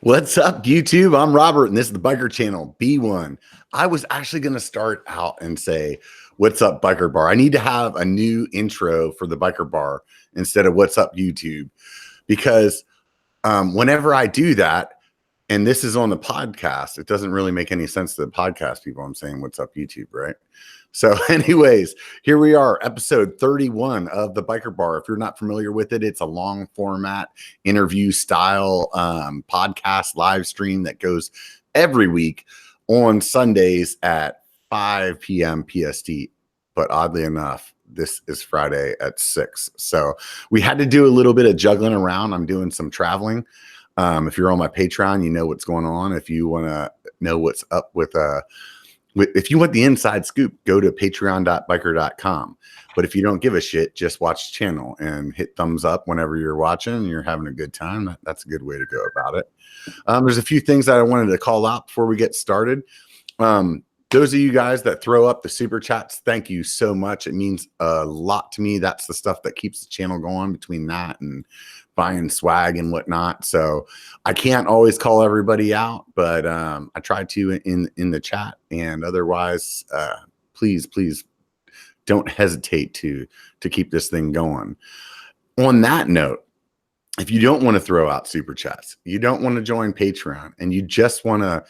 What's up, YouTube? I'm Robert, and this is the biker channel, B1. I was actually going to start out and say, what's up, biker bar? I need to have a new intro for the biker bar instead of what's up, YouTube, because whenever I do that, and this is on the podcast, it doesn't really make any sense to the podcast people. I'm saying, what's up, YouTube, right? So anyways, here we are, episode 31 of the Biker Bar. If you're not familiar with it, it's a long format interview style podcast live stream that goes every week on Sundays at 5 p.m. PST. But oddly enough, this is Friday at 6. So we had to do a little bit of juggling around. I'm doing some traveling. If you're on my Patreon, you know what's going on. If you want to know what's up with if you want the inside scoop, go to patreon.biker.com. But if you don't give a shit, just watch the channel and hit thumbs up whenever you're watching and you're having a good time. That's a good way to go about it. There's a few things that I wanted to call out before we get started. Those of you guys that throw up the super chats, thank you so much. It means a lot to me. That's the stuff that keeps the channel going, between that and buying swag and whatnot. So I can't always call everybody out, but I try to in the chat. And otherwise, please don't hesitate to keep this thing going. On that note, if you don't want to throw out super chats, you don't want to join Patreon, and you just want to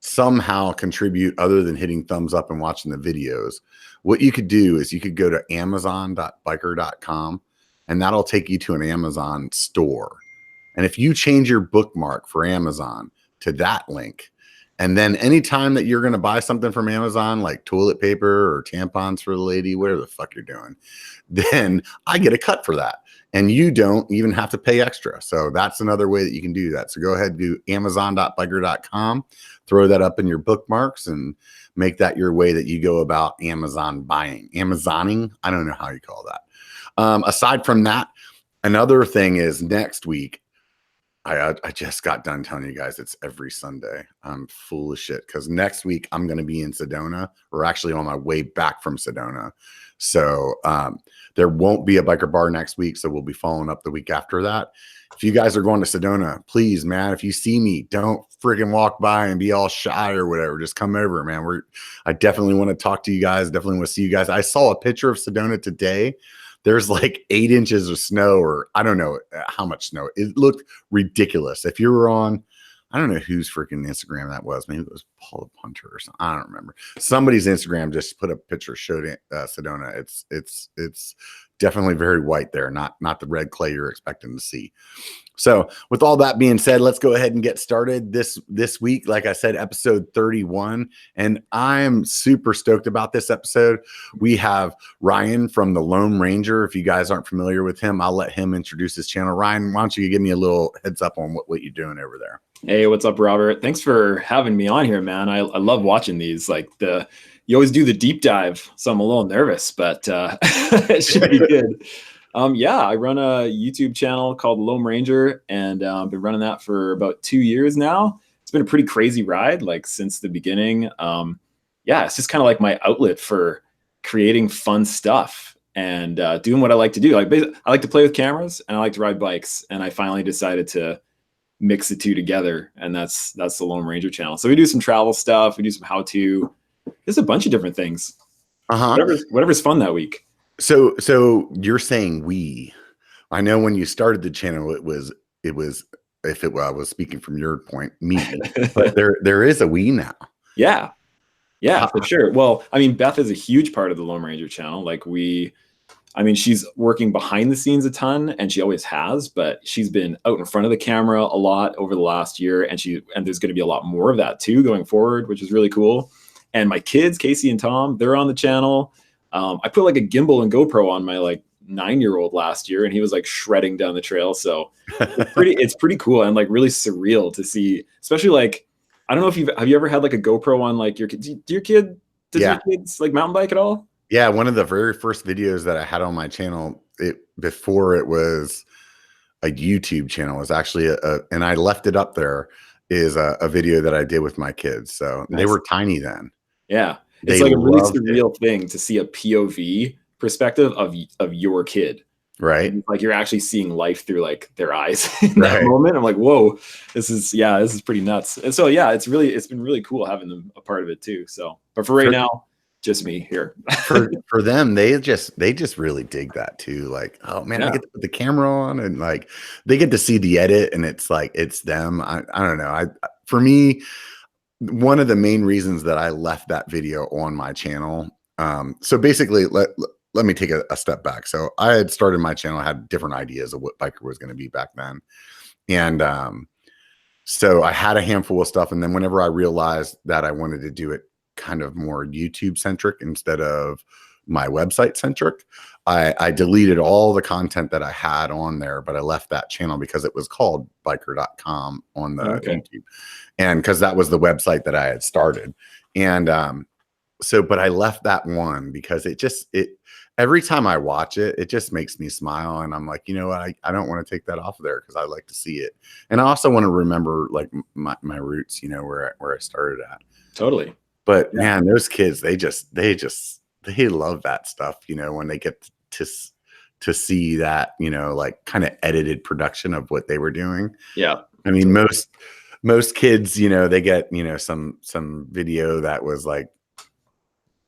somehow contribute other than hitting thumbs up and watching the videos, what you could do is you could go to amazon.biker.com, and that'll take you to an Amazon store. And if you change your bookmark for Amazon to that link, and then anytime that you're going to buy something from Amazon, like toilet paper or tampons for the lady, whatever the fuck you're doing, then I get a cut for that. And you don't even have to pay extra. So that's another way that you can do that. So go ahead and do amazon.biker.com, throw that up in your bookmarks, and make that your way that you go about Amazon buying. Amazoning, I don't know how you call that. Aside from that, another thing is next week, I just got done telling you guys it's every Sunday. I'm full of shit because next week I'm going to be in Sedona, or actually on my way back from Sedona. So there won't be a biker bar next week. So we'll be following up the week after that. If you guys are going to Sedona, please, man, if you see me, don't freaking walk by and be all shy or whatever. Just come over, man. I definitely want to talk to you guys. Definitely want to see you guys. I saw a picture of Sedona today. There's like 8 inches of snow, or I don't know how much snow. It looked ridiculous. If you were on, I don't know whose freaking Instagram that was. Maybe it was Paul the Punter or something. I don't remember. Somebody's Instagram just put a picture, showed it, Sedona. It's definitely very white there, not the red clay you're expecting to see. So with all that being said, let's go ahead and get started this week. Like I said, episode 31, and I'm super stoked about this episode. We have Ryan from the Loam Ranger. If you guys aren't familiar with him, I'll let him introduce his channel. Ryan, why don't you give me a little heads up on what you're doing over there? Hey, what's up, Robert? Thanks for having me on here, man. I love watching these. You always do the deep dive, so I'm a little nervous, but it should be good. Yeah, I run a YouTube channel called Loam Ranger, and I've been running that for about 2 years now. It's been a pretty crazy ride, like since the beginning. Yeah, it's just kind of like my outlet for creating fun stuff and doing what I like to do. I like to play with cameras, and I like to ride bikes, and I finally decided to mix the two together, and that's the Loam Ranger channel. So we do some travel stuff, we do some how-to, just a bunch of different things. Whatever's fun that week. So you're saying I know when you started the channel, I was speaking from your point, me, but there is a we now. Yeah, for sure. Well, I mean, Beth is a huge part of the Loam Ranger channel. She's working behind the scenes a ton, and she always has, but she's been out in front of the camera a lot over the last year. And there's going to be a lot more of that too, going forward, which is really cool. And my kids, Casey and Tom, they're on the channel. I put like a gimbal and GoPro on my 9-year-old last year, and he was like shredding down the trail. So it's pretty cool and like really surreal to see, especially I don't know if have you ever had like a GoPro on like your kids? Your kids like mountain bike at all? Yeah. One of the very first videos that I had on my channel, before it was a YouTube channel, was actually and I left it up there, is a video that I did with my kids. So nice. They were tiny then. Yeah. It's like a really surreal thing to see a POV perspective of your kid. Right. And like you're actually seeing life through like their eyes in that Right. moment. I'm like, whoa, this is pretty nuts. And so yeah, it's been really cool having them a part of it too. So, but for right now, just me here. For them, they just really dig that too. Like, oh man, I get to put the camera on, and like they get to see the edit, and it's like it's them. I don't know. For me, one of the main reasons that I left that video on my channel. So basically, let me take a step back. So I had started my channel, I had different ideas of what biker was going to be back then, and so I had a handful of stuff, and then whenever I realized that I wanted to do it kind of more YouTube centric instead of my website centric, I deleted all the content that I had on there, but I left that channel because it was called biker.com on the YouTube, and because that was the website that I had started. And but I left that one because it every time I watch it, it just makes me smile, and I'm like, you know what, I don't want to take that off of there because I like to see it, and I also want to remember like my roots, you know, where I started at. Totally. But man, those kids, they love that stuff, you know, when they get to see that, you know, like kind of edited production of what they were doing. Yeah. I mean, most kids, you know, they get, you know, some video that was like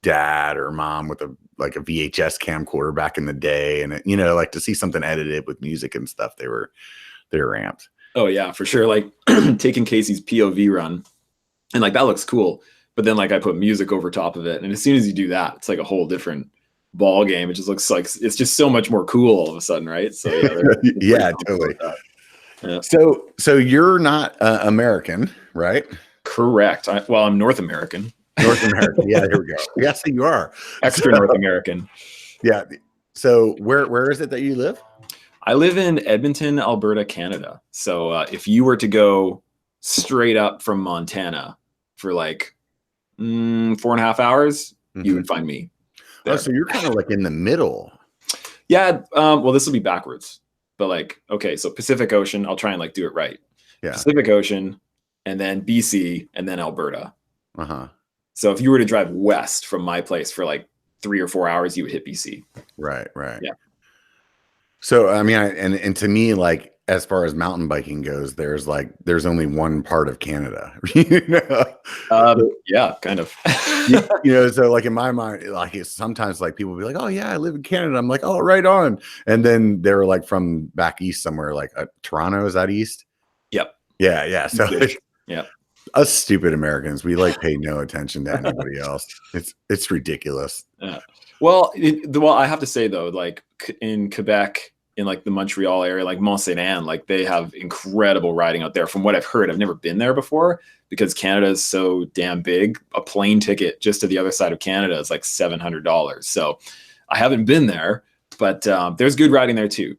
dad or mom with a VHS camcorder back in the day, and you know, like to see something edited with music and stuff, they were amped. Oh yeah, for sure. Like taking Casey's POV run, and like that looks cool. But then like I put music over top of it. And as soon as you do that, it's like a whole different ball game. It just looks like it's just so much more cool all of a sudden, right? So yeah, yeah, totally. Yeah. So you're not American, right? Correct. I'm North American. North American. Yeah, here we go. Yes, you are. Extra North American. Yeah. So where is it that you live? I live in Edmonton, Alberta, Canada. So if you were to go straight up from Montana for like 4.5 hours, you would find me there. Oh, so you're kind of like in the middle. Yeah. Well, this will be backwards, but like, okay, so Pacific Ocean, I'll try and like do it right. Yeah. Pacific Ocean, and then BC, and then Alberta. Uh-huh. So if you were to drive west from my place for like 3 or 4 hours, you would hit BC. Right. Yeah. So, I mean, and to me, like, as far as mountain biking goes, there's only one part of Canada, you know? Yeah, kind of. You know, so like in my mind, like it's sometimes like people will be like, oh yeah, I live in Canada. I'm like, oh, right on. And then they're like from back east somewhere, like Toronto, is that east? Yep. Yeah. So yeah. Us stupid Americans, we like pay no attention to anybody else. It's ridiculous. Yeah. Well, I have to say though, like in Quebec, in like the Montreal area, like Mont Saint Anne, like they have incredible riding out there. From what I've heard, I've never been there before because Canada is so damn big. A plane ticket just to the other side of Canada is like $700. So I haven't been there, but there's good riding there too.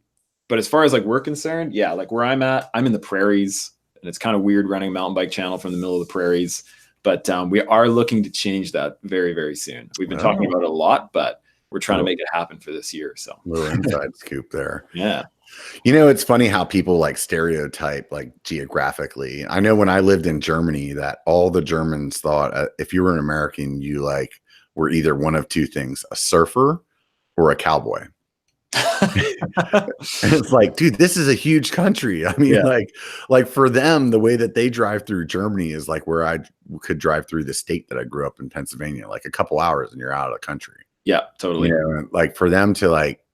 But as far as like we're concerned, yeah, like where I'm at, I'm in the prairies, and it's kind of weird running a mountain bike channel from the middle of the prairies. But we are looking to change that very, very soon. We've been talking about it a lot, but we're trying to make it happen for this year. So little inside scoop there. Yeah. You know, it's funny how people like stereotype like geographically. I know when I lived in Germany that all the Germans thought if you were an American, you like were either one of two things, a surfer or a cowboy. And it's like, dude, this is a huge country. I mean, like for them, the way that they drive through Germany is like where I could drive through the state that I grew up in, Pennsylvania, like a couple hours and you're out of the country. Yeah, totally. You know, like for them to like,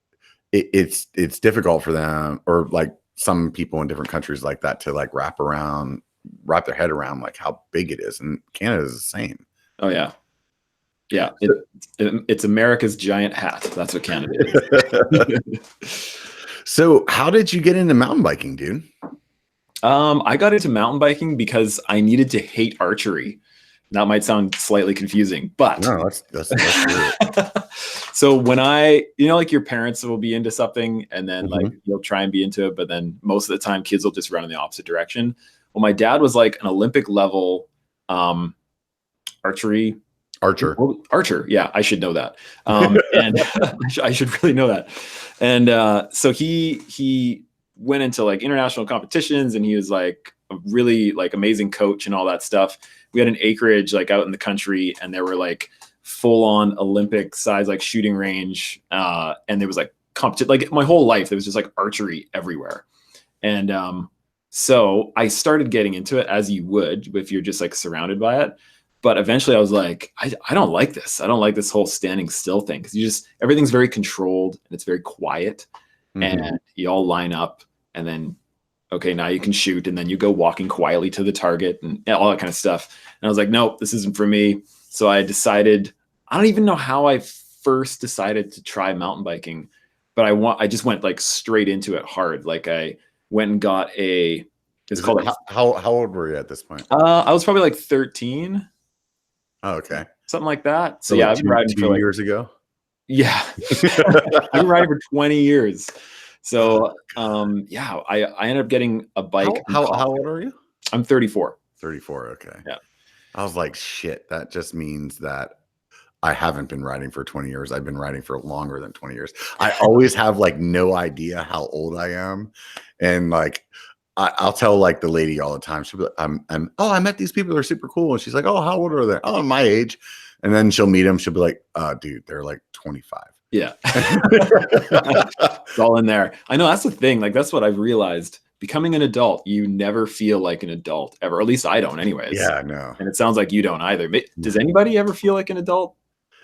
it's difficult for them, or like some people in different countries like that, to like wrap their head around like how big it is. And Canada is the same. Oh yeah. Yeah, it's America's giant hat. That's what Canada is. So how did you get into mountain biking, dude? I got into mountain biking because I needed to hate archery. That might sound slightly confusing, but no, that's so when like your parents will be into something and then like you'll try and be into it, but then most of the time kids will just run in the opposite direction. Well, my dad was like an Olympic level archer. Yeah, I should know that. And I should really know that. And so he went into like international competitions, and he was like a really like amazing coach and all that stuff. We had an acreage like out in the country, and there were like full on Olympic size like shooting range, and there was like competition. Like my whole life, there was just like archery everywhere. And so I started getting into it, as you would if you're just like surrounded by it. But eventually I was like, I don't like this. I don't like this whole standing still thing, because everything's very controlled and it's very quiet. And you all line up, and then, okay, now you can shoot, and then you go walking quietly to the target and all that kind of stuff. And I was like, nope, this isn't for me. So I decided, I don't even know how I first decided to try mountain biking, but I just went like straight into it hard. Like I went and got how old were you at this point? I was probably like 13. Oh, okay. Something like that. So like yeah, I've been riding for like, years ago. Yeah. I've been riding for 20 years. So yeah, I ended up getting a bike. How old are you? I'm 34. 34. Okay. Yeah. I was like, shit, that just means that I haven't been riding for 20 years. I've been riding for longer than 20 years. I always have like no idea how old I am. And like, I'll tell like the lady all the time, she'll be like, I met these people, they're super cool. And she's like, oh, how old are they? Oh, my age. And then she'll meet them. She'll be like, dude, they're like 25. Yeah. It's all in there. I know, that's the thing. Like, that's what I've realized. Becoming an adult, you never feel like an adult ever. Or at least I don't anyways. Yeah, no. And it sounds like you don't either. Does anybody ever feel like an adult?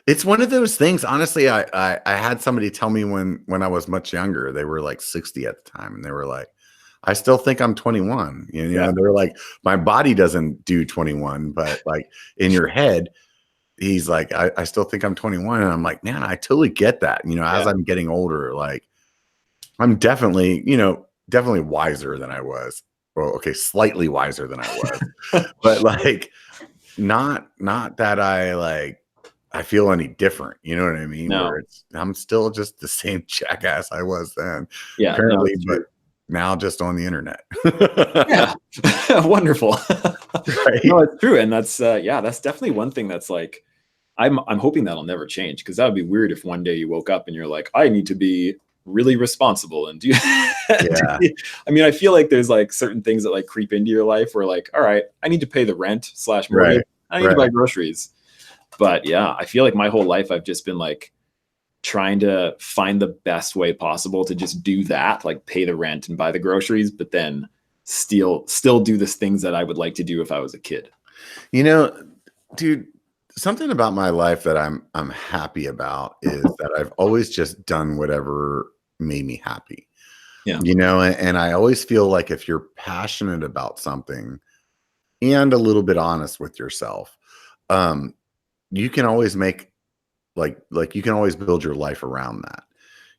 It's one of those things. Honestly, I had somebody tell me when I was much younger, they were like 60 at the time. And they were like, I still think I'm 21. You know, they're like, my body doesn't do 21, but like in your head, he's like, I still think I'm 21. And I'm like, man, I totally get that. You know, as I'm getting older, like I'm definitely wiser than I was. Well, okay, slightly wiser than I was, but like not that I feel any different. You know what I mean? No. Where I'm still just the same jackass I was then. Yeah. Apparently, but now just on the internet. Yeah. Wonderful. Right? No, it's true. And that's that's definitely one thing that's like, I'm hoping that'll never change, because that would be weird if one day you woke up and you're like, I need to be really responsible and do I mean, I feel like there's like certain things that like creep into your life where like, all right, I need to pay the rent / mortgage. I need to buy groceries. But yeah, I feel like my whole life I've just been like trying to find the best way possible to just do that, like pay the rent and buy the groceries, but then still do the things that I would like to do if I was a kid. You know, dude, something about my life that I'm happy about is that I've always just done whatever made me happy. Yeah. You know, and I always feel like if you're passionate about something and a little bit honest with yourself, you can always make like you can always build your life around that.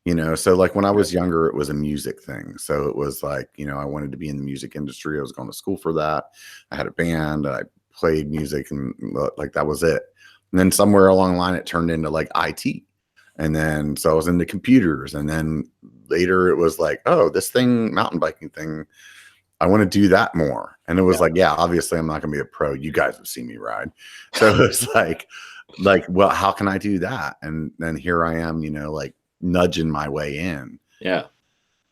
You know, so like when I was younger, it was a music thing. So it was like, you know, I wanted to be in the music industry. I was going to school for that. I had a band. I played music, and like that was it. And then somewhere along the line, it turned into like IT. And then so I was into computers. And then later it was like, oh, this thing, mountain biking thing, I want to do that more. And it was like, yeah, obviously I'm not going to be a pro. You guys have seen me ride. So it's like, well, how can I do that? And then here I am, you know, like nudging my way in. Yeah.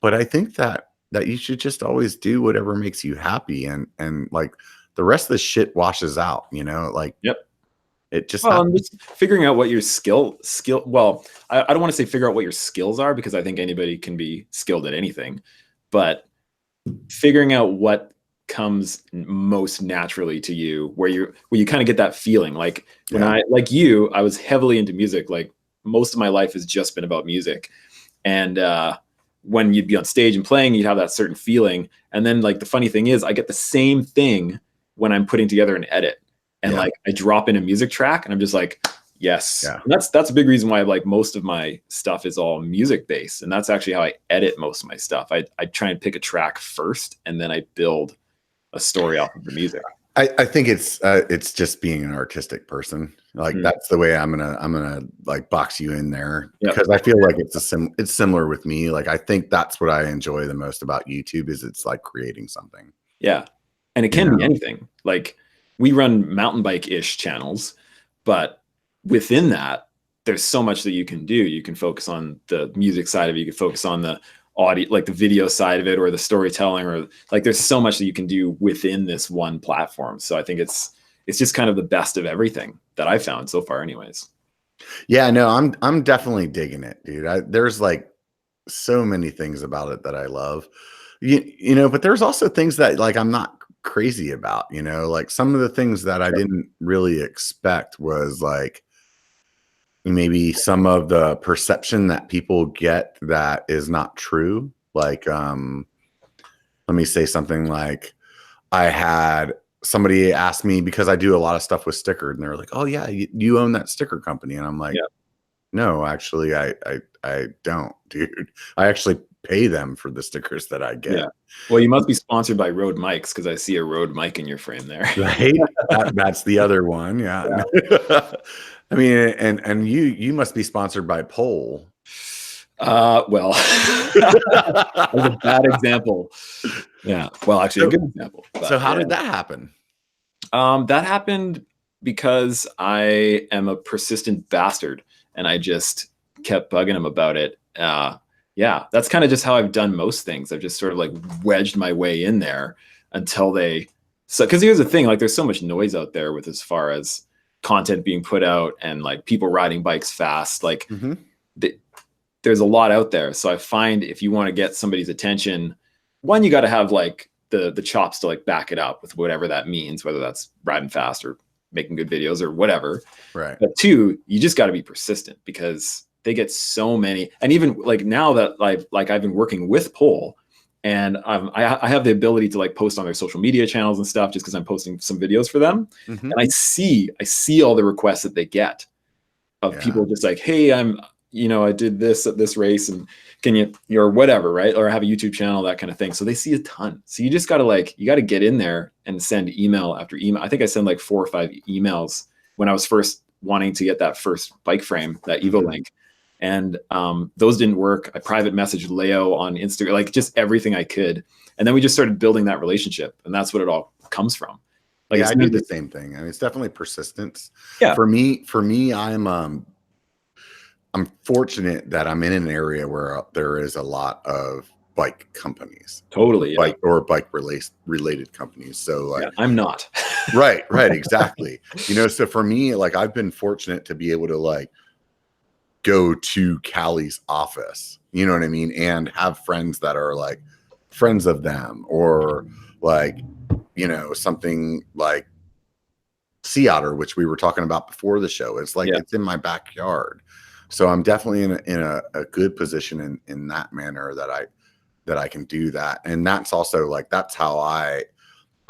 But I think that you should just always do whatever makes you happy. And like the rest of the shit washes out, you know, like, it just, I'm just figuring out what your skill. Well, I don't want to say figure out what your skills are, because I think anybody can be skilled at anything, but figuring out what comes most naturally to you, where you kind of get that feeling. Like when I was heavily into music. Like most of my life has just been about music. And when you'd be on stage and playing, you'd have that certain feeling. And then like the funny thing is I get the same thing when I'm putting together an edit. And like I drop in a music track and I'm just like, yes. Yeah. And that's a big reason why like most of my stuff is all music based. And that's actually how I edit most of my stuff. I try and pick a track first, and then I build a story off of the music. I think it's just being an artistic person. Like that's the way I'm gonna like box you in there, because I feel like it's similar with me. Like I think that's what I enjoy the most about YouTube, is it's like creating something. Yeah. And it can be anything. Like we run mountain bike-ish channels, but within that, there's so much that you can do. You can focus on the music side of it. You can focus on the audio, like the video side of it, or the storytelling, or like there's so much that you can do within this one platform. So I think it's just kind of the best of everything that I've found so far anyways. Yeah, no, I'm definitely digging it, dude. There's like so many things about it that I love. But there's also things that like I'm not crazy about, like some of the things that I didn't really expect was like maybe some of the perception that people get that is not true. Like, let me say something like I had somebody ask me because I do a lot of stuff with stickers, and they're like, "Oh yeah, you own that sticker company," and I'm like, "No, actually, I don't, dude. I actually pay them for the stickers that I get." Yeah. Well, you must be sponsored by Rode mics because I see a Rode mic in your frame there. Right? That's the other one. Yeah. I mean, and you must be sponsored by Pole. Well, that was a bad example. Yeah. Well, actually, a good example. So how did that happen? That happened because I am a persistent bastard, and I just kept bugging him about it. Yeah, that's kind of just how I've done most things. I've just sort of like wedged my way in there until because here's the thing, like there's so much noise out there with as far as content being put out and like people riding bikes fast, like there's a lot out there. So I find if you want to get somebody's attention, one, you got to have like the chops to like back it up with whatever that means, whether that's riding fast or making good videos or whatever. Right. But two, you just got to be persistent because they get so many. And even like now that I've been working with Pole, and I have the ability to like post on their social media channels and stuff just because I'm posting some videos for them. And I see all the requests that they get of people just like, hey, I did this at this race, and can you, or whatever, right? Or I have a YouTube channel, that kind of thing. So they see a ton. So you just got to get in there and send email after email. I think I sent like 4 or 5 emails when I was first wanting to get that first bike frame, that Evo Link. And those didn't work. I private messaged Leo on Instagram, like just everything I could. And then we just started building that relationship. And that's what it all comes from. Like, I do the same thing. I mean, it's definitely persistence. Yeah. For me, I'm fortunate that I'm in an area where there is a lot of bike companies. Totally. Bike related companies. So like, I'm not. right. Exactly. So for me, like I've been fortunate to be able to like go to Callie's office, you know what I mean? And have friends that are like friends of them, or like, something like Sea Otter, which we were talking about before the show. It's like, it's in my backyard. So I'm definitely in a good position in that manner that I can do that. And that's also like, that's how I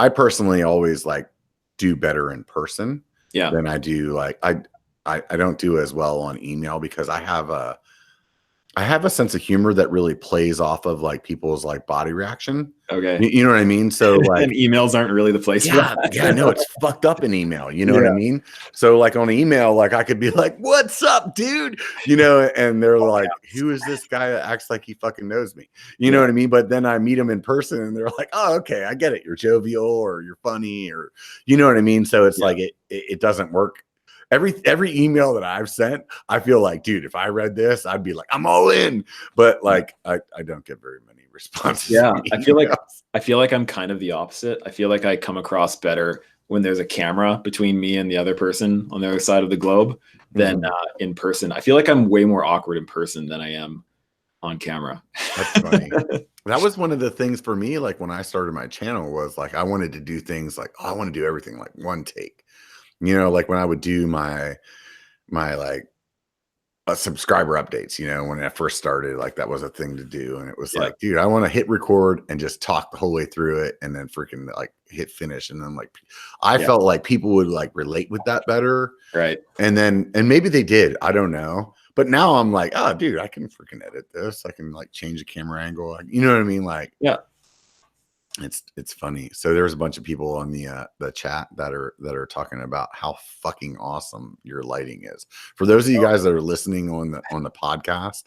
personally always like do better in person than I do. Like I don't do as well on email because I have a sense of humor that really plays off of like people's like body reaction. Okay. You know what I mean? So like, and emails aren't really the place for that. Yeah, no, it's fucked up in email. You know what I mean? So like on email, like I could be like, "What's up, dude?" And they're like, "Who is this guy that acts like he fucking knows me?" You know what I mean? But then I meet them in person and they're like, "Oh, okay, I get it. You're jovial or you're funny or you know what I mean?" So it's like it doesn't work. Every email that I've sent, I feel like, dude, if I read this, I'd be like, I'm all in. But like, I don't get very many responses. Yeah, I feel like I'm kind of the opposite. I feel like I come across better when there's a camera between me and the other person on the other side of the globe than in person. I feel like I'm way more awkward in person than I am on camera. That's funny. That was one of the things for me. Like when I started my channel was like, I wanted to do things like, I want to do everything like one take. Like when I would do my like subscriber updates, when I first started, like that was a thing to do. And it was like, dude, I want to hit record and just talk the whole way through it and then freaking like hit finish. And then like, I felt like people would like relate with that better. Right. And maybe they did, I don't know. But now I'm like, oh dude, I can freaking edit this. I can like change the camera angle. You know what I mean? Like, it's funny. So there's a bunch of people on the chat that are talking about how fucking awesome your lighting is. For those of you guys that are listening on the podcast,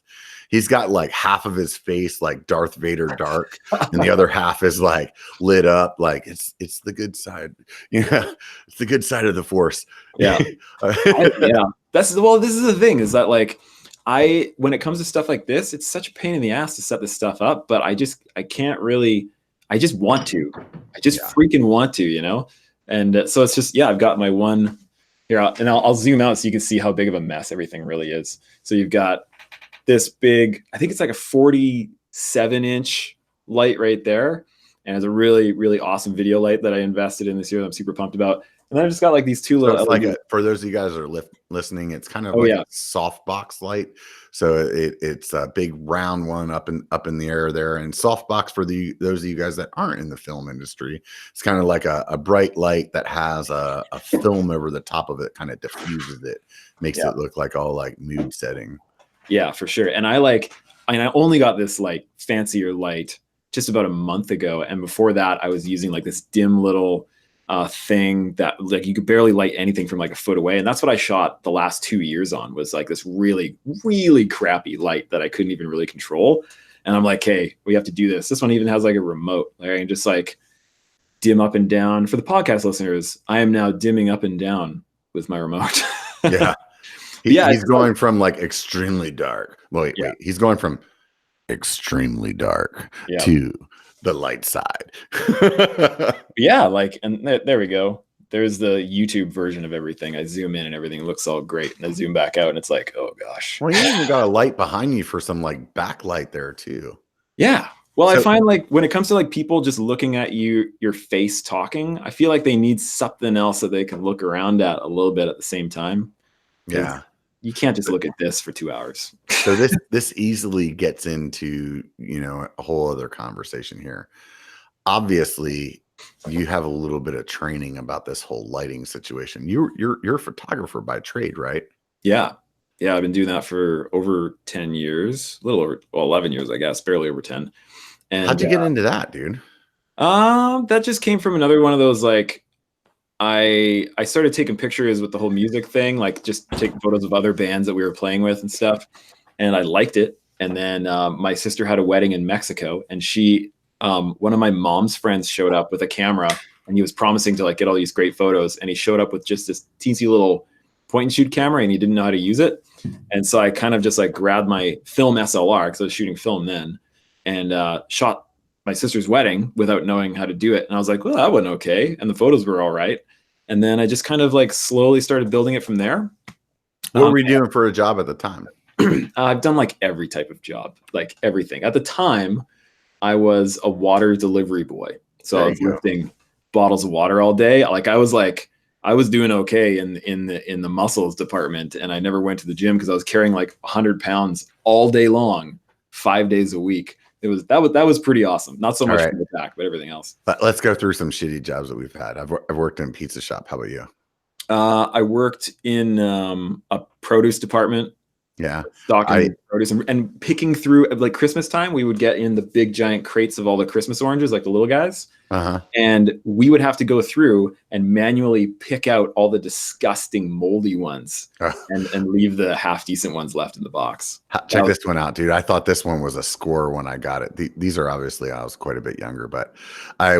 he's got like half of his face like Darth Vader dark, and the other half is like lit up. Like it's the good side. It's the good side of the Force. Yeah. This is the thing, is that like when it comes to stuff like this, it's such a pain in the ass to set this stuff up, but I just want to. I just freaking want to, And so it's just, I've got my one here, and I'll zoom out so you can see how big of a mess everything really is. So you've got this big, I think it's like a 47-inch light right there. And it's a really, really awesome video light that I invested in this year that I'm super pumped about. And then I just got like these two little it's like LED. for those of you guys that are listening, it's kind of Oh, like yeah. a softbox light. So it's a big round one up in the air there. And softbox for those of you guys that aren't in the film industry, it's kind of like a bright light that has a film over the top of it, kind of diffuses it, makes it look like all like mood setting. Yeah, for sure. And I only got this like fancier light just about a month ago. And before that, I was using like this dim little thing that like you could barely light anything from like a foot away. And that's what I shot the last 2 years on, was like this really, really crappy light that I couldn't even really control. And I'm like, hey, we have to do this. This one even has like a remote. Like I can just like dim up and down. For the podcast listeners, I am now dimming up and down with my remote. Yeah. He's going from like extremely dark. Wait. He's going from extremely dark to the light side. Yeah, like, and there we go. There's the YouTube version of everything. I zoom in and everything looks all great, and I zoom back out and it's like, oh gosh. Well, you even got a light behind you for some like backlight there too. Yeah. Well, I find like when it comes to like people just looking at your face talking, I feel like they need something else that they can look around at a little bit at the same time. Yeah. You can't just look at this for 2 hours. So this easily gets into, a whole other conversation here. Obviously, you have a little bit of training about this whole lighting situation. You're a photographer by trade, right? Yeah. Yeah, I've been doing that for over 10 years, a little over 11 years, I guess, barely over 10. And how'd you get into that, dude? That just came from another one of those, like, I started taking pictures with the whole music thing, like just taking photos of other bands that we were playing with and stuff. And I liked it. And then my sister had a wedding in Mexico, and one of my mom's friends showed up with a camera, and he was promising to like get all these great photos. And he showed up with just this teensy little point and shoot camera, and he didn't know how to use it. And so I kind of just like grabbed my film SLR, because I was shooting film then, and shot my sister's wedding without knowing how to do it. And I was like, well, that went okay. And the photos were all right. And then I just kind of like slowly started building it from there. What were you doing for a job at the time? I've done like every type of job, like everything. At the time, I was a water delivery boy. So I was lifting bottles of water all day. I was doing okay in the muscles department, and I never went to the gym because I was carrying like 100 pounds all day long, 5 days a week. That was pretty awesome. Not so much for the back, but everything else. But let's go through some shitty jobs that we've had. I've worked in a pizza shop. How about you? I worked in a produce department. Yeah. Stocking produce and picking through, like Christmas time, we would get in the big giant crates of all the Christmas oranges, like the little guys. Uh-huh. And we would have to go through and manually pick out all the disgusting moldy ones and leave the half decent ones left in the box. Check this one out, dude. I thought this one was a score when I got it. These are obviously, I was quite a bit younger, but I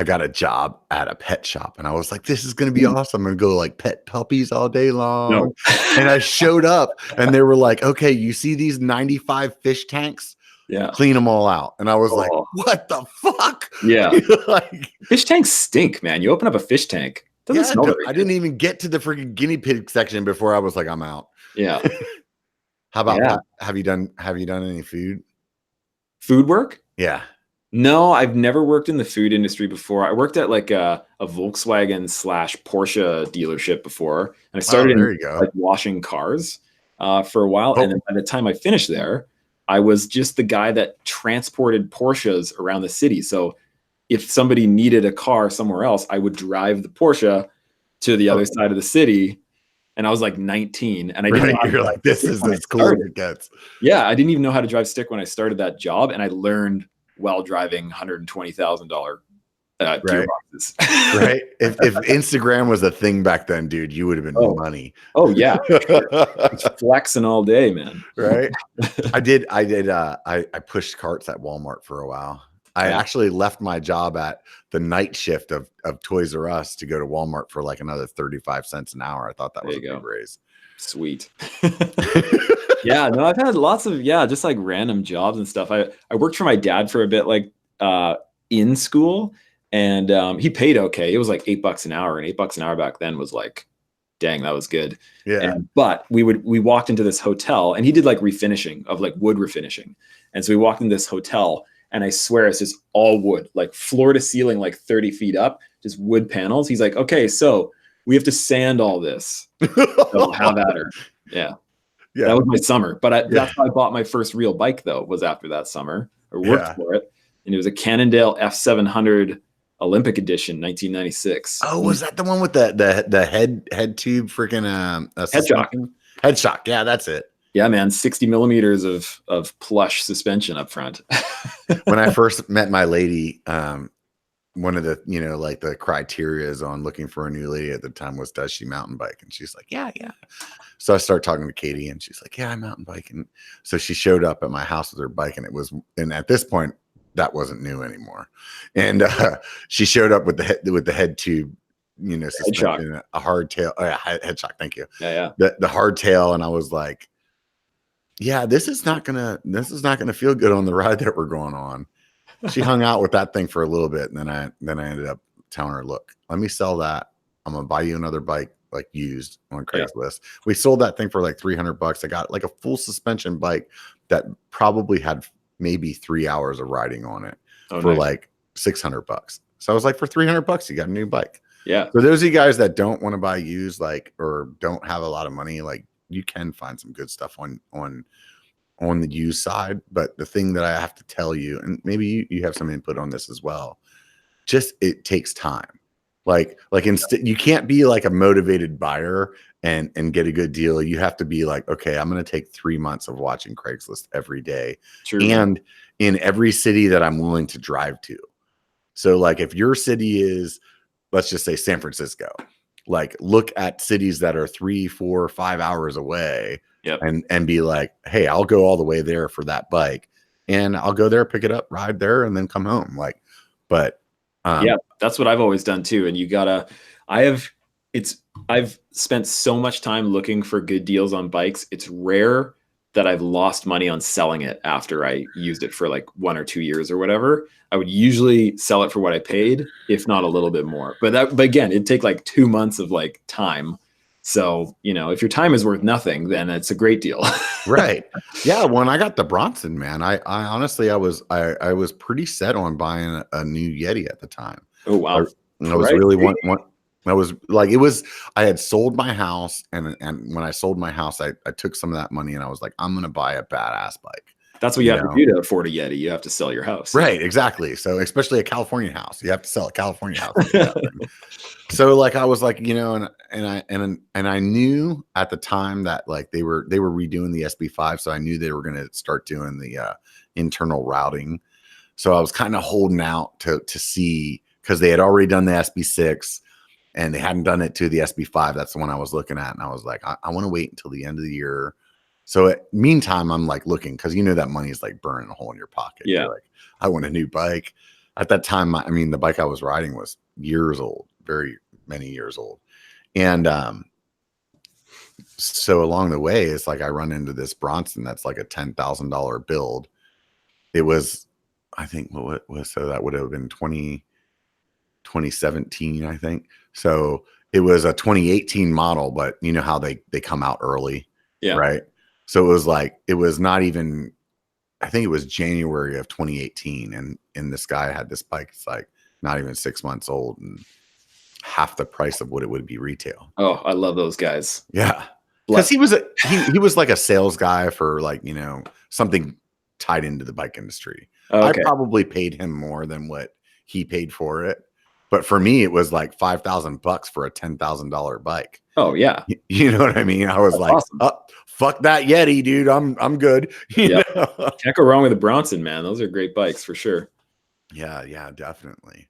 got a job at a pet shop, and I was like, this is going to be awesome. I'm going to go like pet puppies all day long. No. And I showed up, and they were like, okay, you see these 95 fish tanks? Yeah. Clean them all out. And I was like, what the fuck? Yeah. Like, fish tanks stink, man. You open up a fish tank. Doesn't smell very I didn't even get to the freaking guinea pig section before I was like, I'm out. Yeah. How about that? Have you done any food work? Yeah. No, I've never worked in the food industry before. I worked at like a Volkswagen / Porsche dealership before. And I started like washing cars for a while. And then by the time I finished there, I was just the guy that transported Porsches around the city. So if somebody needed a car somewhere else, I would drive the Porsche to the other side of the city. And I was like 19, and I didn't know you're like, this is as cool as it gets. Yeah, I didn't even know how to drive stick when I started that job, and I learned while driving $120,000 gearboxes. Right? If Instagram was a thing back then, dude, you would have been money. Oh yeah, flexing all day, man. Right? I pushed carts at Walmart for a while. I actually left my job at the night shift of Toys R Us to go to Walmart for like another 35 cents an hour. I thought that was a good raise. Sweet. Yeah, no, I've had lots of, just like random jobs and stuff. I worked for my dad for a bit, like in school, and he paid okay. It was like $8 an hour, and $8 an hour back then was like dang, that was good. Yeah. But we walked into this hotel, and he did like refinishing of like wood refinishing. And so we walked into this hotel, and I swear it's just all wood, like floor to ceiling, like 30 feet up, just wood panels. He's like, okay, so we have to sand all this. So have at her. Yeah. Yeah. That was my summer. But that's how I bought my first real bike, though, was after that summer, or worked for it. And it was a Cannondale F700 Olympic edition, 1996. Oh, was that the one with the head tube freaking head shock? Head shock. Yeah, that's it. Yeah, man, 60 millimeters of plush suspension up front. When I first met my lady, one of the, like the criterias on looking for a new lady at the time was, does she mountain bike? And she's like, yeah. So I started talking to Katie, and she's like, yeah, I mountain bike. And so she showed up at my house with her bike, and at this point, that wasn't new anymore. And she showed up with the head tube, suspension, a hard tail. Oh, yeah, head shock. Thank you. Yeah. The hard tail. And I was like, yeah, this is not gonna feel good on the ride that we're going on. She hung out with that thing for a little bit, and then I ended up telling her, look, let me sell that. I'm gonna buy you another bike, like used on Craigslist. Yeah. We sold that thing for like $300. I got like a full suspension bike that probably had maybe 3 hours of riding on it for like $600. So I was like, for $300, you got a new bike. Yeah. So those of you guys that don't want to buy used, like, or don't have a lot of money, like, you can find some good stuff on the used side. But the thing that I have to tell you, and maybe you have some input on this as well, just it takes time. Like instead, you can't be like a motivated buyer and get a good deal. You have to be like, okay, I'm going to take 3 months of watching Craigslist every day. True. And in every city that I'm willing to drive to. So like if your city is, let's just say San Francisco, like look at cities that are 3, 4, 5 hours away. Yep. And be like, hey, I'll go all the way there for that bike, and I'll go there, pick it up, ride there, and then come home. Like, but yeah, that's what I've always done too. And I've spent so much time looking for good deals on bikes. It's rare that I've lost money on selling it after I used it for like 1 or 2 years or whatever. I would usually sell it for what I paid, if not a little bit more. But again, it'd take like 2 months of like time. So, if your time is worth nothing, then it's a great deal. Right. Yeah. When I got the Bronson, man, I honestly, I was pretty set on buying a new Yeti at the time. Oh, wow. I was really I was like, I had sold my house. And when I sold my house, I took some of that money, and I was like, I'm going to buy a badass bike. That's what you have to do to afford a Yeti. You have to sell your house. Right. Exactly. So especially a California house, you have to sell a California house. So like, I was like, and I knew at the time that like they were redoing the SB5. So I knew they were going to start doing the internal routing. So I was kind of holding out to see, because they had already done the SB6 and they hadn't done it to the SB5. That's the one I was looking at. And I was like, I want to wait until the end of the year. So meantime, I'm like looking, because that money is like burning a hole in your pocket. Yeah. You're like, I want a new bike. At that time, the bike I was riding was years old, very many years old. And so along the way, it's like I run into this Bronson that's like a $10,000 build. It was, I think, so that would have been 2017, I think. So it was a 2018 model, but you know how they come out early. Yeah. Right. So it was not even, I think it was January of 2018. And this guy had this bike. It's like not even 6 months old and half the price of what it would be retail. Oh, I love those guys. Yeah. Because he was like a sales guy for like, something tied into the bike industry. Oh, okay. I probably paid him more than what he paid for it. But for me, it was like $5,000 for a $10,000 bike. Oh yeah. You know what I mean? I was That's like, awesome. Oh, fuck that Yeti, dude. I'm good. Yeah. Can't go wrong with a Bronson, man. Those are great bikes for sure. Yeah, definitely.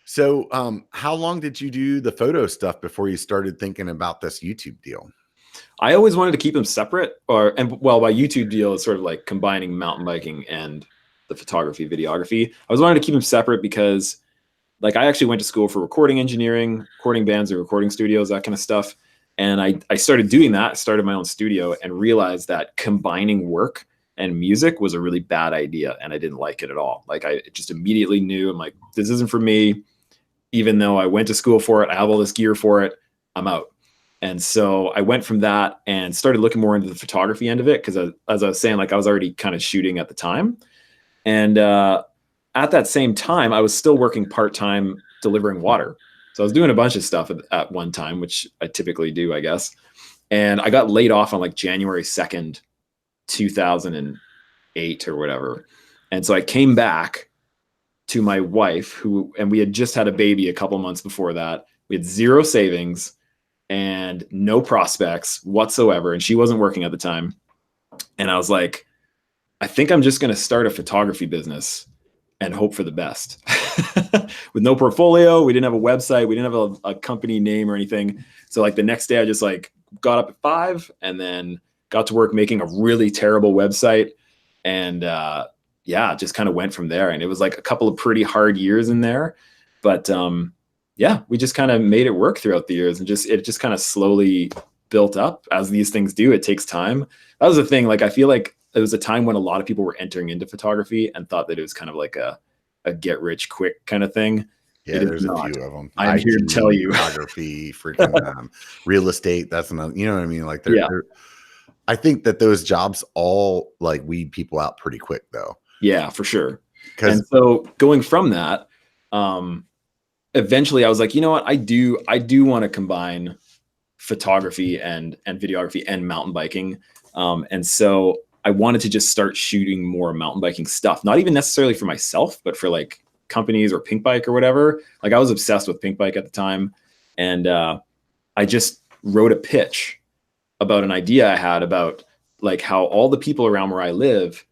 So how long did you do the photo stuff before you started thinking about this YouTube deal? I always wanted to keep them separate, by YouTube deal, it's sort of like combining mountain biking and the photography, videography. I was wanting to keep them separate because like I actually went to school for recording engineering, recording bands and recording studios, that kind of stuff. And I started doing that, started my own studio, and realized that combining work and music was a really bad idea. And I didn't like it at all. Like I just immediately knew, I'm like, this isn't for me. Even though I went to school for it, I have all this gear for it, I'm out. And so I went from that and started looking more into the photography end of it. Cause as I was saying, like I was already kind of shooting at the time. And at that same time, I was still working part-time delivering water. So I was doing a bunch of stuff at one time, which I typically do, I guess. And I got laid off on like January 2nd, 2008 or whatever. And so I came back to my wife and we had just had a baby a couple months before that. We had zero savings and no prospects whatsoever. And she wasn't working at the time. And I was like, I think I'm just going to start a photography business and hope for the best. With no portfolio, we didn't have a website, we didn't have a company name or anything. So like the next day I just like got up at 5 and then got to work making a really terrible website. And yeah, just kind of went from there. And it was like a couple of pretty hard years in there. But yeah, we just kind of made it work throughout the years, and it just kind of slowly built up as these things do. It takes time. That was the thing. Like, I feel like it was a time when a lot of people were entering into photography and thought that it was kind of like a get rich quick kind of think. Yeah, there's a few of them. I'm here to tell you. Photography, freaking real estate. That's another, you know what I mean? Like, I think that those jobs all like weed people out pretty quick though. Yeah, for sure. And so going from that, eventually I was like, you know what? I do want to combine photography and videography and mountain biking. And so I wanted to just start shooting more mountain biking stuff, not even necessarily for myself, but for like companies or Pink Bike or whatever. Like I was obsessed with Pink Bike at the time. And I just wrote a pitch about an idea I had about like how all the people around where I live,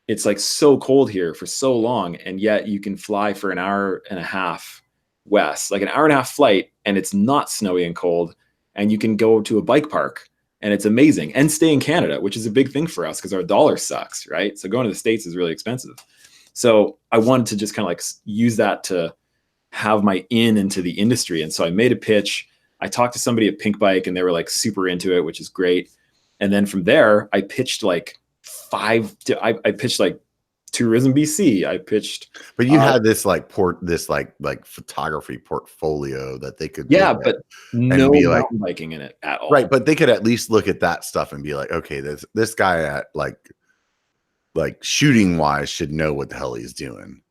it's like so cold here for so long. And yet you can fly for an hour and a half west, like an hour and a half flight, and it's not snowy and cold. And you can go to a bike park and it's amazing, and stay in Canada, which is a big thing for us because our dollar sucks, right? So going to the States is really expensive. So I wanted to just kind of like use that to have my into the industry. And so I made a pitch. I talked to somebody at Pink Bike and they were like super into it, which is great. And then from there, I pitched like I pitched like Tourism BC. I pitched. But you had this like like photography portfolio that they could but no mountain biking in it at all. Right, but they could at least look at that stuff and be like, okay, this guy at like shooting wise should know what the hell he's doing.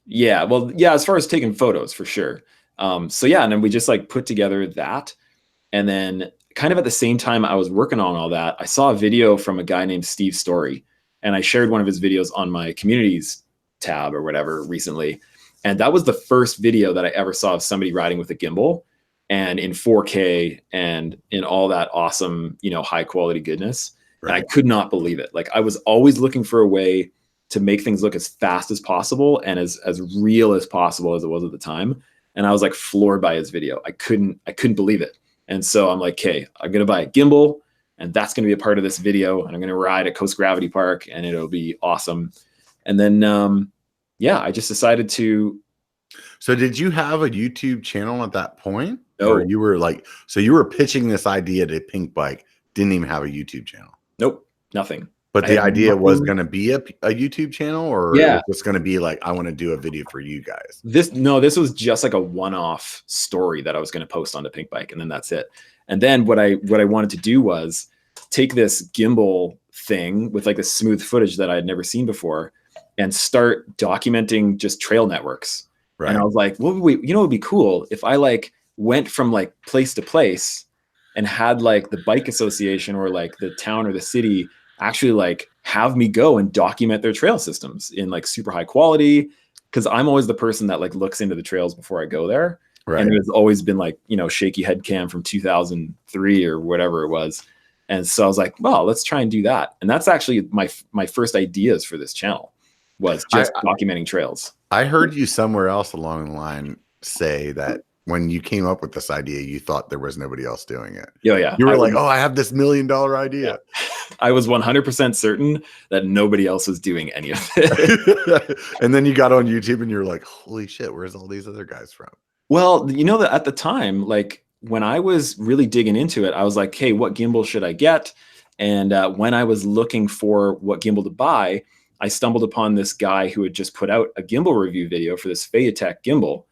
Yeah, well, yeah, as far as taking photos for sure. So yeah, and then we just like put together that, and then kind of at the same time I was working on all that, I saw a video from a guy named Steve Story, and I shared one of his videos on my communities tab or whatever recently. And that was the first video that I ever saw of somebody riding with a gimbal and in 4K and in all that awesome, high quality goodness. Right. And I could not believe it. Like I was always looking for a way to make things look as fast as possible and as real as possible as it was at the time. And I was like floored by his video. I couldn't believe it. And so I'm like, okay, I'm going to buy a gimbal, and that's going to be a part of this video. And I'm going to ride at Coast Gravity Park, and it'll be awesome. And then, yeah, I just decided to. So did you have a YouTube channel at that point? No. Or you were like, so you were pitching this idea to Pink Bike, didn't even have a YouTube channel? Nope, nothing. But the idea was going to be a YouTube channel, or yeah, it was going to be like, I want to do a video for you guys. This was just like a one-off story that I was going to post onto Pink Bike, and then that's it. And then what I wanted to do was take this gimbal thing with like the smooth footage that I had never seen before and start documenting just trail networks. Right. And I was like, what would be cool if I like went from like place to place and had like the bike association or like the town or the city actually like have me go and document their trail systems in like super high quality. Cause I'm always the person that like looks into the trails before I go there. Right. And it's always been like, shaky head cam from 2003 or whatever it was. And so I was like, well, let's try and do that. And that's actually my first ideas for this channel was just documenting trails. I heard you somewhere else along the line say that when you came up with this idea, you thought there was nobody else doing it. Yeah. You were like, I have this $1 million idea. Yeah. I was 100% certain that nobody else was doing any of it. And then you got on YouTube and you're like, holy shit, where's all these other guys from? Well, that at the time, like when I was really digging into it, I was like, hey, what gimbal should I get? And when I was looking for what gimbal to buy, I stumbled upon this guy who had just put out a gimbal review video for this Phaotech gimbal.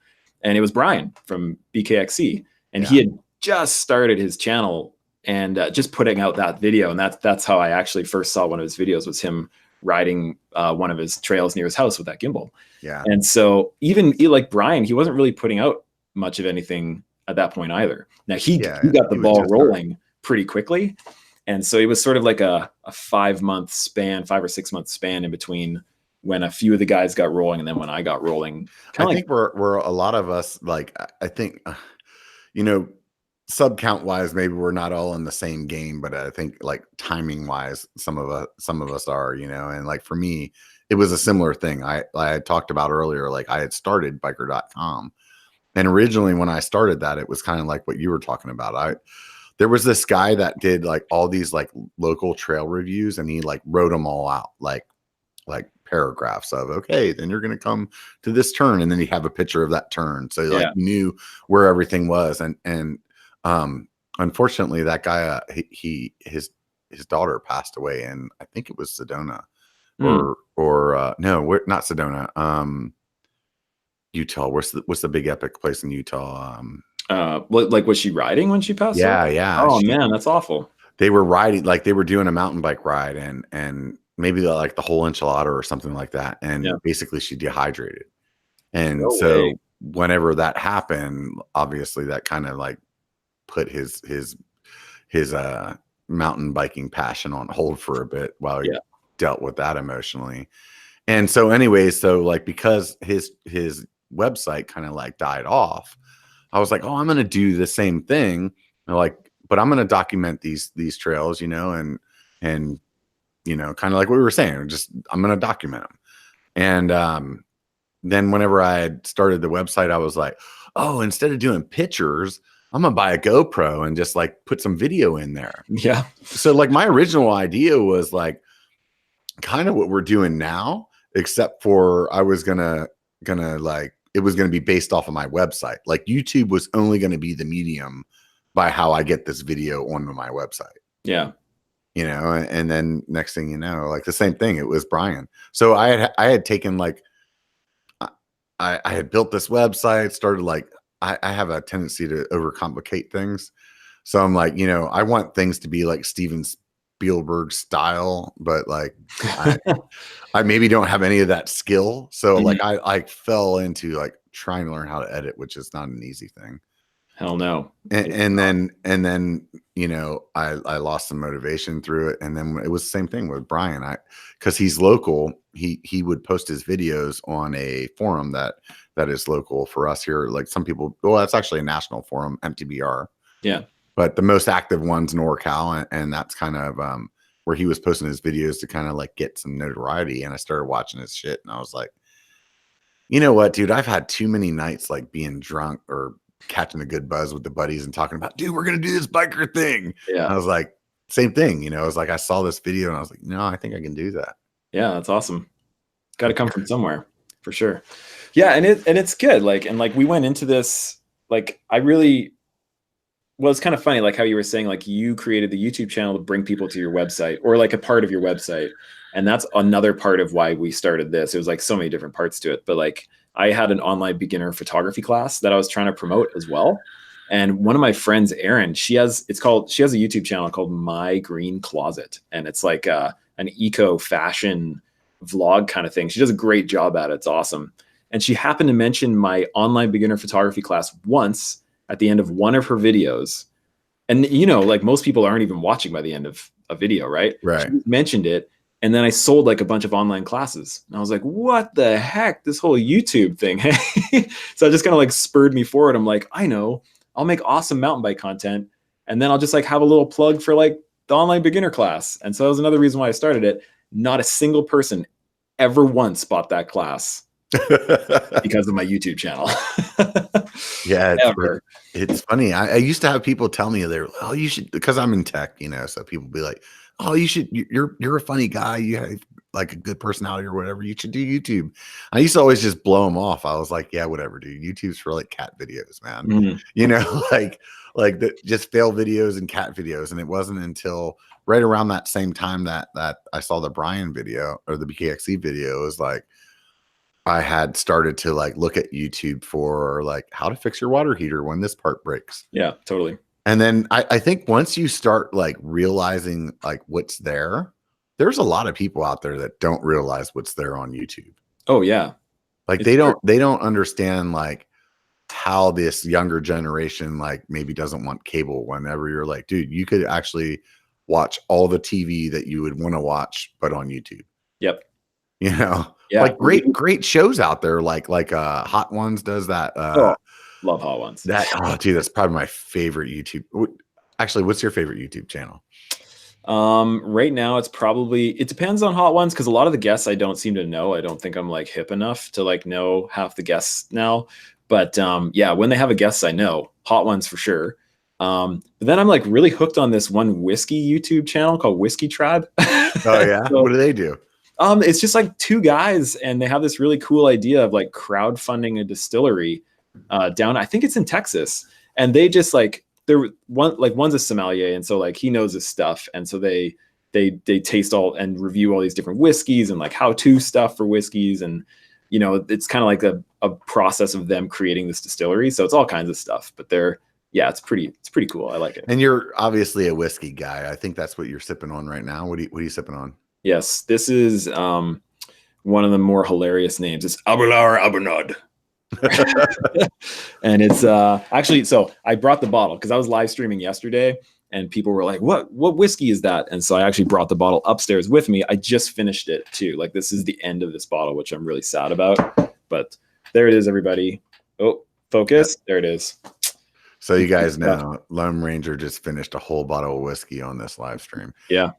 And it was Brian from BKXC. And he had just started his channel and just putting out that video. And that's how I actually first saw one of his videos, was him riding one of his trails near his house with that gimbal. Yeah. And so even like Brian, he wasn't really putting out much of anything at that point either. Now he got the ball rolling pretty quickly. And so it was sort of like a 5 or 6 month span in between when a few of the guys got rolling and then when I got rolling. I think we're a lot of us, like, I think, you know, sub count wise, maybe we're not all in the same game, but I think like timing wise, some of us are, you know, and like for me, it was a similar thing. I talked about earlier, like I had started biker.com, and originally when I started that, it was kind of like what you were talking about. There was this guy that did like all these like local trail reviews, and he like wrote them all out, like paragraphs of, okay, then you're going to come to this turn. And then he'd have a picture of that turn. So he like knew where everything was. And unfortunately that guy, his daughter passed away, and I think it was Sedona or no, not Sedona. Utah. What's the big epic place in Utah? Like, was she riding when she passed away? Yeah. Oh man, that's awful. They were riding, like they were doing a mountain bike ride, and maybe like the whole enchilada or something like that. And basically she dehydrated. And whenever that happened, obviously that kind of like put his mountain biking passion on hold for a bit while he dealt with that emotionally. And so anyways, so like, because his website kind of like died off, I was like, oh, I'm going to do the same thing. And like, but I'm going to document these trails, you know, and, you know, kind of like what we were saying, just, I'm going to document them. And, then whenever I had started the website, I was like, oh, instead of doing pictures, I'm going to buy a GoPro and just like put some video in there. Yeah. So like my original idea was like kind of what we're doing now, except for I was gonna like, it was going to be based off of my website. Like YouTube was only going to be the medium by how I get this video onto my website. Yeah. You know, and then next thing you know, like the same thing, it was Brian. So I had taken like, I had built this website, started like, I have a tendency to overcomplicate things. So I'm like, you know, I want things to be like Steven Spielberg style, but like I maybe don't have any of that skill. So like I fell into like trying to learn how to edit, which is not an easy thing. Hell no. And then, you know, I lost some motivation through it. And then it was the same thing with Brian. Cause he's local. He would post his videos on a forum that is local for us here. Like some people, well, that's actually a national forum, MTBR. Yeah. But the most active one's NorCal. And that's kind of, where he was posting his videos to kind of like get some notoriety. And I started watching his shit, and I was like, you know what, dude, I've had too many nights like being drunk or catching a good buzz with the buddies and talking about, dude, we're going to do this biker thing. Yeah. I was like, same thing. You know, it was like, I saw this video and I was like, no, I think I can do that. Yeah. That's awesome. Got to come from somewhere for sure. Yeah. And it's good. Like, and like we went into this, like, well, it's kind of funny, like how you were saying, like you created the YouTube channel to bring people to your website, or like a part of your website. And that's another part of why we started this. It was like so many different parts to it. But like I had an online beginner photography class that I was trying to promote as well. And one of my friends, Erin, she has a YouTube channel called My Green Closet. And it's like an eco fashion vlog kind of thing. She does a great job at it. It's awesome. And she happened to mention my online beginner photography class once at the end of one of her videos. And, you know, like most people aren't even watching by the end of a video, right? Right. She mentioned it. And then I sold like a bunch of online classes. And I was like, what the heck? This whole YouTube thing. So it just kind of like spurred me forward. I'm like, I know, I'll make awesome mountain bike content. And then I'll just like have a little plug for like the online beginner class. And so that was another reason why I started it. Not a single person ever once bought that class because of my YouTube channel. Yeah, it's funny. I used to have people tell me, they're, oh, you should, because I'm in tech, you know, so people be like, oh, you're a funny guy, you have like a good personality or whatever, you should do YouTube. I used to always just blow them off. I was like, yeah, whatever, dude. YouTube's for like cat videos, man. You know, like just fail videos and cat videos. And it wasn't until right around that same time that I saw the Brian video or the BKXE video, is like I had started to like look at YouTube for like how to fix your water heater when this part breaks. Yeah, totally. And then I think once you start like realizing like what's there, there's a lot of people out there that don't realize what's there on YouTube. Oh yeah. Like It's they don't understand like how this younger generation like maybe doesn't want cable whenever you're like, dude, you could actually watch all the TV that you would want to watch, but on YouTube. Yep. You know, Yeah. like great shows out there, like Hot Ones does that. Oh, love Hot Ones. Oh, dude, that's probably my favorite YouTube. Actually, what's your favorite YouTube channel? Right now it depends on Hot Ones because a lot of the guests I don't seem to know. I don't think I'm like hip enough to like know half the guests now. But yeah, when they have a guest I know, Hot Ones for sure. But then I'm like really hooked on this one whiskey YouTube channel called Whiskey Tribe. Oh yeah. So, what do they do? It's just like two guys and they have this really cool idea of like crowdfunding a distillery down, I think it's in Texas. And they just like, one's a sommelier. And so like he knows his stuff. And so they taste all and review all these different whiskeys and like how-to stuff for whiskeys. And, you know, it's kind of like a process of them creating this distillery. So it's all kinds of stuff, but it's pretty cool. I like it. And you're obviously a whiskey guy. I think that's what you're sipping on right now. What are you sipping on? Yes, this is one of the more hilarious names. It's Abelard Abernod. And it's actually, so I brought the bottle because I was live streaming yesterday and people were like, what whiskey is that? And so I actually brought the bottle upstairs with me. I just finished it too. Like this is the end of this bottle, which I'm really sad about. But there it is, everybody. Oh, focus. There it is. So you guys know, Loam Ranger just finished a whole bottle of whiskey on this live stream. Yeah.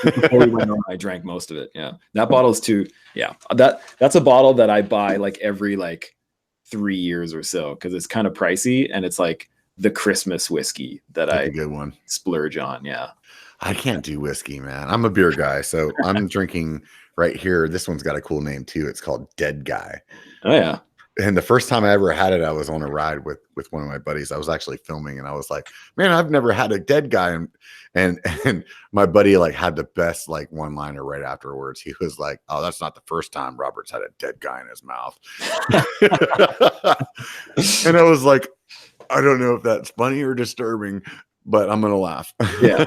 Before we went on, I drank most of it. Yeah. That bottle's too. Yeah. That's a bottle that I buy like every like 3 years or so because it's kind of pricey and it's like the Christmas whiskey that That's a good one. Splurge on. Yeah. I can't do whiskey, man. I'm a beer guy. So I'm drinking right here. This one's got a cool name too. It's called Dead Guy. Oh yeah. And the first time I ever had it, I was on a ride with one of my buddies. I was actually filming and I was like, man, I've never had a dead guy. And my buddy like had the best like one liner right afterwards. He was like, oh, that's not the first time Robert's had a dead guy in his mouth. And I was like, I don't know if that's funny or disturbing, but I'm going to laugh. Yeah.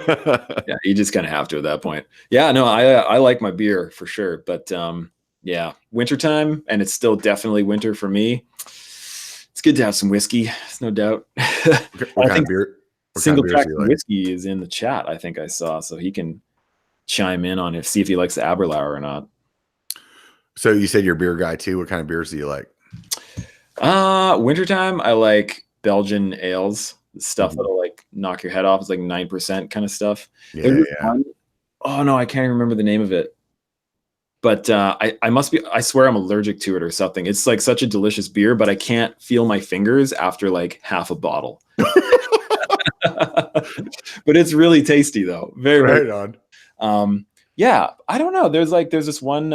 Yeah. You just kind of have to at that point. Yeah, no, I like my beer for sure. But, yeah, wintertime, and it's still definitely winter for me. It's good to have some whiskey, there's no doubt. What kind of beer? Single Track Whiskey is in the chat, I think I saw, so he can chime in on see if he likes the Aberlour or not. So you said you're a beer guy too. What kind of beers do you like? Wintertime, I like Belgian ales, stuff that'll like knock your head off. It's like 9% kind of stuff. Yeah. Oh no, I can't remember the name of it. But I swear I'm allergic to it or something. It's like such a delicious beer, but I can't feel my fingers after like half a bottle. But it's really tasty though. Very right on. Yeah, I don't know. There's this one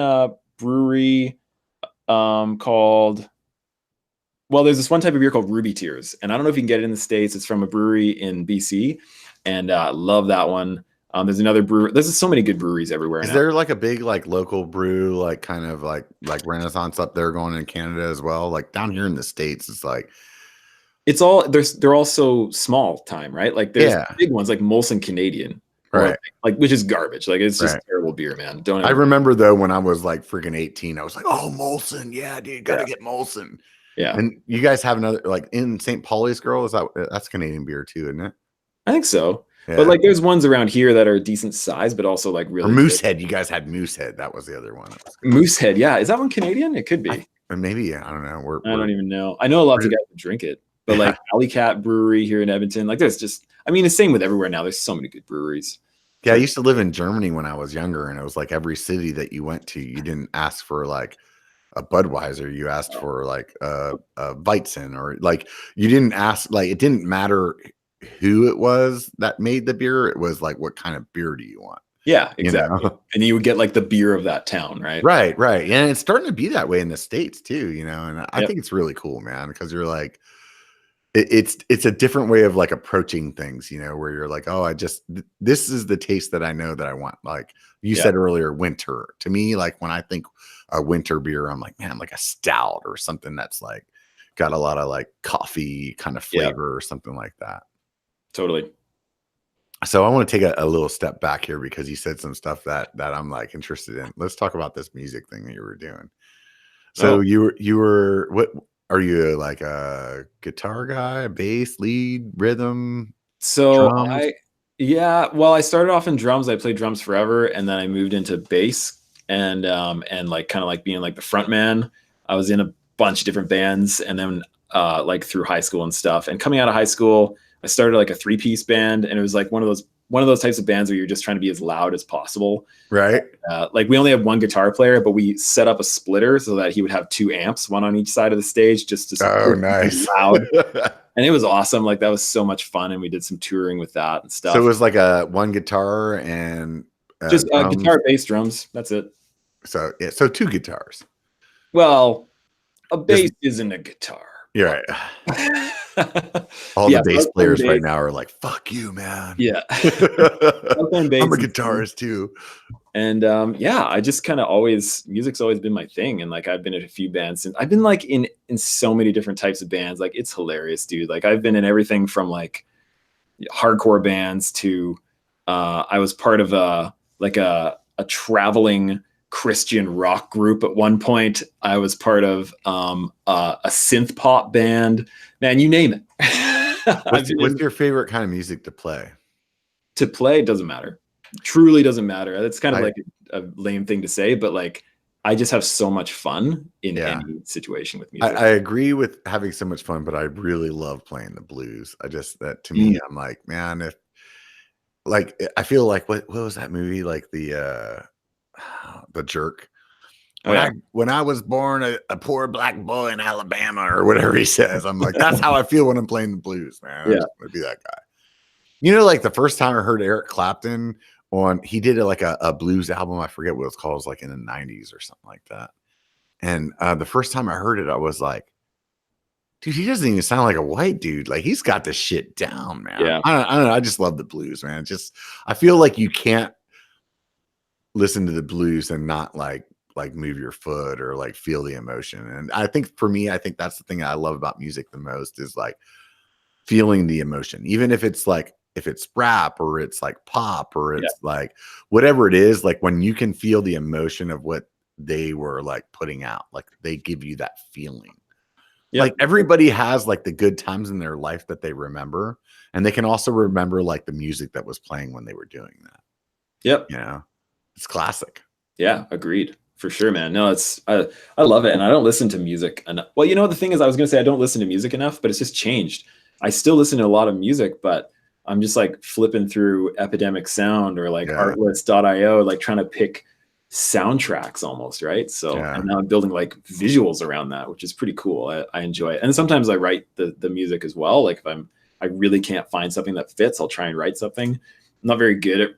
brewery called, well, there's this one type of beer called Ruby Tears. And I don't know if you can get it in the States. It's from a brewery in BC. And I love that one. There's another brewery. There's so many good breweries everywhere. Is there like a big like local brew, like kind of like Renaissance up there going in Canada as well? Like down here in the States, it's like they're all so small time, right? Like there's big ones like Molson Canadian, right? Like which is garbage. Like it's just terrible beer, man. I remember though when I was like freaking 18, I was like, oh, Molson, yeah, dude, gotta get Molson. Yeah. And you guys have another like in St. Pauli's Girl, that's Canadian beer too, isn't it? I think so. Yeah. But like there's ones around here that are decent size, but also like really. Or Moosehead. You guys had Moosehead. That was the other one. Moosehead. Yeah. Is that one Canadian? It could be. Maybe. I don't know. I don't even know. I know lots of guys who drink it, but like Alley Cat Brewery here in Edmonton, like there's just, I mean, it's same with everywhere now. There's so many good breweries. Yeah. I used to live in Germany when I was younger, and it was like every city that you went to, you didn't ask for like a Budweiser. You asked for like a Weizen, or like you didn't ask, like it didn't matter who it was that made the beer. It was like, what kind of beer do you want? Yeah, exactly. You know? And you would get like the beer of that town, right? Right. And it's starting to be that way in the States too, you know, and I think it's really cool, man, because you're like, it's a different way of like approaching things, you know, where you're like, oh, this is the taste that I know that I want. Like you said earlier, winter. To me, like when I think a winter beer, I'm like, man, like a stout or something that's like got a lot of like coffee kind of flavor or something like that. Totally. So I want to take a little step back here because you said some stuff that I'm like interested in. Let's talk about this music thing that you were doing. So Oh, you were what are you like a guitar guy, a bass, lead, rhythm, so drums? well, I started off in drums. I played drums forever, and then I moved into bass and like kind of like being like the front man. I was in a bunch of different bands, and then like through high school and stuff. And coming out of high school, I started like a 3-piece band, and it was like one of those types of bands where you're just trying to be as loud as possible. Right? Like we only had one guitar player, but we set up a splitter so that he would have 2 amps, one on each side of the stage, just to Oh, support nice. loud. And it was awesome. Like that was so much fun, and we did some touring with that and So it stuff. was like a one guitar and Just drums. guitar, bass, drums. That's it. So yeah, so 2 guitars. Well, a bass isn't a guitar. You're right. All Yeah, the bass so players bass. right now are like, "Fuck you, man." Yeah. I'm bass a and guitarist too. And yeah, I just kind of music's always been my thing. And like I've been in a few bands, and I've been like in so many different types of bands. Like it's hilarious, dude. Like I've been in everything from like hardcore bands to I was part of a traveling Christian rock group at one point. I was part of a synth pop band. Man, you name it. What's your favorite kind of music to play? To play doesn't matter. Truly doesn't matter. That's kind of I- like a lame thing to say, but like I just have so much fun in Yeah. any situation with music. I agree with having so much fun, but I really love playing the blues. That to me, I'm like, man, if like I feel like what was that movie? Like the Jerk. Oh, yeah. When I was born a poor black boy in Alabama or whatever he says, I'm like, that's how I feel when I'm playing the blues, man. I Yeah. just want to be that guy. You know, like the first time I heard Eric Clapton he did like a blues album. I forget what it was called. It was like in the 90s or something like that. And the first time I heard it, I was like, dude, he doesn't even sound like a white dude. Like he's got this shit down, man. Yeah. I don't know. I just love the blues, man. I feel like you can't listen to the blues and not like move your foot or like feel the emotion. And I think for me, I think that's the thing I love about music the most is like feeling the emotion, even if it's rap or it's like pop or it's like whatever it is, like when you can feel the emotion of what they were like putting out, like they give you that feeling. Yep. Like everybody has like the good times in their life that they remember, and they can also remember like the music that was playing when they were doing that. Yep. You know, it's classic. Yeah, agreed. For sure, man. No, I love it. And I don't listen to music enough. Well, you know, the thing is, I was going to say I don't listen to music enough, but it's just changed. I still listen to a lot of music, but I'm just like flipping through Epidemic Sound or like artlist.io, like trying to pick soundtracks almost, right? So and now I'm building like visuals around that, which is pretty cool. I enjoy it. And sometimes I write the music as well. Like if I really can't find something that fits, I'll try and write something. I'm not very good at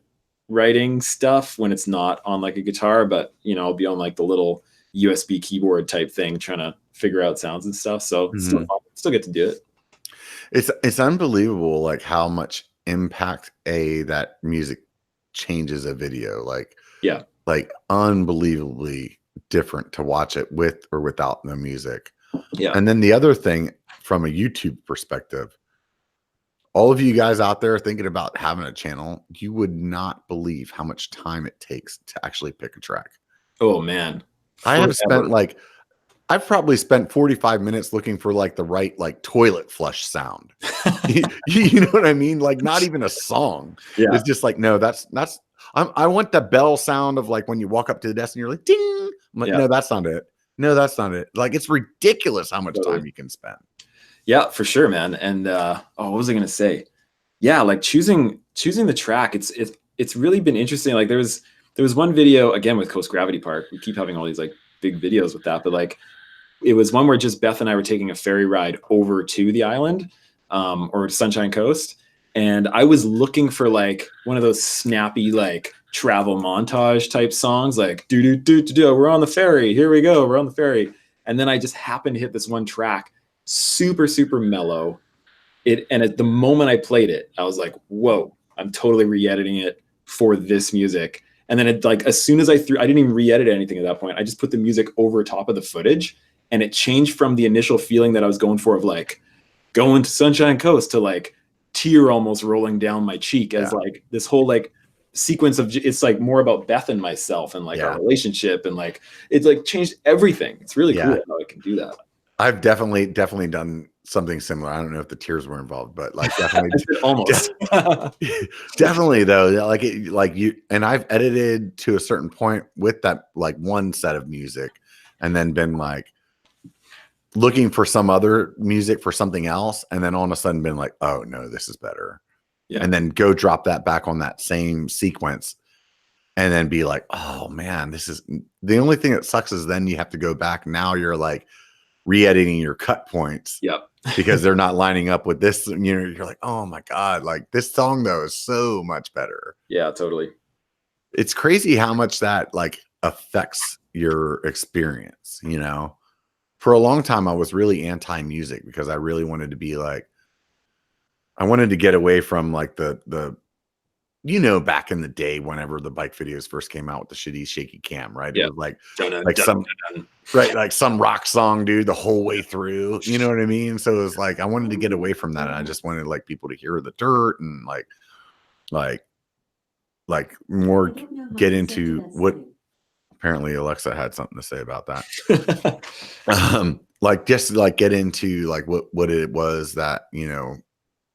writing stuff when it's not on like a guitar, but you know, I'll be on like the little USB keyboard type thing trying to figure out sounds and stuff. So it's still fun. Still get to do it. It's unbelievable like how much impact that music changes a video. Like unbelievably different to watch it with or without the music. Yeah. And then the other thing from a YouTube perspective, all of you guys out there thinking about having a channel, you would not believe how much time it takes to actually pick a track. Oh man. I've probably spent 45 minutes looking for like the right like toilet flush sound. You know what I mean? Like not even a song. Yeah. It's just like, no, I want the bell sound of like when you walk up to the desk and you're like, ding. I'm like, no, that's not it. No, that's not it. Like it's ridiculous how much time you can spend. Yeah, for sure, man. And what was I gonna say? Yeah, like choosing the track. It's really been interesting. Like there was one video again with Coast Gravity Park. We keep having all these like big videos with that, but like it was one where just Beth and I were taking a ferry ride over to the island or Sunshine Coast. And I was looking for like one of those snappy, like travel montage type songs, like do, we're on the ferry. Here we go. We're on the ferry. And then I just happened to hit this one track, super, super mellow. And at the moment I played it, I was like, whoa, I'm totally re-editing it for this music. And then it like, as soon as I didn't even re-edit anything at that point. I just put the music over top of the footage, and it changed from the initial feeling that I was going for of like going to Sunshine Coast to like tear almost rolling down my cheek as like this whole like sequence of, it's like more about Beth and myself and like our relationship, and like it's like changed everything. It's really cool how I can do that. I've definitely done something similar. I don't know if the tears were involved, but like definitely almost definitely though, like you and I've edited to a certain point with that like one set of music, and then been like looking for some other music for something else, and then all of a sudden been like, oh no, this is better. And then go drop that back on that same sequence, and then be like, oh man, this is the only thing that sucks is then you have to go back. Now you're like re-editing your cut points because they're not lining up with this. You know, you're like, oh my God, like this song though is so much better. Yeah, totally. It's crazy how much that like affects your experience. You know, for a long time, I was really anti-music because I really wanted to be like, I wanted to get away from like the you know, back in the day, whenever the bike videos first came out with the shitty shaky cam, right? It was like like some rock song, dude, the whole way through. You know what I mean? So it was like I wanted to get away from that, and I just wanted like people to hear the dirt and like more get into what. Apparently, Alexa had something to say about that. Like just like get into like what it was that, you know,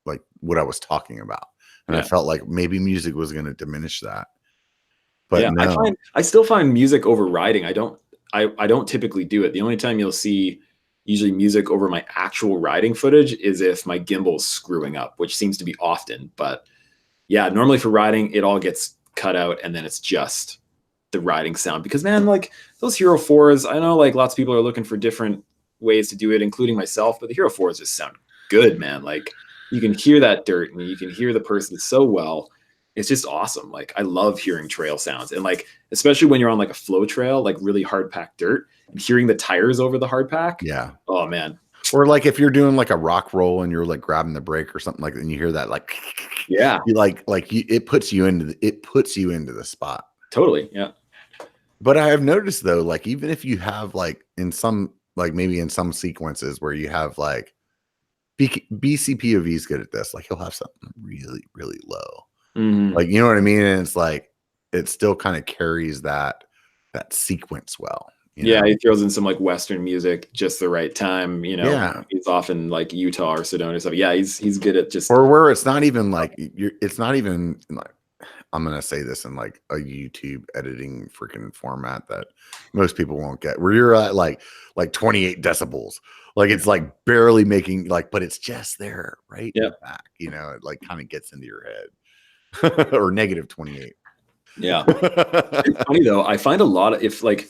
like what I was talking about. And I felt like maybe music was going to diminish that. But no. I still find music overriding. I don't typically do it. The only time you'll see usually music over my actual riding footage is if my gimbal's screwing up, which seems to be often. But yeah, normally for riding, it all gets cut out, and then it's just the riding sound. Because man, like those Hero 4s, I know like lots of people are looking for different ways to do it, including myself, but the Hero 4s just sound good, man. Like you can hear that dirt and you can hear the person so well. It's just awesome. Like I love hearing trail sounds, and like, especially when you're on like a flow trail, like really hard packed dirt, and hearing the tires over the hard pack. Yeah. Oh man. Or like if you're doing like a rock roll and you're like grabbing the brake or something like that, and you hear that, like, yeah, you it puts you into the spot. Totally. Yeah. But I have noticed though, like, even if you have like in some, like maybe in some sequences where you have like BCPOV is good at this, like he'll have something really, really low. Like, you know what I mean? And it's like, it still kind of carries that sequence well. You know? He throws in some like Western music, just the right time, you know, he's often like Utah or Sedona stuff. Yeah. He's good at just, or where it's not even like, it's not even like, I'm going to say this in like a YouTube editing freaking format that most people won't get, where you're at like 28 decibels. Like it's like barely making like, but it's just there, right? In the back, you know, it like kind of gets into your head. Or negative 28. Yeah. It's funny though. I find a lot of, if like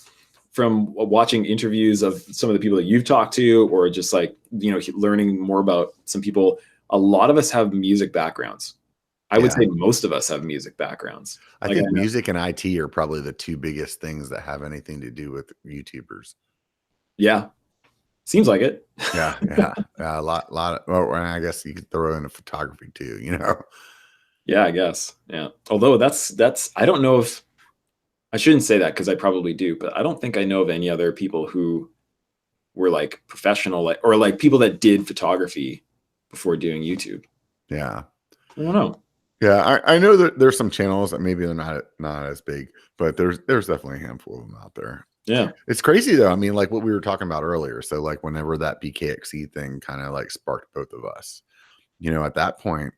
from watching interviews of some of the people that you've talked to, or just like, you know, learning more about some people, a lot of us have music backgrounds. I would say most of us have music backgrounds. I think music and IT are probably the two biggest things that have anything to do with YouTubers. Yeah. Seems like it. Yeah. A lot of, well, and I guess you could throw in a photography too, you know? Yeah, I guess. Yeah. Although that's, I don't know if, I shouldn't say that because I probably do, but I don't think I know of any other people who were like professional, like, or like people that did photography before doing YouTube. Yeah. I don't know. Yeah. I know that there's some channels that maybe they're not as big, but there's definitely a handful of them out there. Yeah. It's crazy though. I mean, like what we were talking about earlier. So like whenever that BKXE thing kind of like sparked both of us, you know, at that point,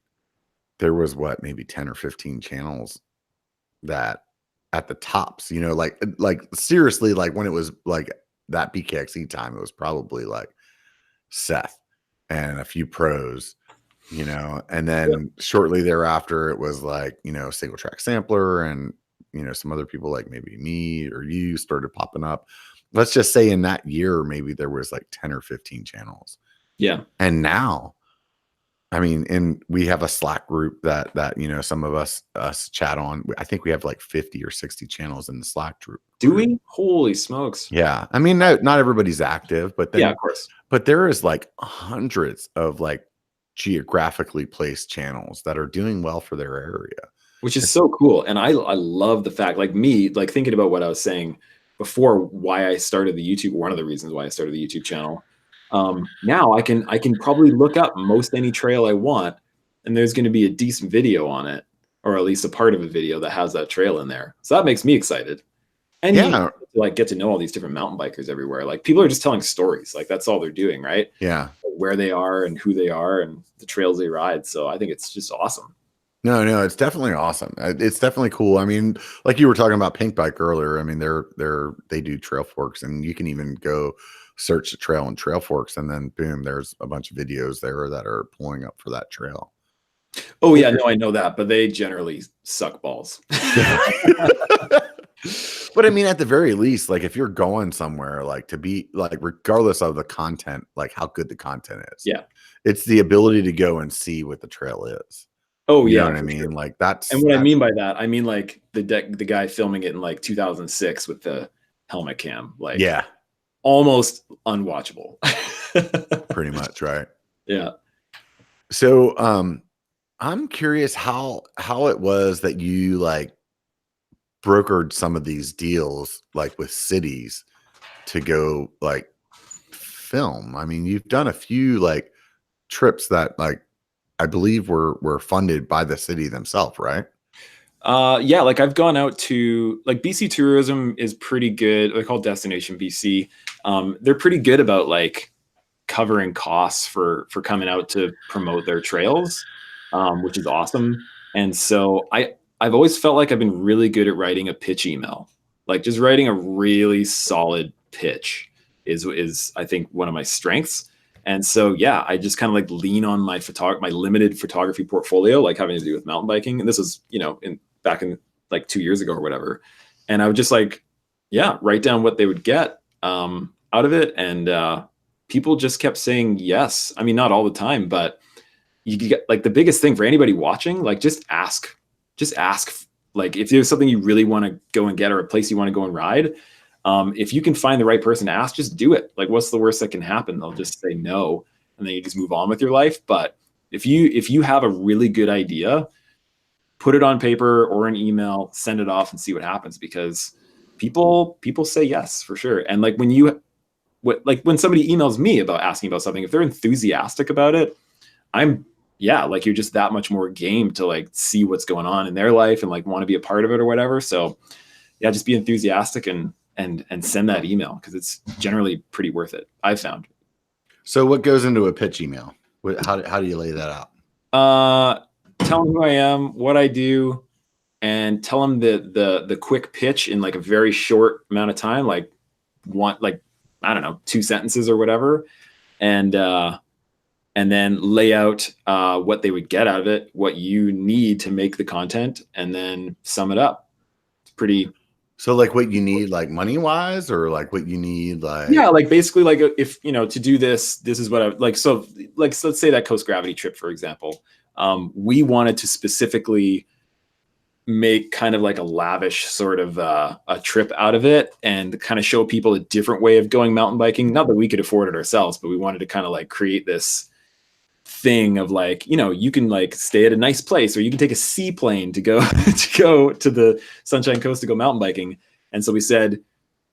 there was maybe 10 or 15 channels that at the tops, you know, like seriously, like when it was like that BKXE time, it was probably like Seth and a few pros, you know, and then shortly thereafter, it was like, you know, Single Track Sampler and, you know, some other people like maybe me or you started popping up. Let's just say in that year, maybe there was like 10 or 15 channels. Yeah. And now, I mean, and we have a Slack group that, you know, some of us chat on. I think we have like 50 or 60 channels in the Slack group. Do we? Holy smokes. Yeah. I mean, not everybody's active, but then, yeah, of course. But there is like hundreds of like geographically placed channels that are doing well for their area. Which is so cool. And I love the fact, like me, like thinking about what I was saying before, why I started the YouTube, one of the reasons why I started the YouTube channel. Now I can probably look up most any trail I want and there's going to be a decent video on it, or at least a part of a video that has that trail in there. So that makes me excited. And you like get to know all these different mountain bikers everywhere. Like people are just telling stories. Like that's all they're doing, right? Yeah. Where they are and who they are and the trails they ride. So I think it's just awesome. No, it's definitely awesome. It's definitely cool. I mean, like you were talking about Pink Bike earlier. I mean, they do trail forks, and you can even go search the trail in trail forks, and then boom, there's a bunch of videos there that are pulling up for that trail. Oh yeah, no, I know that, but they generally suck balls. But I mean, at the very least, like if you're going somewhere, like to be like, regardless of the content, like how good the content is, yeah, it's the ability to go and see what the trail is. Oh you yeah, know what I mean? Sure. Like that's, and what I mean by that, I mean like the guy filming it in like 2006 with the helmet cam, like yeah, almost unwatchable. Pretty much, right? Yeah. So, I'm curious how it was that you like brokered some of these deals, like with cities, to go like film. I mean, you've done a few like trips that like I believe were funded by the city themselves, right? Yeah, like I've gone out to like BC Tourism is pretty good. They're called Destination BC. They're pretty good about like covering costs for coming out to promote their trails, which is awesome. And so I've always felt like I've been really good at writing a pitch email. Like just writing a really solid pitch is I think one of my strengths. And so yeah, I just kind of like lean on my limited photography portfolio, like having to do with mountain biking. And this was, back in like 2 years ago or whatever. And I would just like, yeah, write down what they would get out of it. And people just kept saying yes. I mean, not all the time, but you get like the biggest thing for anybody watching, like just ask, like if there's something you really want to go and get or a place you want to go and ride. If you can find the right person to ask, just do it. Like what's the worst that can happen? They'll just say no. And then you just move on with your life. But if you have a really good idea, put it on paper or an email, send it off and see what happens, because people say yes for sure. And like when somebody emails me about asking about something, if they're enthusiastic about it, like you're just that much more game to like see what's going on in their life and like want to be a part of it or whatever. So yeah, just be enthusiastic and send that email, because it's generally pretty worth it, I've found. So what goes into a pitch email? How do you lay that out? Tell them who I am, what I do, and tell them the quick pitch in like a very short amount of time, like I don't know, 2 sentences or whatever. And then lay out what they would get out of it, what you need to make the content, and then sum it up. It's pretty. So like what you need, like money wise, or like what you need, like, yeah, like basically like if, to do this is what I like. So like, so let's say that Coast Gravity trip, for example, we wanted to specifically make kind of like a lavish sort of a trip out of it and kind of show people a different way of going mountain biking. Not that we could afford it ourselves, but we wanted to kind of like create this thing of like, you can like stay at a nice place, or you can take a seaplane to go to the Sunshine Coast to go mountain biking. And so we said,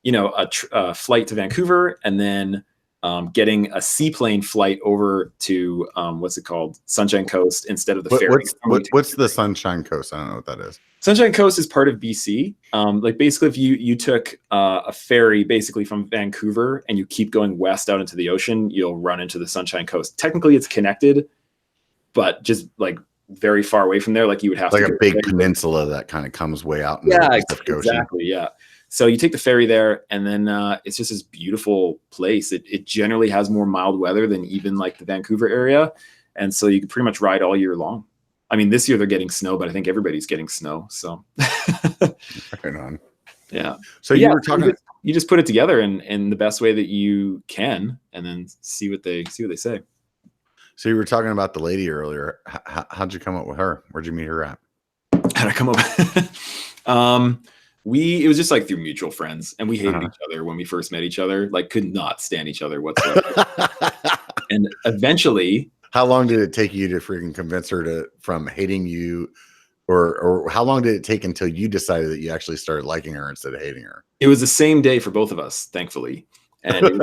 a flight to Vancouver, and then getting a seaplane flight over to what's it called, Sunshine Coast, instead of the ferry. What's the Sunshine Coast? I don't know what that is. Sunshine Coast is part of BC. Like basically, if you took a ferry basically from Vancouver and you keep going west out into the ocean, you'll run into the Sunshine Coast. Technically, it's connected, but just like very far away from there. Like you would have like to a big peninsula that kind of comes way out in the Pacific Ocean. Exactly. Yeah. So you take the ferry there, and then it's just this beautiful place. It generally has more mild weather than even like the Vancouver area, and so you can pretty much ride all year long. I mean, this year they're getting snow, but I think everybody's getting snow. So, right on. Yeah. So you were talking. You just put it together in the best way that you can, and then see what they say. So you were talking about the lady earlier. How'd you come up with her? Where'd you meet her at? How'd I come up? It was just like through mutual friends, and we hated each other when we first met each other. Like, could not stand each other whatsoever. And eventually. How long did it take you to freaking convince her from hating you, or how long did it take until you decided that you actually started liking her instead of hating her? It was the same day for both of us, thankfully. And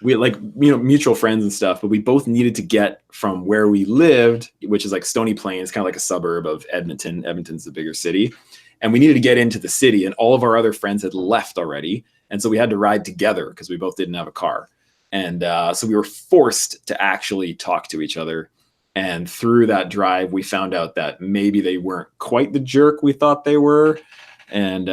we like, mutual friends and stuff, but we both needed to get from where we lived, which is like Stony Plains, kind of like a suburb of Edmonton. Edmonton's the bigger city. And we needed to get into the city, and all of our other friends had left already. And so we had to ride together because we both didn't have a car. And so we were forced to actually talk to each other. And through that drive, we found out that maybe they weren't quite the jerk we thought they were. And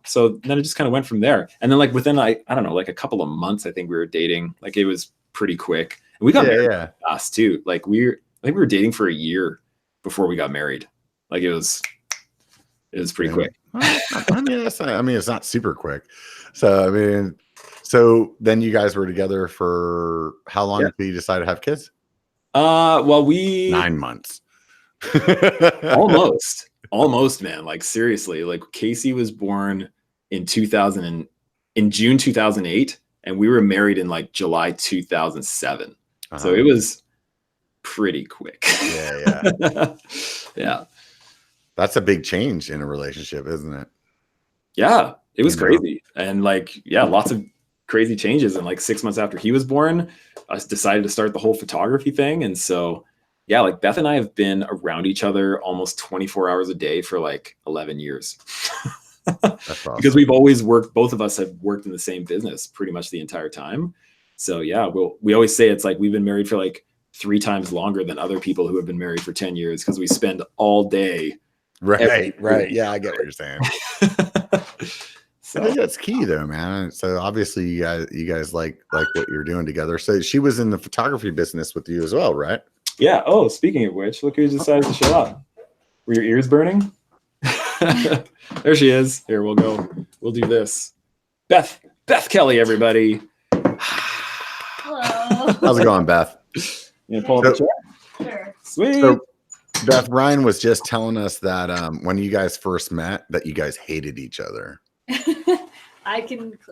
so then it just kind of went from there. And then like within I don't know, like a couple of months, I think we were dating. Like it was pretty quick. And we got married fast too. Like I think we were dating for a year before we got married. Like it was pretty quick. I mean, it's not super quick. So I mean, so then you guys were together for how long until you decided to have kids? Well, 9 months. Almost, man. Like seriously, like Casey was born in June 2008, and we were married in like July 2007. So it was pretty quick. Yeah. Yeah. That's a big change in a relationship, isn't it? Yeah, it was crazy. And like, lots of crazy changes. And like 6 months after he was born, I decided to start the whole photography thing. And so, like Beth and I have been around each other almost 24 hours a day for like 11 years. That's awesome. Because we've always worked, both of us have worked in the same business pretty much the entire time. So we always say it's like we've been married for like 3 times longer than other people who have been married for 10 years because we spend all day. Right. Yeah, I get what you're saying. So I think that's key though, man. So obviously you guys like what you're doing together. So she was in the photography business with you as well, right? Yeah. Oh, speaking of which, look who decided to show up. Were your ears burning? There she is. Here, we'll go. We'll do this. Beth Kelly, everybody. Hello. How's it going, Beth? You gonna pull up the chair? Sure. Sweet. So, Beth, Ryan was just telling us that when you guys first met, that you guys hated each other.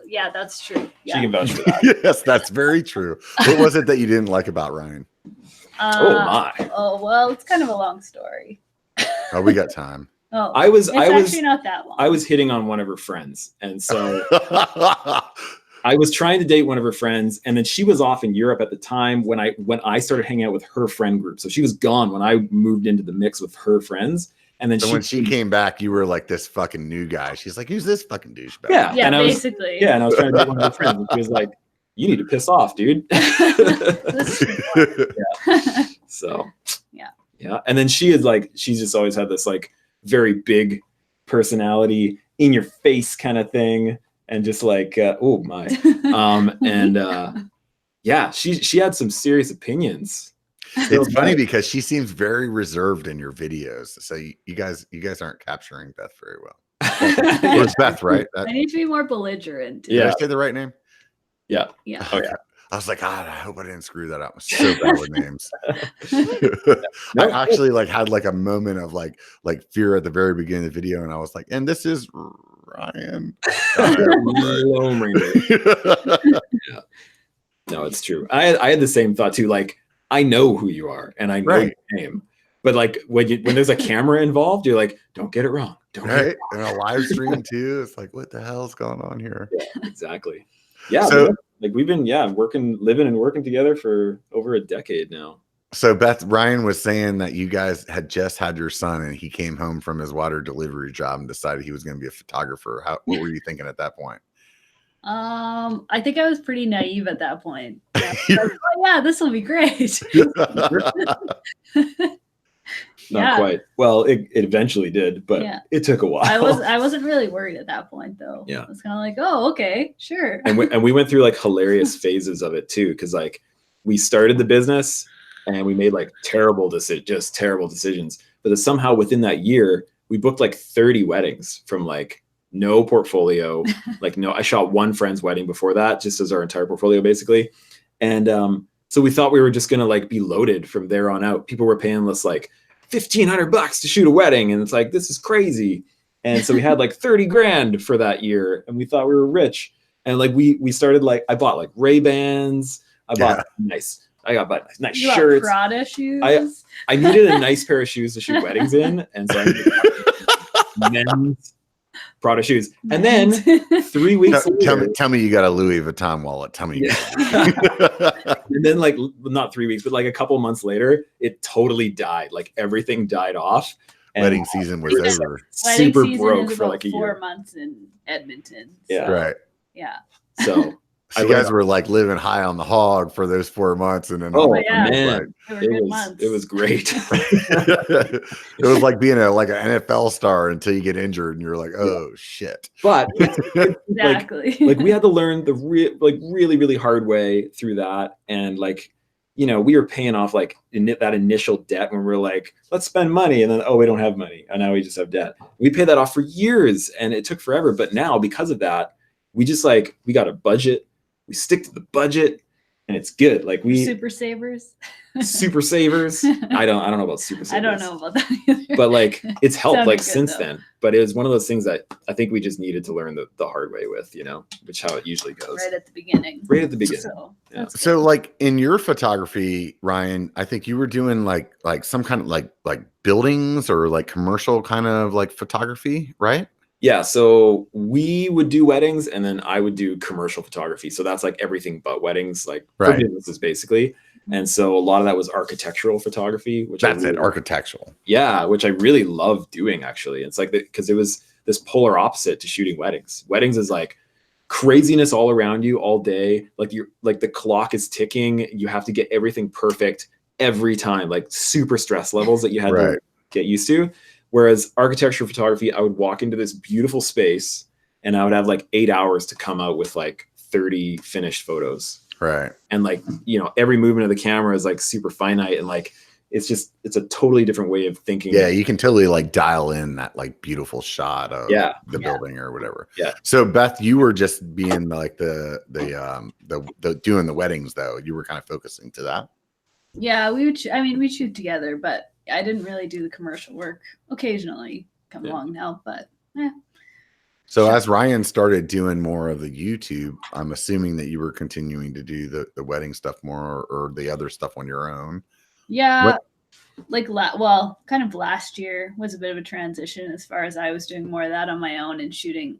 Yeah, that's true. Yeah. She can vouch for that. Yes, that's very true. What was it that you didn't like about Ryan? Oh my. Oh, well, it's kind of a long story. Oh, we got time. Oh, I was actually not that long. I was hitting on one of her friends, and so I was trying to date one of her friends, and then she was off in Europe at the time when I started hanging out with her friend group. So she was gone when I moved into the mix with her friends. And then when she came back, you were like this fucking new guy. She's like, who's this fucking douchebag? Yeah, yeah, and basically. And I was trying to date one of her friends, and she was like, you need to piss off, dude. So yeah. And then she's just always had this like very big personality, in your face kind of thing, and just like oh my. She had some serious opinions. It's funny because she seems very reserved in your videos. So you guys aren't capturing Beth very well. It's Beth, right? I need to be more belligerent. Did I say the right name? Yeah. Okay. I was like, God, I hope I didn't screw that up. I'm so bad with names. I actually had a moment of like fear at the very beginning of the video, and I was like, and this is Ryan. Loam Ranger. Yeah. No, it's true. I had the same thought too. Like, I know who you are, and I know your name. But like when there's a camera involved, you're like, don't get it wrong. Don't get it wrong. And a live stream too. It's like, what the hell's going on here? Yeah, exactly. Yeah. So we've been living and working together for over a decade now. So Ryan was saying that you guys had just had your son, and he came home from his water delivery job and decided he was going to be a photographer. What were you thinking at that point? I think I was pretty naive at that point. Yeah, this will be great. Not quite. Well, it eventually did, but it took a while. I wasn't really worried at that point though. Yeah. I was kind of like, oh, okay, sure. And we went through like hilarious phases of it too, because like we started the business and we made like terrible decisions. But then somehow within that year, we booked like 30 weddings from like no portfolio. I shot one friend's wedding before that, just as our entire portfolio basically. And so we thought we were just gonna like be loaded from there on out. People were paying us like $1,500 to shoot a wedding, and it's like, this is crazy. And so we had like 30 grand for that year, and we thought we were rich. And like we started like, I bought like Ray-Bans. I got nice shirts. Prada shoes. I needed a nice pair of shoes to shoot weddings in, and so I needed men's Prada shoes. And then 3 weeks later, tell me you got a Louis Vuitton wallet. Tell me. And then like not 3 weeks, but like a couple months later, it totally died. Like everything died off. And wedding season was over. Super broke for like a 4 year. months in Edmonton. Yeah. So, Right. Yeah. So you guys were like living high on the hog for those 4 months, and then man, it was great. it was like being an NFL star until you get injured and you're like, oh shit. But exactly. like we had to learn the really, really hard way through that. And like, you know, we were paying off like that initial debt when we were like, let's spend money. And then, oh, we don't have money. And now we just have debt. We paid that off for years and it took forever. But now because of that, we just like, we got a budget. We stick to the budget and it's good. Like super savers. Super savers. I don't know about super savers. I don't know about that either. But like it's helped like good, since though. then. But it was one of those things that I think we just needed to learn the hard way with, you know, which how it usually goes. Right at the beginning. Right at the beginning. So, Yeah. So like in your photography, Ryan, I think you were doing like some kind of like buildings or like commercial kind of like photography, right? Yeah, so we would do weddings and then I would do commercial photography. So that's like everything but weddings, like for businesses basically. And so a lot of that was architectural photography, which architectural. Yeah, which I really love doing actually. It's like because it was this polar opposite to shooting weddings. Weddings is like craziness all around you all day. Like the clock is ticking. You have to get everything perfect every time, like super stress levels that you had to get used to. Whereas architecture photography, I would walk into this beautiful space and I would have like 8 hours to come out with like 30 finished photos. Right. And like, you know, every movement of the camera is like super finite and like, it's a totally different way of thinking. Yeah. You can totally like dial in that like beautiful shot of the building or whatever. Yeah. So Beth, you were just being like the doing the weddings though. You were kind of focusing to that. Yeah, we'd shoot together, but I didn't really do the commercial work. Occasionally come along now, but yeah. So as Ryan started doing more of the YouTube, I'm assuming that you were continuing to do the wedding stuff more or the other stuff on your own. Yeah. Kind of last year was a bit of a transition as far as I was doing more of that on my own and shooting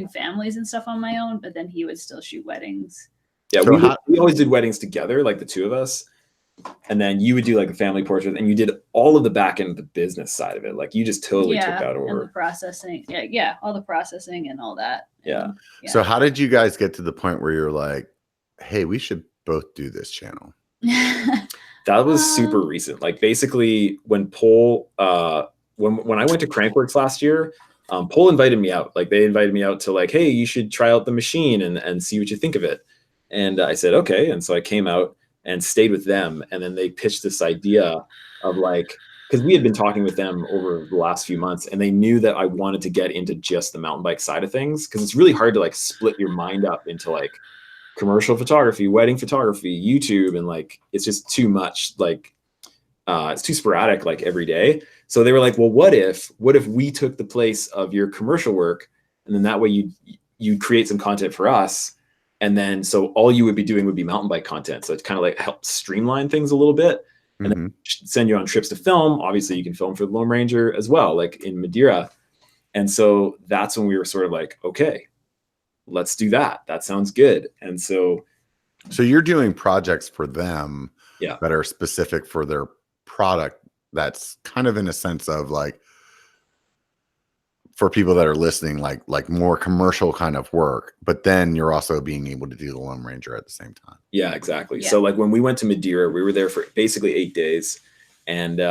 families and stuff on my own, but then he would still shoot weddings. Yeah, we always did weddings together, like the two of us. And then you would do like a family portrait and you did all of the back end of the business side of it. Like you just totally took that over. And the processing. Yeah. All the processing and all that. Yeah. So how did you guys get to the point where you're like, hey, we should both do this channel? That was super recent. Like basically when Pole, when I went to Crankworks last year, Pole invited me out. Like they invited me out to like, hey, you should try out the machine and see what you think of it. And I said, okay. And so I came out and stayed with them. And then they pitched this idea of like, because we had been talking with them over the last few months and they knew that I wanted to get into just the mountain bike side of things. Cause it's really hard to like split your mind up into like commercial photography, wedding photography, YouTube. And like, it's just too much. Like, it's too sporadic, like every day. So they were like, well, what if we took the place of your commercial work? And then that way you'd create some content for us. And then, so all you would be doing would be mountain bike content. So it's kind of like help streamline things a little bit and then send you on trips to film. Obviously you can film for the Loam Ranger as well, like in Madeira. And so that's when we were sort of like, okay, let's do that. That sounds good. And so you're doing projects for them that are specific for their product. That's kind of in a sense of like, for people that are listening, like more commercial kind of work, but then you're also being able to do the Loam Ranger at the same time. Yeah, exactly. Yeah. So like when we went to Madeira, we were there for basically 8 days and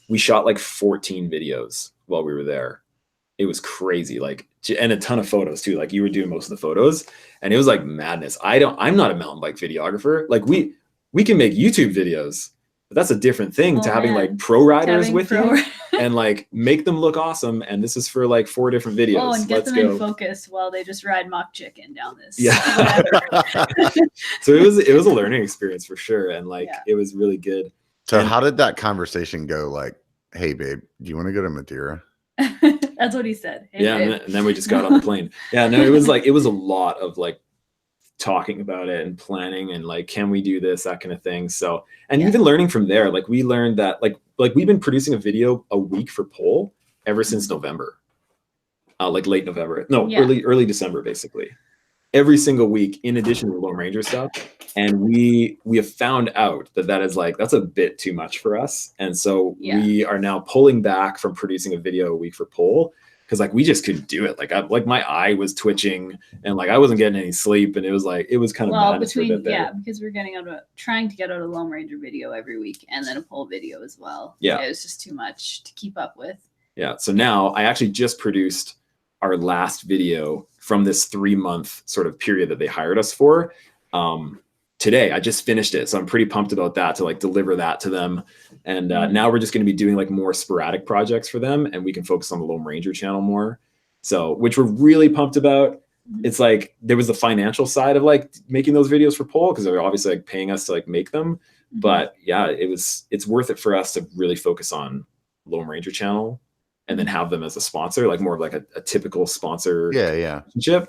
we shot like 14 videos while we were there. It was crazy. Like, and a ton of photos too. Like you were doing most of the photos and it was like madness. I'm not a mountain bike videographer. Like we can make YouTube videos, but that's a different thing to having like pro riders with you and like make them look awesome. And this is for like 4 different videos. Oh, and get them in focus while they just ride mock chicken down this. Yeah. So it was a learning experience for sure. And like, it was really good. So how did that conversation go? Like, hey babe, do you want to go to Madeira? That's what he said. Hey, and then we just got on the plane. Yeah, no, it was a lot of like talking about it and planning and like, can we do this, that kind of thing. So, and even learning from there, like we learned that like we've been producing a video a week for Pole ever since November. like late November. No, Yeah. early December, basically. Every single week, in addition to the Loam Ranger stuff. And we have found out that is like, that's a bit too much for us. And so we are now pulling back from producing a video a week for Pole, because like we just couldn't do it. Like my eye was twitching and like I wasn't getting any sleep, and it was kind of madness for a bit there. Because we're trying to get out a Loam Ranger video every week and then a Pole video as well. Yeah, it was just too much to keep up with. Yeah, so now I actually just produced our last video from this 3-month sort of period that they hired us for. Today I just finished it, so I'm pretty pumped about that, to like deliver that to them. And now we're just going to be doing like more sporadic projects for them, and we can focus on the Loam Ranger channel more. So, which we're really pumped about. It's like there was the financial side of like making those videos for Pole, because they're obviously like paying us to like make them. But yeah, it's worth it for us to really focus on Loam Ranger channel and then have them as a sponsor, like more of like a typical sponsor relationship,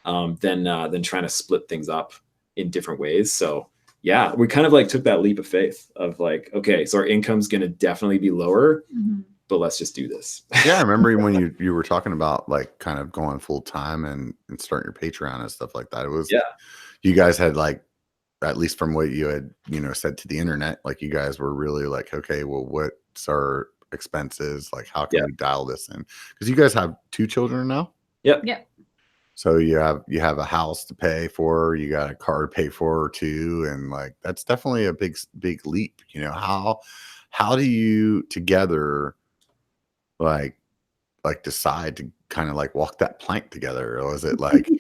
than trying to split things up in different ways. So yeah, we kind of like took that leap of faith of like, okay, so our income's going to definitely be lower, but let's just do this. Yeah. I remember when you were talking about like kind of going full time and starting your Patreon and stuff like that. It was, you guys had like, at least from what you had, said to the internet, like you guys were really like, okay, well, what's our expenses? Like, how can we dial this in? Because you guys have 2 children now. Yep. So you have a house to pay for, you got a car to pay for too, and like that's definitely a big leap. How do you together like decide to kind of like walk that plank together, or is it like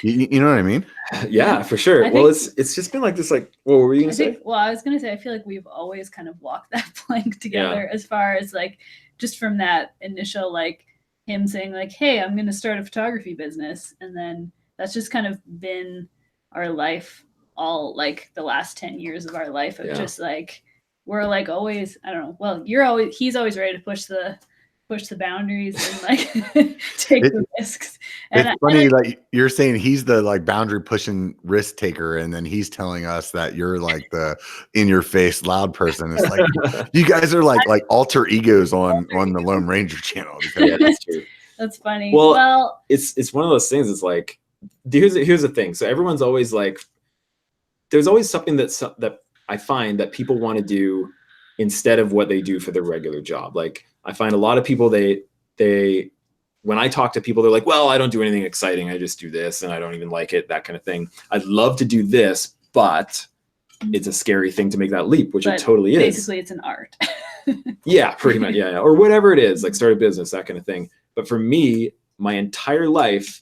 you know what I mean? Yeah, for sure. It's just been like this. Like, what were you gonna say? I was gonna say I feel like we've always kind of walked that plank together, as far as like just from that initial like him saying like, hey, I'm going to start a photography business. And then that's just kind of been our life, all like the last 10 years of our life of just like, we're like always, I don't know. Well, he's always ready to push the boundaries and like take the risks. And it's funny, like you're saying he's the like boundary pushing risk taker, and then he's telling us that you're like the in your face loud person. It's like you guys are like alter egos on the Loam Ranger channel. Yeah, that's true. That's funny. Well, it's one of those things. It's like here's the thing. So everyone's always like, there's always something that I find that people want to do instead of what they do for their regular job. Like I find a lot of people, they when I talk to people, they're like, well, I don't do anything exciting. I just do this and I don't even like it, that kind of thing. I'd love to do this, but it's a scary thing to make that leap, which it totally is. Basically, it's an art. Yeah, pretty much. Yeah. Or whatever it is, like start a business, that kind of thing. But for me, my entire life,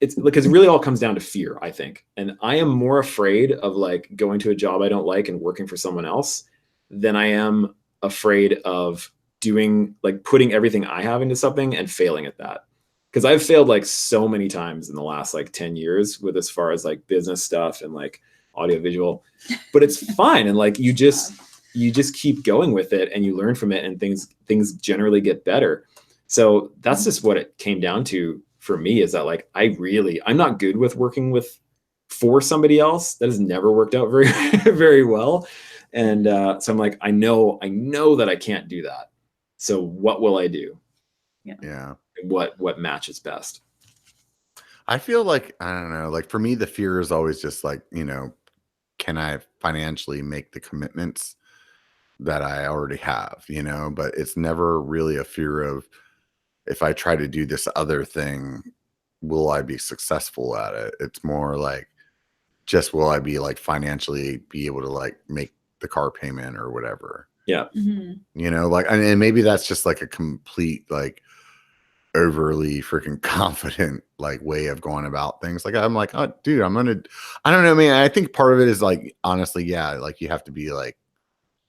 it's because it really all comes down to fear, I think. And I am more afraid of like going to a job I don't like and working for someone else than I am afraid of putting everything I have into something and failing at that. Because I've failed like so many times in the last like 10 years with as far as like business stuff and like audio visual, but it's fine. And like, you just keep going with it and you learn from it, and things generally get better. So that's just what it came down to for me, is that like, I'm not good with working for somebody else. That has never worked out very, very well. And so I'm like, I know that I can't do that. So what will I do? Yeah. What matches best? I feel like, I don't know, like for me, the fear is always just like, can I financially make the commitments that I already have, but it's never really a fear of, if I try to do this other thing, will I be successful at it? It's more like, just will I be like financially be able to like make the car payment or whatever. Yeah. Like, and maybe that's just like a complete, like overly freaking confident, like way of going about things. Like, I'm like, oh dude, I don't know, man. I think part of it is like, honestly, yeah. Like you have to be like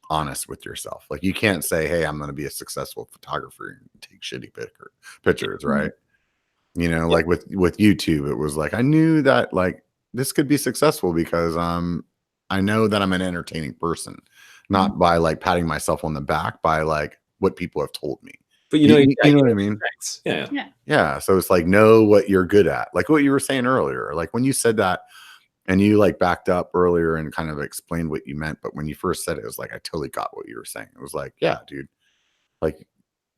honest with yourself. Like you can't say, hey, I'm going to be a successful photographer and take shitty pictures. Right. Like with YouTube, it was like, I knew that like this could be successful because I know that I'm an entertaining person, not by like patting myself on the back, by like what people have told me. But you know what I mean? Yeah. So it's like, know what you're good at. Like what you were saying earlier, like when you said that and you like backed up earlier and kind of explained what you meant. But when you first said it, it was like, I totally got what you were saying. It was like, yeah, dude, like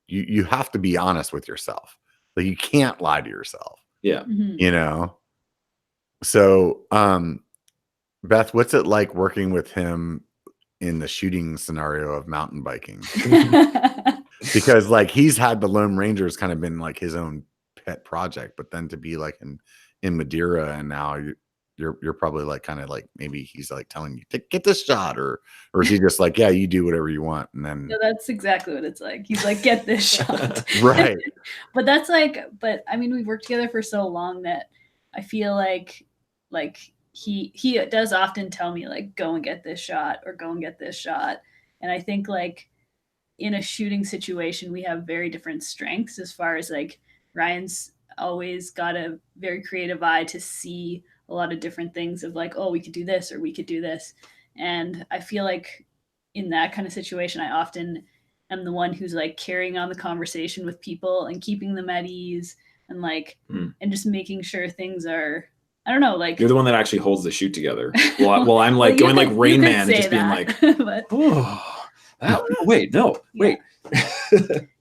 you have to be honest with yourself. Like you can't lie to yourself, Yeah. you know? So, Beth, what's it like working with him in the shooting scenario of mountain biking? Because like he's had the Loam Ranger has kind of been like his own pet project, but then to be like in Madeira and now you're probably like kind of like maybe he's like telling you to get this shot or is he just like, yeah, you do whatever you want and then No, that's exactly what it's like. He's like, get this shot. right. But that's like, but I mean, we've worked together for so long that I feel like he does often tell me like, go and get this shot or go and get this shot. And I think like in a shooting situation, we have very different strengths as far as like Ryan's always got a very creative eye to see a lot of different things of like, oh, we could do this or we could do this. And I feel like in that kind of situation, I often am the one who's like carrying on the conversation with people and keeping them at ease and like, and just making sure things are, I don't know, like you're the one that actually holds the shoot together. Well, I'm like going like Rain Man and just being like, but, oh, wait, no, wait.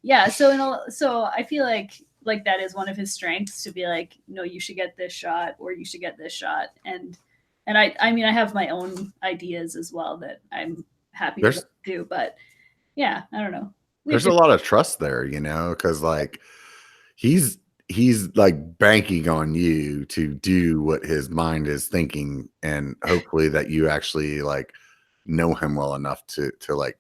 Yeah. So I feel like that is one of his strengths to be like, no, you should get this shot or you should get this shot. And I mean, I have my own ideas as well that I'm happy to do, but yeah, I don't know. There's a lot of trust there, you know, because like he's like banking on you to do what his mind is thinking and hopefully that you actually like know him well enough to like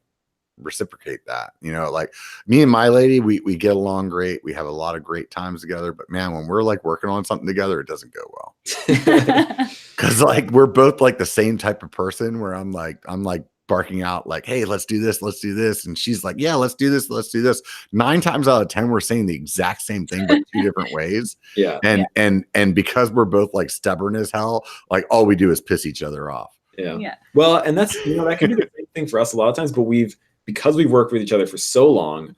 reciprocate that, you know, like me and my lady, we get along great. We have a lot of great times together, but man, when we're like working on something together, it doesn't go well. Cause like, we're both like the same type of person where I'm like barking out like, hey, let's do this. And she's like, yeah, let's do this. 9 times out of 10, we're saying the exact same thing, but 2 different ways. Yeah. And because we're both like stubborn as hell, like all we do is piss each other off. Yeah. Well, and that's, you know, that can be the same thing for us a lot of times, but because we've worked with each other for so long,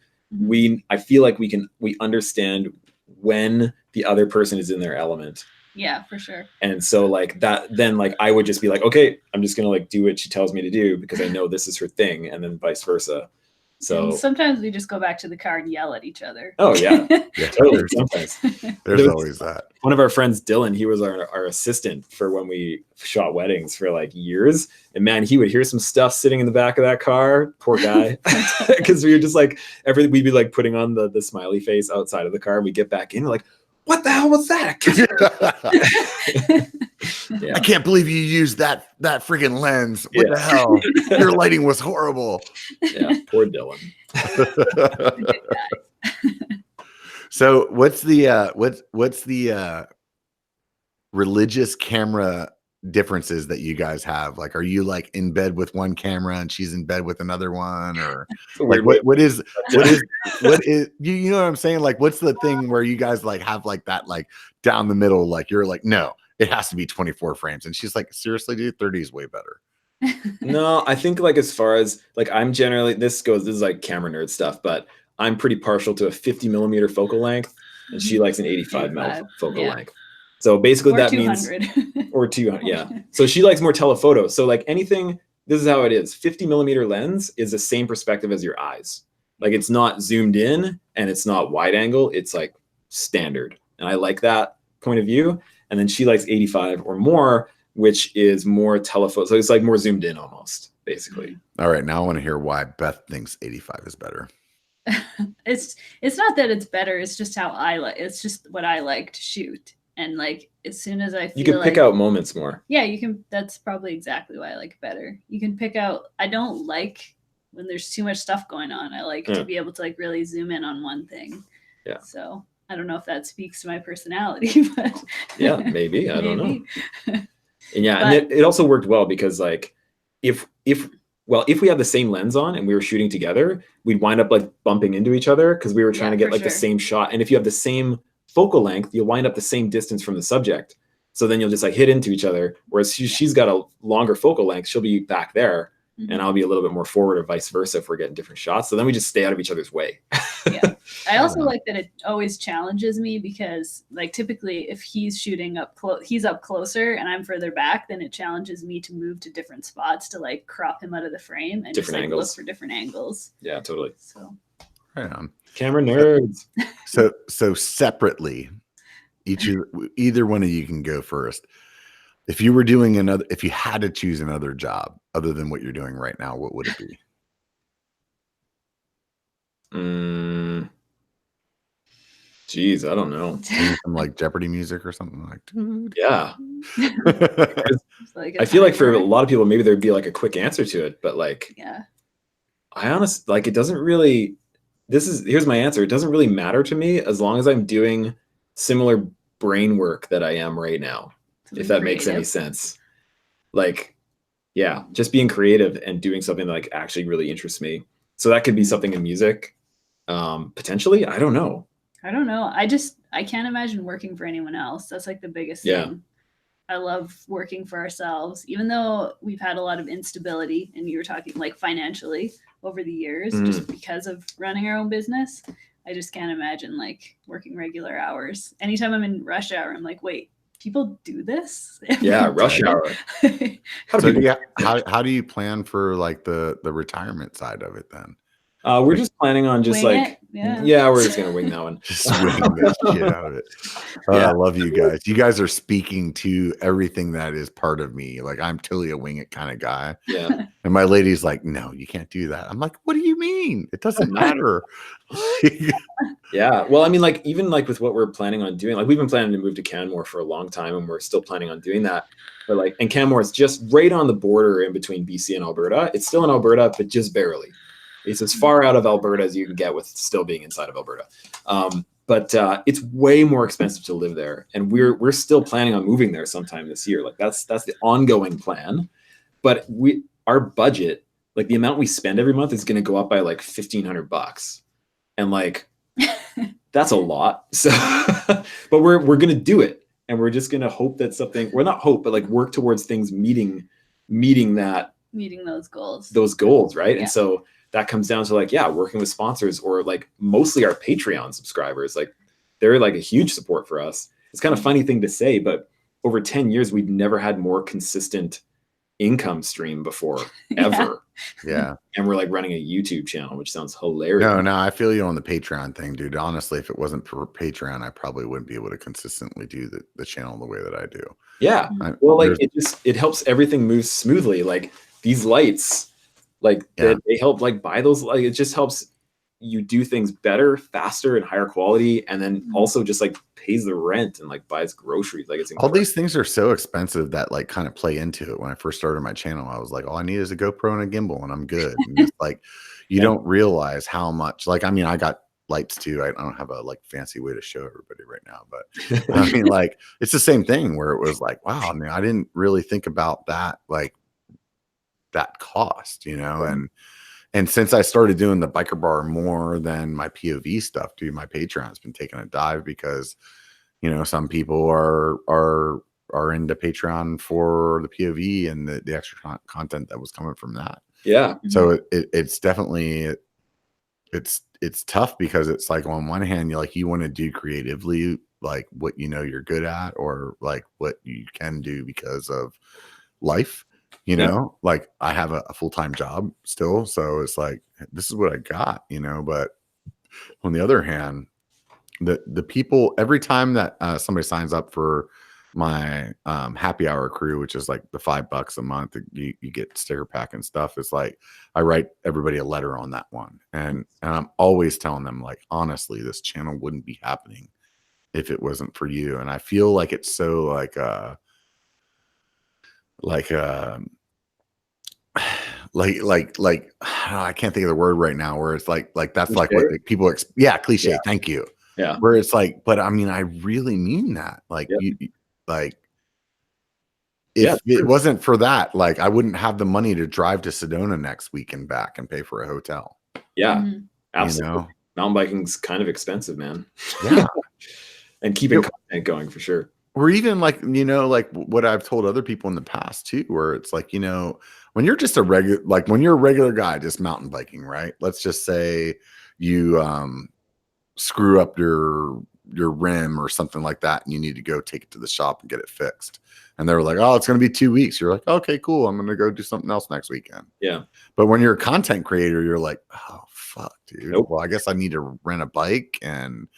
I feel like we understand when the other person is in their element. Yeah, for sure. And so like that, then like I would just be like, okay, I'm just gonna like do what she tells me to do because I know this is her thing, and then vice versa. So and sometimes we just go back to the car and yell at each other. Oh yeah, totally. Sometimes there's always that. One of our friends, Dylan, he was our assistant for when we shot weddings for like years. And man, he would hear some stuff sitting in the back of that car. Poor guy. Because we were just like, we'd be like putting on the smiley face outside of the car. And we get back in, we're like, what the hell was that? Yeah. I can't believe you used that freaking lens. What the hell? Your lighting was horrible. Yeah, poor Dylan. So what's the religious camera differences that you guys have? Like, are you like in bed with one camera and she's in bed with another one, or like what is you know what I'm saying? Like, what's the thing where you guys like have like that like down the middle? Like you're like, no, it has to be 24 frames, and she's like, seriously, dude, 30 is way better. No, I think like as far as like I'm generally this is like camera nerd stuff, but I'm pretty partial to a 50 millimeter focal length, and she likes an 85 mil focal length. So basically that means or 200. Yeah. So she likes more telephoto. So like anything, this is how it is. 50 millimeter lens is the same perspective as your eyes. Like it's not zoomed in and it's not wide angle. It's like standard. And I like that point of view. And then she likes 85 or more, which is more telephoto. So it's like more zoomed in almost, basically. All right. Now I want to hear why Beth thinks 85 is better. It's not that it's better. It's just how I like. It's just what I like to shoot. And like as soon as I feel you can pick out moments more. Yeah, you can. That's probably exactly why I like it better. You can pick out. I don't like when there's too much stuff going on. I like to be able to like really zoom in on one thing. Yeah. So I don't know if that speaks to my personality, but yeah, maybe. I don't know. And yeah, and it also worked well because like if we had the same lens on and we were shooting together, we'd wind up like bumping into each other because we were trying to get like the same shot. And if you have the same focal length, you'll wind up the same distance from the subject. So then you'll just like hit into each other. Whereas she's got a longer focal length, she'll be back there and I'll be a little bit more forward or vice versa if we're getting different shots. So then we just stay out of each other's way. Yeah. I also like that it always challenges me because like typically if he's shooting up close, he's up closer and I'm further back, then it challenges me to move to different spots to like crop him out of the frame and different just like angles. look for different angles. Yeah, totally. So Right on. Camera nerds. So separately, either one of you can go first. If you had to choose another job other than what you're doing right now, what would it be? Geez, I don't know. Maybe some like Jeopardy music or something like. Yeah. Like I feel like for a lot of people, maybe there'd be like a quick answer to it, but like, yeah, I honestly like it doesn't really. Here's my answer. It doesn't really matter to me as long as I'm doing similar brain work that I am right now, if that makes any sense. Like, yeah, just being creative and doing something that like actually really interests me. So that could be something in music, potentially. I don't know. I can't imagine working for anyone else. That's like the biggest thing. I love working for ourselves, even though we've had a lot of instability, and you were talking like financially over the years, just because of running our own business. I just can't imagine like working regular hours. Anytime I'm in rush hour, I'm like, wait, people do this? Yeah, rush hour. How do you plan for like the retirement side of it then? We're just planning on just wing like, it. we're just gonna wing that one. Just wing that shit out of it. I love you guys. You guys are speaking to everything that is part of me. Like I'm totally a wing it kind of guy. Yeah. And my lady's like, no, you can't do that. I'm like, what do you mean? It doesn't matter. Yeah. Well, I mean, like even like with what we're planning on doing, like we've been planning to move to Canmore for a long time, and we're still planning on doing that. But like, and Canmore is just right on the border in between BC and Alberta. It's still in Alberta, but just barely. It's as far out of Alberta as you can get with still being inside of Alberta. But it's way more expensive to live there. And we're still planning on moving there sometime this year. Like that's the ongoing plan. But our budget, like the amount we spend every month is going to go up by like $1,500. And like, that's a lot. So, but we're going to do it. And we're just going to hope that we're not hope, but like work towards things meeting those goals. Right. Yeah. And so that comes down to like, working with sponsors or like mostly our Patreon subscribers. Like they're like a huge support for us. It's kind of a funny thing to say, but over 10 years, we've never had more consistent income stream before ever. Yeah. And we're like running a YouTube channel, which sounds hilarious. No, I feel you on the Patreon thing, dude. Honestly, if it wasn't for Patreon, I probably wouldn't be able to consistently do the channel the way that I do. Yeah. Well, like it helps everything move smoothly. Like these lights, like they help like buy those, like it just helps you do things better, faster, and higher quality, and then also just like pays the rent and like buys groceries. Like it's incredible. All these things are so expensive that like kind of play into it. When I first started my channel, I was like, all I need is a GoPro and a gimbal and I'm good. And it's like you don't realize how much, like, I mean, I got lights too. I don't have a like fancy way to show everybody right now, but I mean, like it's the same thing where it was like, wow, I mean, I didn't really think about that, like that cost, you know. And since I started doing the biker bar more than my POV stuff, dude, my Patreon's been taking a dive because, you know, some people are into Patreon for the POV and the extra content that was coming from that. Yeah. So it's definitely it's tough because it's like on one hand, you want to do creatively like what you know you're good at or like what you can do because of life. You know, like I have a full-time job still. So it's like, this is what I got, you know, but on the other hand, the people, every time that somebody signs up for my happy hour crew, which is like the $5 a month, you get sticker pack and stuff. It's like, I write everybody a letter on that one. And I'm always telling them like, honestly, this channel wouldn't be happening if it wasn't for you. And I feel like it's so like I can't think of the word right now where it's like that's like what people cliche. Thank you. Yeah. Where it's like, but I mean, I really mean that. Like you like if it wasn't for that, like I wouldn't have the money to drive to Sedona next week and back and pay for a hotel. Yeah. Absolutely. You know? Mountain biking's kind of expensive, man. Yeah. And keeping content going for sure. Or even like, you know, like what I've told other people in the past too, where it's like, you know, when you're just when you're a regular guy, just mountain biking, right? Let's just say you screw up your rim or something like that, and you need to go take it to the shop and get it fixed. And they were like, oh, it's going to be 2 weeks. You're like, okay, cool. I'm going to go do something else next weekend. Yeah. But when you're a content creator, you're like, oh, fuck, dude. Nope. Well, I guess I need to rent a bike, and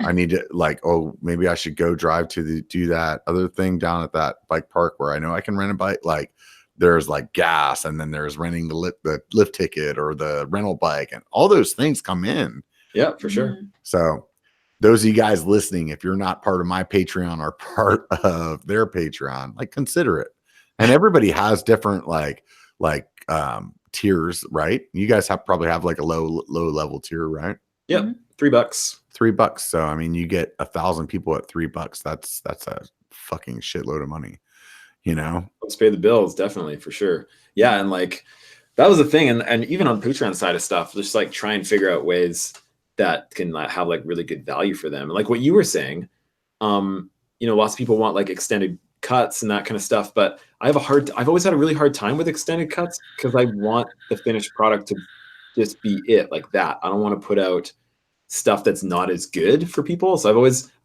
I need to like, oh, maybe I should go drive to do that other thing down at that bike park where I know I can rent a bike. Like there's like gas, and then there's renting the lift ticket or the rental bike, and all those things come in. Yeah, for sure. Mhm. So those of you guys listening, if you're not part of my Patreon or part of their Patreon, like consider it. And everybody has different like tiers, right? You guys probably have like a low level tier, right? Yep. Mhm. $3. $3. So I mean, you get 1,000 people at $3. That's a fucking shitload of money, you know. Let's pay the bills, definitely, for sure. Yeah, and like that was the thing, and even on Patreon side of stuff, just like try and figure out ways that can have like really good value for them. Like what you were saying, lots of people want like extended cuts and that kind of stuff, but I've always had a really hard time with extended cuts because I want the finished product to just be it like that. I don't want to put out stuff that's not as good for people. So I've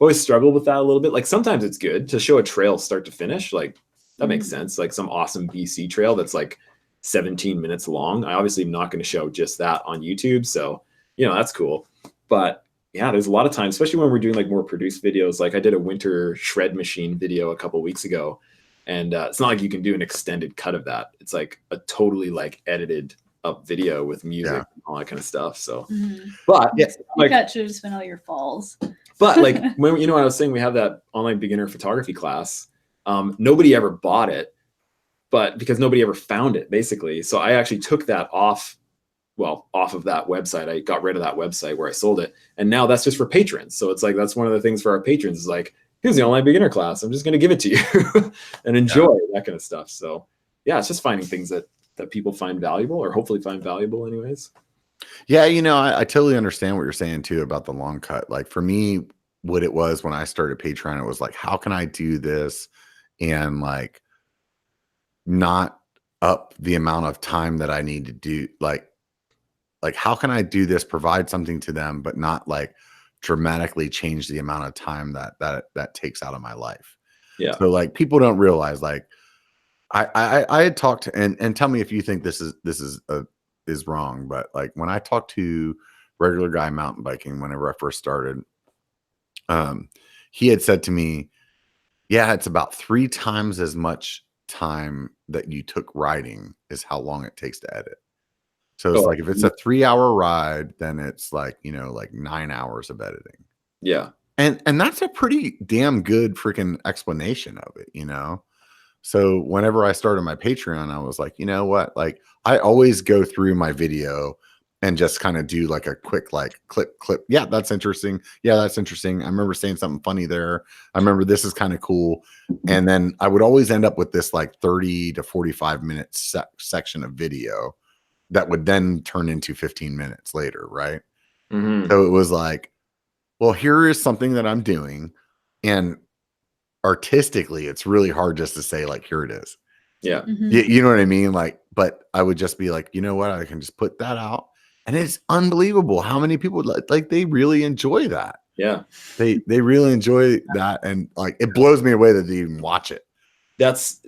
always struggled with that a little bit. Like sometimes it's good to show a trail start to finish. Like that makes sense. Like some awesome BC trail that's like 17 minutes long. I obviously am not going to show just that on YouTube. So, that's cool. But yeah, there's a lot of times, especially when we're doing like more produced videos. Like I did a winter shred machine video a couple of weeks ago, and it's not like you can do an extended cut of that. It's like a totally like edited up video with music and all that kind of stuff. So, but yeah, like that should have spent all your falls. But like when I was saying we have that online beginner photography class, nobody ever bought it, but because nobody ever found it, basically. So I actually took that off of that website. I got rid of that website where I sold it. And now that's just for patrons. So it's like, that's one of the things for our patrons is like, here's the online beginner class. I'm just going to give it to you and enjoy that kind of stuff. So yeah, it's just finding things that people find valuable or hopefully find valuable anyways. Yeah. I totally understand what you're saying too about the long cut. Like for me, what it was when I started Patreon, it was like, how can I do this and like not up the amount of time that I need to do? Like how can I do this, provide something to them, but not like dramatically change the amount of time that takes out of my life. Yeah. So like people don't realize like I had talked to, and tell me if you think this is wrong, but like when I talked to regular guy mountain biking, whenever I first started, he had said to me, yeah, it's about 3 times as much time that you took riding is how long it takes to edit. So it's like, if it's a 3-hour ride, then it's like, like 9 hours of editing. Yeah. And that's a pretty damn good freaking explanation of it, So whenever I started my Patreon, I was like, you know what? Like I always go through my video and just kind of do like a quick, like clip. Yeah, that's interesting. Yeah, that's interesting. I remember saying something funny there. I remember this is kind of cool. And then I would always end up with this like 30 to 45 minute section of video that would then turn into 15 minutes later, right? Mm-hmm. So it was like, well, here is something that I'm doing. And artistically, it's really hard just to say like, here it is. Yeah. Mm-hmm. You know what I mean? Like, but I would just be like, you know what? I can just put that out. And it's unbelievable how many people like they really enjoy that. Yeah. They really enjoy that. And like, it blows me away that they even watch it. That's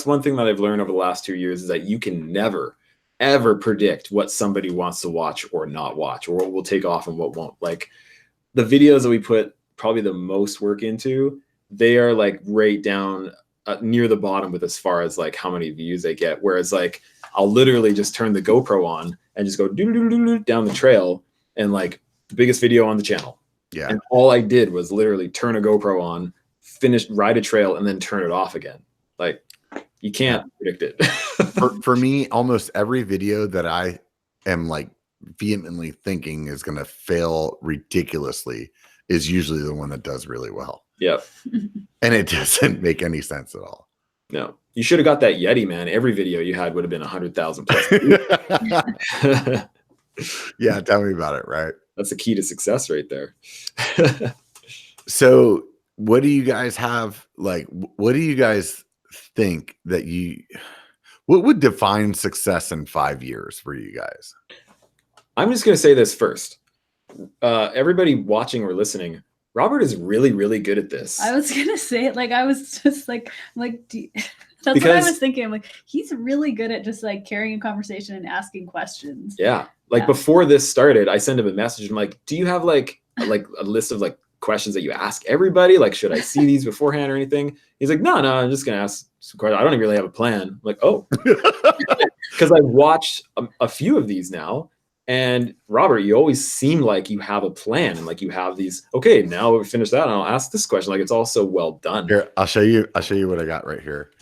one thing that I've learned over the last 2 years is that you can never, ever predict what somebody wants to watch or not watch, or what will take off and what won't. Like the videos that we put probably the most work into, they are like right down near the bottom with as far as like how many views they get. Whereas like I'll literally just turn the GoPro on and just go down the trail and like the biggest video on the channel. Yeah. And all I did was literally turn a GoPro on, ride a trail, and then turn it off again. Like you can't predict it. for me, almost every video that I am like vehemently thinking is going to fail ridiculously is usually the one that does really well. Yep. And it doesn't make any sense at all. No, you should have got that Yeti, man. Every video you had would have been 100,000 plus. Yeah. Tell me about it. Right. That's the key to success right there. So what do you guys have? Like, what do you guys think that what would define success in 5 years for you guys? I'm just going to say this first. Everybody watching or listening, Robert is really, really good at this. I was gonna say it. Like I was just like, that's what I was thinking. I'm like, he's really good at just like carrying a conversation and asking questions. Yeah. Like before this started, I sent him a message. I'm like, do you have like a list of like questions that you ask everybody? Like, should I see these beforehand or anything? He's like, no, I'm just going to ask some questions. I don't even really have a plan. I'm like, oh, because I've watched a few of these now. And Robert, you always seem like you have a plan and like you have these, okay, now we finish that and I'll ask this question. Like it's all so well done. Here, I'll show you what I got right here.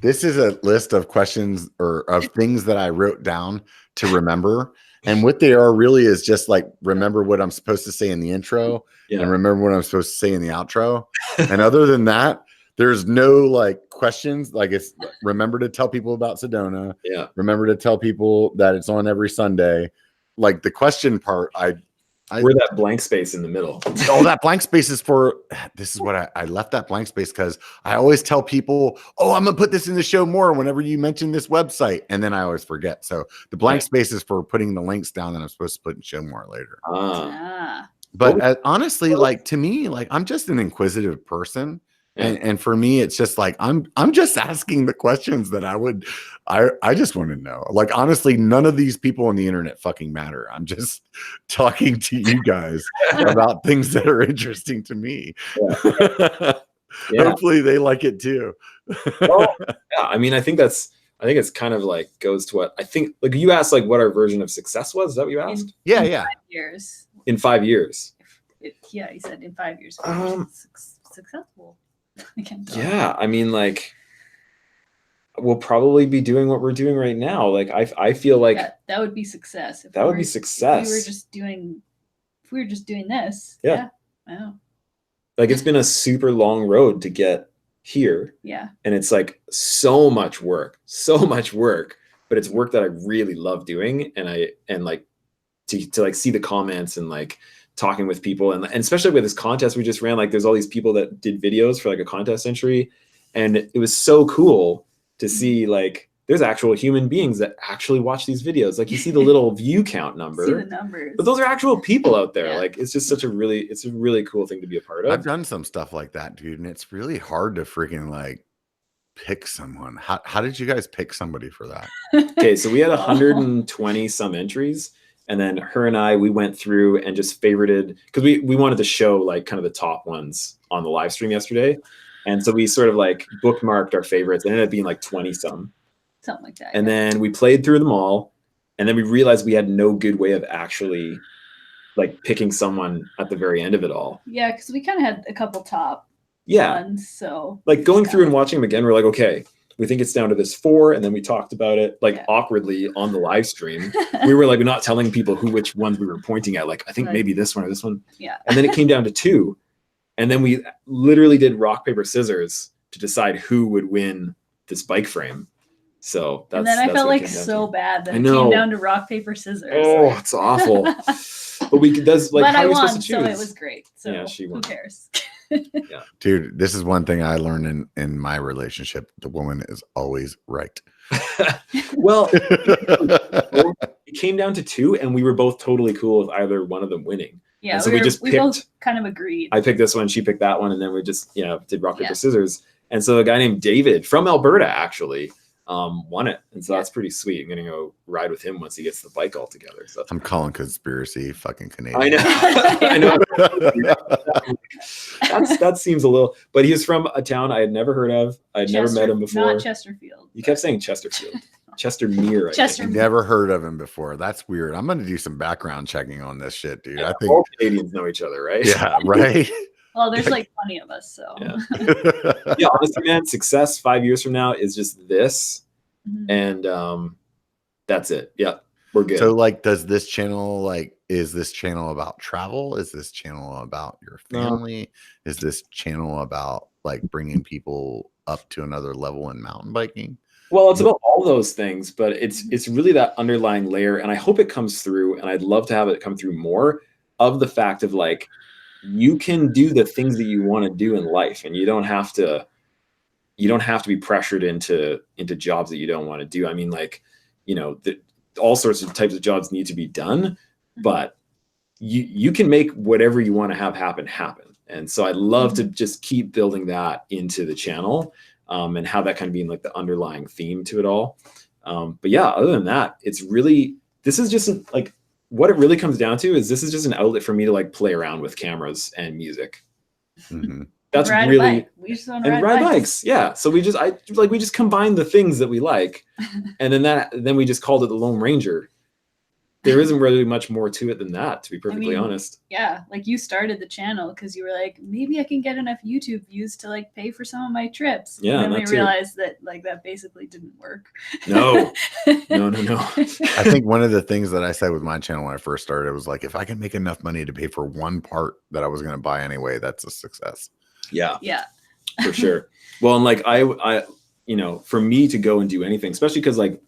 This is a list of questions or of things that I wrote down to remember. And what they are really is just like, remember what I'm supposed to say in the intro and remember what I'm supposed to say in the outro. And other than that, there's no like questions. Like it's remember to tell people about Sedona. Yeah. Remember to tell people that it's on every Sunday. Like the question part, we're that blank space in the middle. Oh, that blank space is for, this is what I left that blank space because I always tell people, oh, I'm going to put this in the show more whenever you mention this website. And then I always forget. So the blank space is for putting the links down that I'm supposed to put in show more later. But honestly, like to me, like I'm just an inquisitive person. And for me, it's just like, I'm just asking the questions that I just want to know. Like, honestly, none of these people on the internet fucking matter. I'm just talking to you guys about things that are interesting to me. Hopefully they like it too. Well, yeah, I mean, I think it's kind of like goes to what I think, like you asked, like what our version of success was. Is that what you asked? In 5 years. In 5 years. Yeah, he said in 5 years. Successful. Yeah, I mean, like we'll probably be doing what we're doing right now. Like I feel like that would be success. That would be success. If we were just doing this. Yeah. Wow. Like it's been a super long road to get here. Yeah. And it's like so much work, but it's work that I really love doing. And like to like see the comments and like talking with people and especially with this contest we just ran, like there's all these people that did videos for like a contest entry. And it was so cool to see like there's actual human beings that actually watch these videos. Like you see the little view count number, see the numbers, but those are actual people out there. Like it's just it's a really cool thing to be a part of. I've done some stuff like that, dude. And it's really hard to freaking like pick someone. How did you guys pick somebody for that? Okay. So we had 120 some entries. And then her and I, we went through and just favorited because we wanted to show like kind of the top ones on the live stream yesterday. And so we sort of like bookmarked our favorites. It ended up being like 20 some. Something like that. And then we played through them all. And then we realized we had no good way of actually like picking someone at the very end of it all. Yeah, because we kind of had a couple top ones. So like going through and watching them again, we're like, okay, we think it's down to this 4. And then we talked about it like awkwardly on the live stream. We were like, we're not telling people which ones we were pointing at. Like, I think maybe this one or this one. Yeah. And then it came down to 2. And then we literally did rock, paper, scissors to decide who would win this bike frame. So that's, and then I felt like so bad that it came down to rock, paper, scissors. Oh, it's awful. But we could but I won, so it was great. So yeah, she won. Who cares? Yeah. Dude, this is one thing I learned in my relationship. The woman is always right. Well, it came down to 2 and we were both totally cool with either one of them winning. Yeah. And so we both kind of agreed. I picked this one, she picked that one. And then we just, did rock, paper, scissors. And so a guy named David from Alberta actually won it. And so that's pretty sweet. I'm going to go ride with him once he gets the bike all together. So I'm calling conspiracy fucking Canadian. I know. I know. That seems a little, but he was from a town I had never heard of. I'd never met him before. Not Chesterfield. You kept saying Chesterfield. Chestermere. Never heard of him before. That's weird. I'm going to do some background checking on this shit, dude. Yeah, I think all Canadians know each other, right? Yeah, right. Well, there's like 20 of us, so yeah. Honestly, man, success 5 years from now is just this, and that's it. Yeah, we're good. So, like, does this channel is this channel about travel? Is this channel about your family? Is this channel about like bringing people up to another level in mountain biking? Well, it's about all those things, but it's really that underlying layer, and I hope it comes through, and I'd love to have it come through more of the fact of like, you can do the things that you want to do in life, and you don't have to be pressured into jobs that you don't want to do. I mean, like, all sorts of types of jobs need to be done, but you can make whatever you want to have happen. And so I'd love to just keep building that into the channel, and have that kind of being like the underlying theme to it all. But yeah, other than that, it's really, this is just like what it really comes down to is this is just an outlet for me to like play around with cameras and music. Mm-hmm. That's ride really a bike. We just want to and ride bikes. Yeah. So we just combine the things that we like, and then we just called it the Loam Ranger. There isn't really much more to it than that, to be perfectly honest. Yeah, like you started the channel because you were like, maybe I can get enough YouTube views to like pay for some of my trips. Yeah, and then we realized that like that basically didn't work. No. I think one of the things that I said with my channel when I first started was like, if I can make enough money to pay for one part that I was going to buy anyway, that's a success. Yeah. Yeah. For sure. Well, and like I, for me to go and do anything, especially because like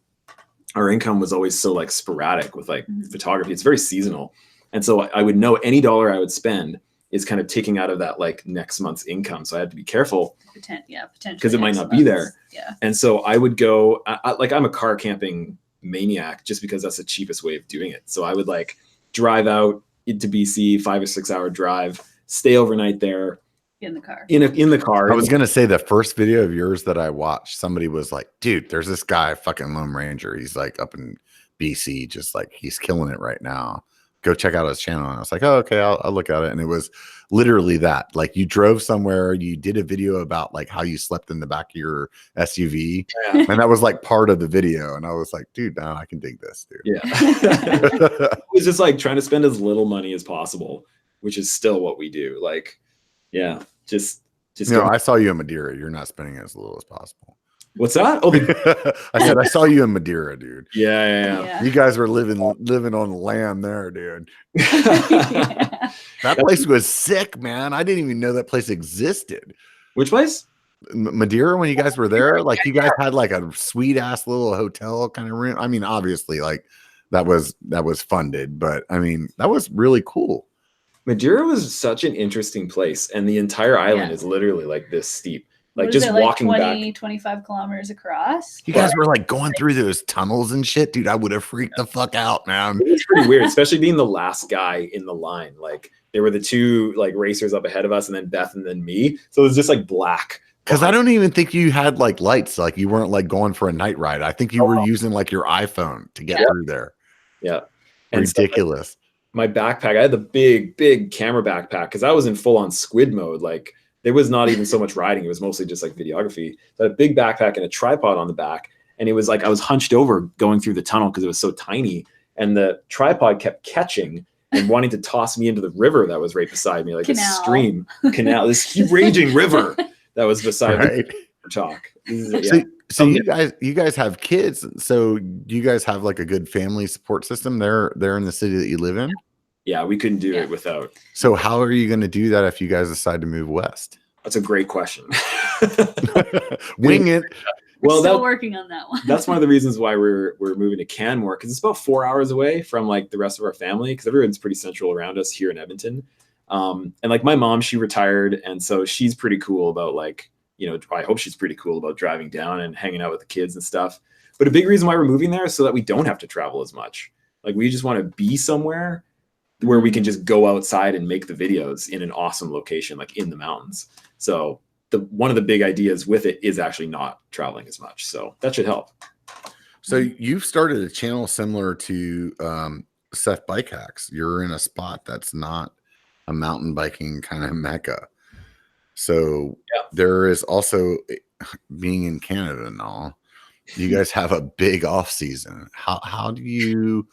our income was always so like sporadic with like photography. It's very seasonal. And so I would know any dollar I would spend is kind of taking out of that like next month's income. So I had to be careful. Potentially. Because it might not be there. Yeah. And so I would go, I'm a car camping maniac just because that's the cheapest way of doing it. So I would like drive out into BC, 5 or 6 hour drive, stay overnight there. In the car. In the car. I was going to say the first video of yours that I watched, somebody was like, dude, there's this guy, fucking Loam Ranger. He's like up in BC, just like he's killing it right now. Go check out his channel. And I was like, oh, okay, I'll look at it. And it was literally that. Like you drove somewhere, you did a video about like how you slept in the back of your SUV. Yeah. And that was like part of the video. And I was like, dude, no, I can dig this, dude. Yeah. It was just like trying to spend as little money as possible, which is still what we do. Like, yeah, just no, I saw you in Madeira. You're not spending as little as possible. What's that? Oh, I said I saw you in Madeira, dude. Yeah. You guys were living on land there, dude. That place was sick, man. I didn't even know that place existed. Which place? Madeira. When you guys were there, like you guys had like a sweet ass little hotel kind of room. I mean, obviously, like that was funded, but I mean, that was really cool. Madeira was such an interesting place, and the entire island is literally like this steep. Like just walking 25 kilometers across. You guys were like going through those tunnels and shit, dude. I would have freaked the fuck out, man. It was pretty weird, especially being the last guy in the line. Like there were the two like racers up ahead of us, and then Beth, and then me. So it was just like black. Because I don't even think you had like lights. Like you weren't like going for a night ride. I think you were using like your iPhone to get through there. Yeah, ridiculous. So, like, my backpack, I had the big camera backpack because I was in full on squid mode. Like there was not even so much riding. It was mostly just like videography. So I had a big backpack and a tripod on the back. And it was like I was hunched over going through the tunnel because it was so tiny. And the tripod kept catching and wanting to toss me into the river that was right beside me, like this stream, canal, this raging river that was beside me. Talk. So you guys have kids. So do you guys have like a good family support system there in the city that you live in? Yeah, we couldn't do it without. So how are you going to do that if you guys decide to move west? That's a great question. Wing it. Well, still working on that one. That's one of the reasons why we're moving to Canmore, because it's about 4 hours away from like the rest of our family, because everyone's pretty central around us here in Edmonton. And like my mom, she retired, and so she's pretty cool about like, I hope she's pretty cool about driving down and hanging out with the kids and stuff. But a big reason why we're moving there is so that we don't have to travel as much. Like we just want to be somewhere where we can just go outside and make the videos in an awesome location, like in the mountains. So one of the big ideas with it is actually not traveling as much. So that should help. So you've started a channel similar to Seth Bike Hacks. You're in a spot that's not a mountain biking kind of mecca. So there is also, being in Canada and all, you guys have a big off season. How do you,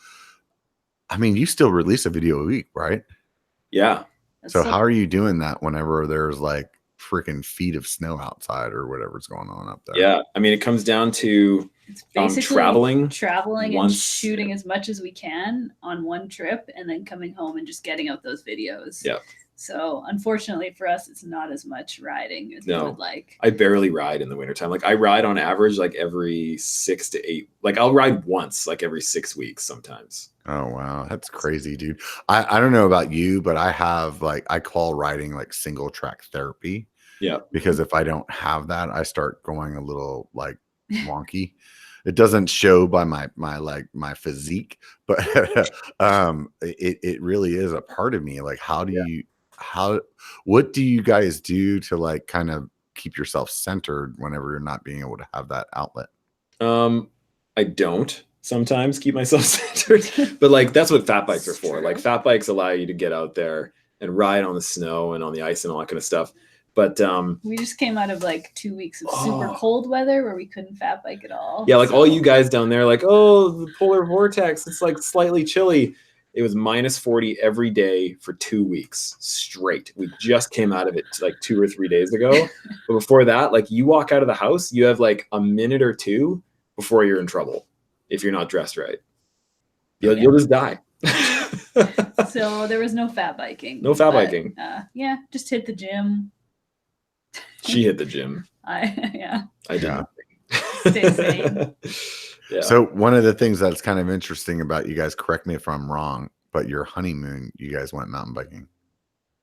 I mean, you still release a video a week, right? Yeah. So how are you doing that whenever there's like freaking feet of snow outside or whatever's going on up there? Yeah. I mean, it comes down to traveling and shooting as much as we can on one trip and then coming home and just getting out those videos. Yeah. So unfortunately for us, it's not as much riding as we would like. I barely ride in the wintertime. Like I ride on average, like every 6 to 8, like I'll ride once, like every 6 weeks sometimes. Oh, wow. That's crazy, dude. I don't know about you, but I have like, I call riding like single track therapy. Yeah. Because if I don't have that, I start going a little like wonky. It doesn't show by my physique, but it really is a part of me. Like, what do you guys do to like kind of keep yourself centered whenever you're not being able to have that outlet? I don't. sometimes, keep myself centered. But like that's what fat bikes are for. True. Like fat bikes allow you to get out there and ride on the snow and on the ice and all that kind of stuff. But we just came out of like 2 weeks of super cold weather where we couldn't fat bike at all. Yeah, like all you guys down there, like, oh, the polar vortex, it's like slightly chilly. It was -40 every day for 2 weeks straight. We just came out of it like 2 or 3 days ago. But before that, like you walk out of the house, you have like a minute or two before you're in trouble if you're not dressed right. You'll just die. So there was no fat biking. No fat biking. Yeah, just hit the gym. She hit the gym. I did. Yeah. Stay sane. Yeah. So one of the things that's kind of interesting about you guys, correct me if I'm wrong, but your honeymoon, you guys went mountain biking.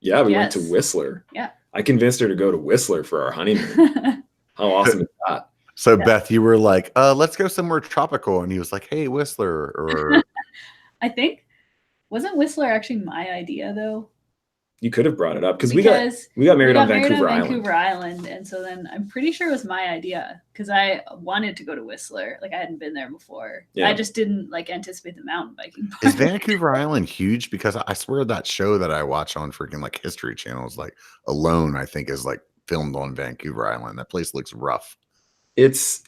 Yeah, we went to Whistler. Yeah. I convinced her to go to Whistler for our honeymoon. How awesome is that? So Beth, you were like, let's go somewhere tropical. And he was like, hey, Whistler. Or I think, wasn't Whistler actually my idea though? You could have brought it up because we got married on Vancouver Island. And so then I'm pretty sure it was my idea because I wanted to go to Whistler. Like I hadn't been there before. Yeah. I just didn't like anticipate the mountain biking part. Is Vancouver Island huge? Because I swear that show that I watch on freaking like History Channel is like Alone, I think is like filmed on Vancouver Island. That place looks rough. It's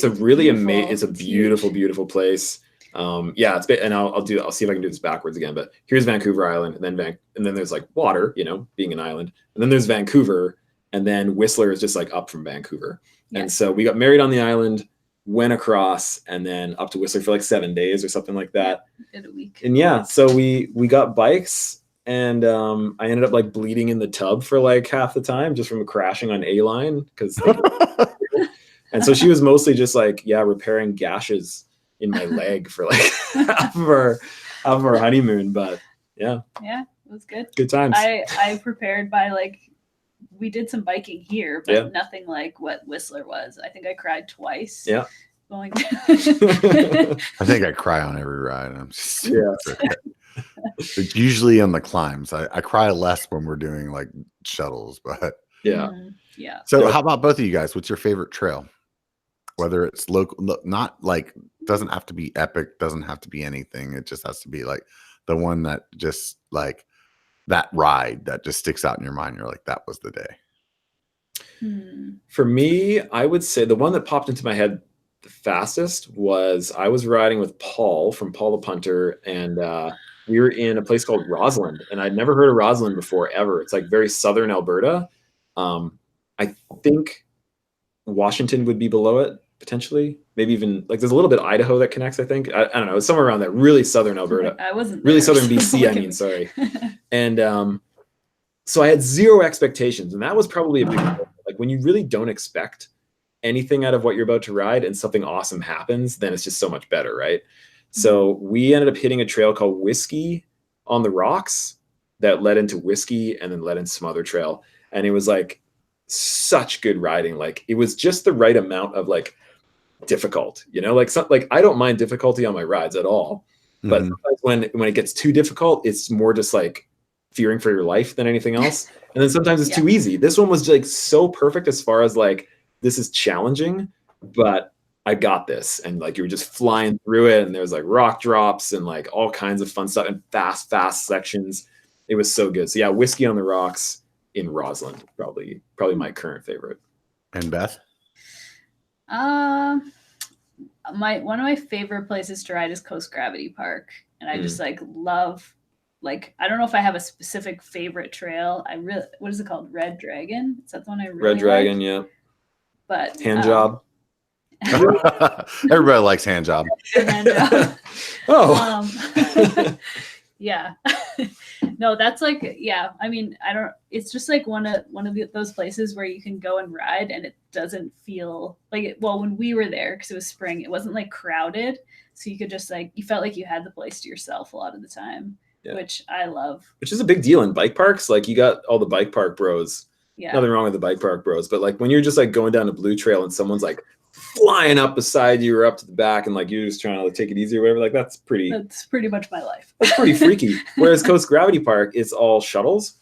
a really amazing, it's a beautiful, beautiful place. Yeah, it's and I'll see if I can do this backwards again, but here's Vancouver Island and then there's like water, you know, being an island, and then there's Vancouver, and then Whistler is just like up from Vancouver. Yeah. And so we got married on the island, went across, and then up to Whistler for like 7 days or something like that. In a week. And yeah, so we got bikes, and I ended up like bleeding in the tub for like half the time just from crashing on A line because and so she was mostly just like repairing gashes in my leg for like half of our honeymoon. But yeah, it was good times. I prepared by like we did some biking here, but nothing like what Whistler was. I think I cried twice going I think I cry on every ride. I'm just it's usually on the climbs. I cry less when we're doing like shuttles, but so how about both of you guys? What's your favorite trail? Whether it's local, not like, doesn't have to be epic, doesn't have to be anything. It just has to be like the one that just like that ride that just sticks out in your mind. You're like, that was the day. For me, I would say the one that popped into my head the fastest was I was riding with Paul from Paul the Punter, and we were in a place called Rossland, and I'd never heard of Rossland before ever. It's like very southern Alberta. I think Washington would be below it. Potentially, maybe even like there's a little bit of Idaho that connects. I think I don't know. It's somewhere around there. Really southern Alberta. I wasn't really southern BC. I mean, sorry. And so I had zero expectations, and that was probably a big like when you really don't expect anything out of what you're about to ride, and something awesome happens, then it's just so much better, right? So we ended up hitting a trail called Whiskey on the Rocks that led into Whiskey and then led into some other trail, and it was like such good riding. Like it was just the right amount of like difficult, you know, like I don't mind difficulty on my rides at all, but sometimes when it gets too difficult, it's more just like fearing for your life than anything else. And then sometimes it's too easy. This one was like so perfect as far as like this is challenging, but I got this, and like you were just flying through it, and there's like rock drops and like all kinds of fun stuff and fast sections. It was so good. So yeah, Whiskey on the Rocks in Rossland, probably my current favorite. And Beth? One of my favorite places to ride is Coast Gravity Park, and I just like love, like, I don't know if I have a specific favorite trail. What is it called? Red Dragon? Is that the one I really Red Dragon, like? yeah. But hand job. Everybody likes hand job. Yeah. No, that's like, I mean, it's just like one of those places where you can go and ride and it doesn't feel like it. Well, when we were there, because it was spring, it wasn't like crowded. So you could just like, you felt like you had the place to yourself a lot of the time, which I love. Which is a big deal in bike parks. Like you got all the bike park bros. Yeah. Nothing wrong with the bike park bros. But like when you're just like going down a blue trail and someone's like flying up beside you or up to the back and like you're just trying to like, take it easy or whatever, like that's pretty much my life. That's pretty freaky. Whereas Coast Gravity Park, it's all shuttles,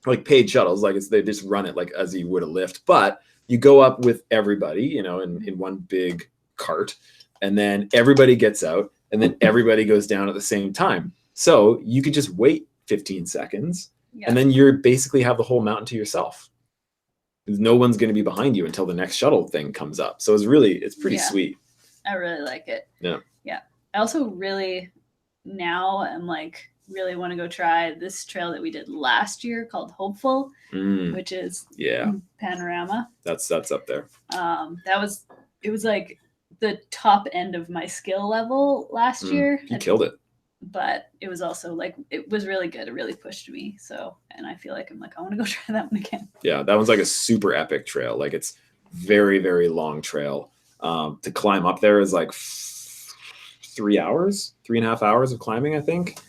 like paid shuttles, like they just run it like as you would a lift, but you go up with everybody, you know, in one big cart, and then everybody gets out, and then everybody goes down at the same time. So you could just wait 15 seconds, and then you're basically have the whole mountain to yourself. No one's going to be behind you until the next shuttle thing comes up. So it's pretty sweet. I really like it. Yeah. Yeah. I also really now am like really want to go try this trail that we did last year called Hopeful, which is Panorama. That's up there. It was like the top end of my skill level last year. You killed it. But it was also like, it was really good. It really pushed me. So, and I feel like I'm like, I want to go try that one again. Yeah. That one's like a super epic trail. Like it's very, very long trail. To climb up there is like 3.5 hours of climbing, I think.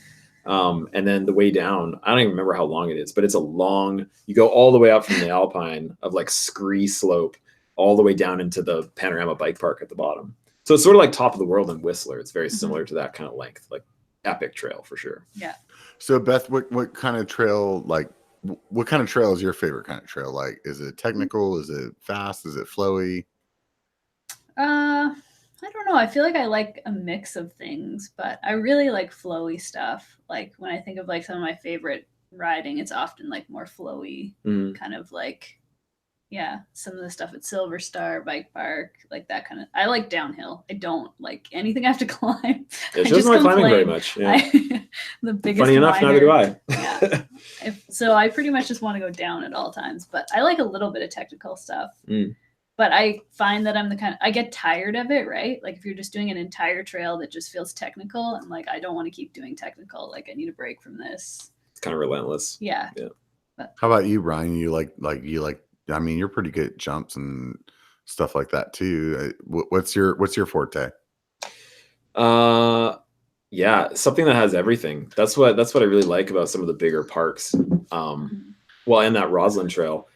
And then the way down, I don't even remember how long it is, but it's a long, you go all the way up from the Alpine of like scree slope all the way down into the Panorama bike park at the bottom. So it's sort of like top of the world in Whistler. It's very similar to that kind of length, like epic trail for sure. Yeah. So Beth, what kind of trail, like what kind of trail is your favorite kind of trail? Like, is it technical? Is it fast? Is it flowy? I don't know. I feel like I like a mix of things, but I really like flowy stuff. Like when I think of like some of my favorite riding, it's often like more flowy, kind of like, some of the stuff at Silver Star Bike Park, like that kind of. I like downhill. I don't like anything I have to climb. Yeah, she doesn't like climbing very much. Yeah. The biggest. Funny enough, neither do I. So I pretty much just want to go down at all times, but I like a little bit of technical stuff. But I find that I'm the kind I get tired of it, right? Like if you're just doing an entire trail that just feels technical, I'm like, I don't want to keep doing technical. Like I need a break from this. It's kind of relentless. Yeah. How about you, Brian? You like, I mean, you're pretty good at jumps and stuff like that too. What's your forte? Something that has everything. That's what I really like about some of the bigger parks. Well, and that Roslyn Trail,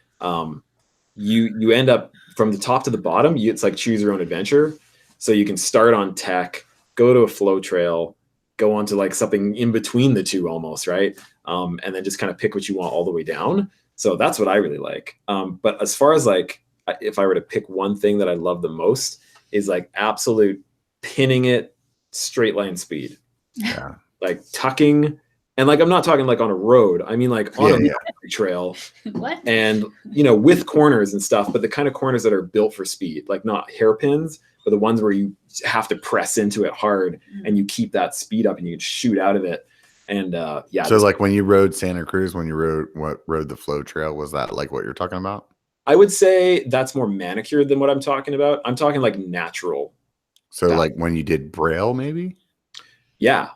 you end up from the top to the bottom. It's like choose your own adventure. So you can start on tech, go to a flow trail, go on to like something in between the two almost, right? And then just kind of pick what you want all the way down. So that's what I really like. But as far as like, if I were to pick one thing that I love the most is like absolute pinning it straight line speed. Yeah. Like tucking. And like, I'm not talking like on a road. I mean, like on a trail and, with corners and stuff, but the kind of corners that are built for speed, like not hairpins, but the ones where you have to press into it hard and you keep that speed up and you can shoot out of it. And so like when you rode Santa Cruz, when you rode the flow trail, was that like what you're talking about? I would say that's more manicured than what I'm talking about. I'm talking like natural. So like when you did Braille, maybe? Yeah.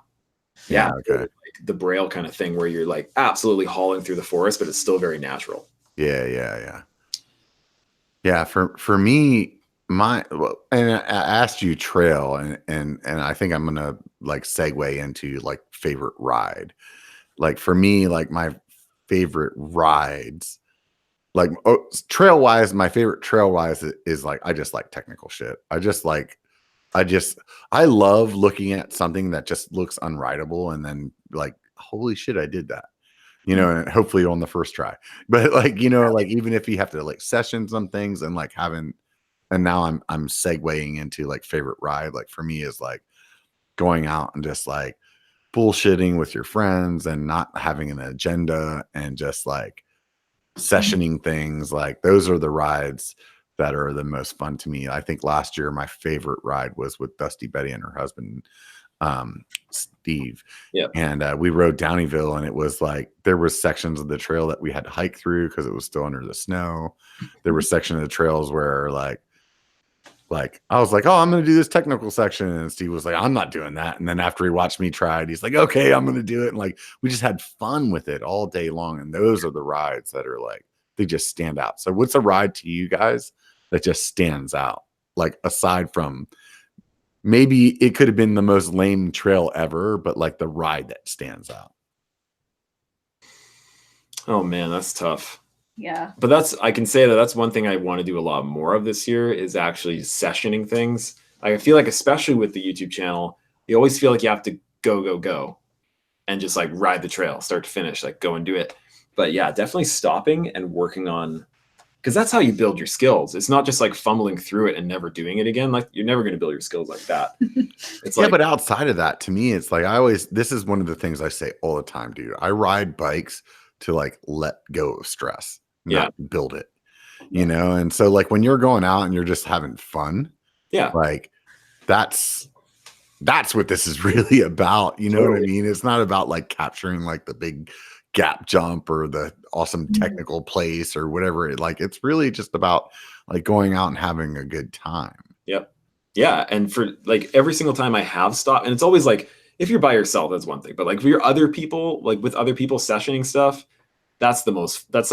Okay. Like the Braille kind of thing where you're like absolutely hauling through the forest, but it's still very natural. Yeah. For me, and I asked you trail, and I think I'm gonna like segue into like favorite ride. Like for me, like my favorite rides, like trail wise, my favorite trail wise is like I just like technical shit. I love looking at something that just looks unrideable and then like, holy shit, I did that, and hopefully on the first try. But like, like even if you have to like session some things and like and now I'm segueing into like favorite ride, like for me is like going out and just like bullshitting with your friends and not having an agenda and just like sessioning things. Like those are the rides that are the most fun to me. I think last year my favorite ride was with Dusty Betty and her husband Steve. And we rode Downeyville, and it was like there were sections of the trail that we had to hike through because it was still under the snow. There were sections of the trails where like I was like, oh, I'm gonna do this technical section, and Steve was like, I'm not doing that. And then after he watched me try it, he's like, okay, I'm gonna do it. And like we just had fun with it all day long. And those are the rides that are like they just stand out. So what's a ride to you guys that just stands out? Like aside from maybe it could have been the most lame trail ever, but like the ride that stands out. Oh man, that's tough. Yeah. But I can say that's one thing I want to do a lot more of this year is actually sessioning things. I feel like, especially with the YouTube channel, you always feel like you have to go and just like ride the trail, start to finish, like go and do it. But yeah, definitely stopping and working on because that's how you build your skills. It's not just like fumbling through it and never doing it again. Like you're never going to build your skills like that. It's Yeah, like, but outside of that, to me, it's like this is one of the things I say all the time, dude. I ride bikes to like let go of stress, not build it, you know? And so like when you're going out and you're just having fun, like that's what this is really about. You know what I mean? It's not about like capturing like the big gap jump or the awesome technical place or whatever. It's really just about like going out and having a good time. Yep. Yeah. And for like every single time I have stopped, and it's always like, if you're by yourself, that's one thing, but like if you're other people, like with other people sessioning stuff, that's some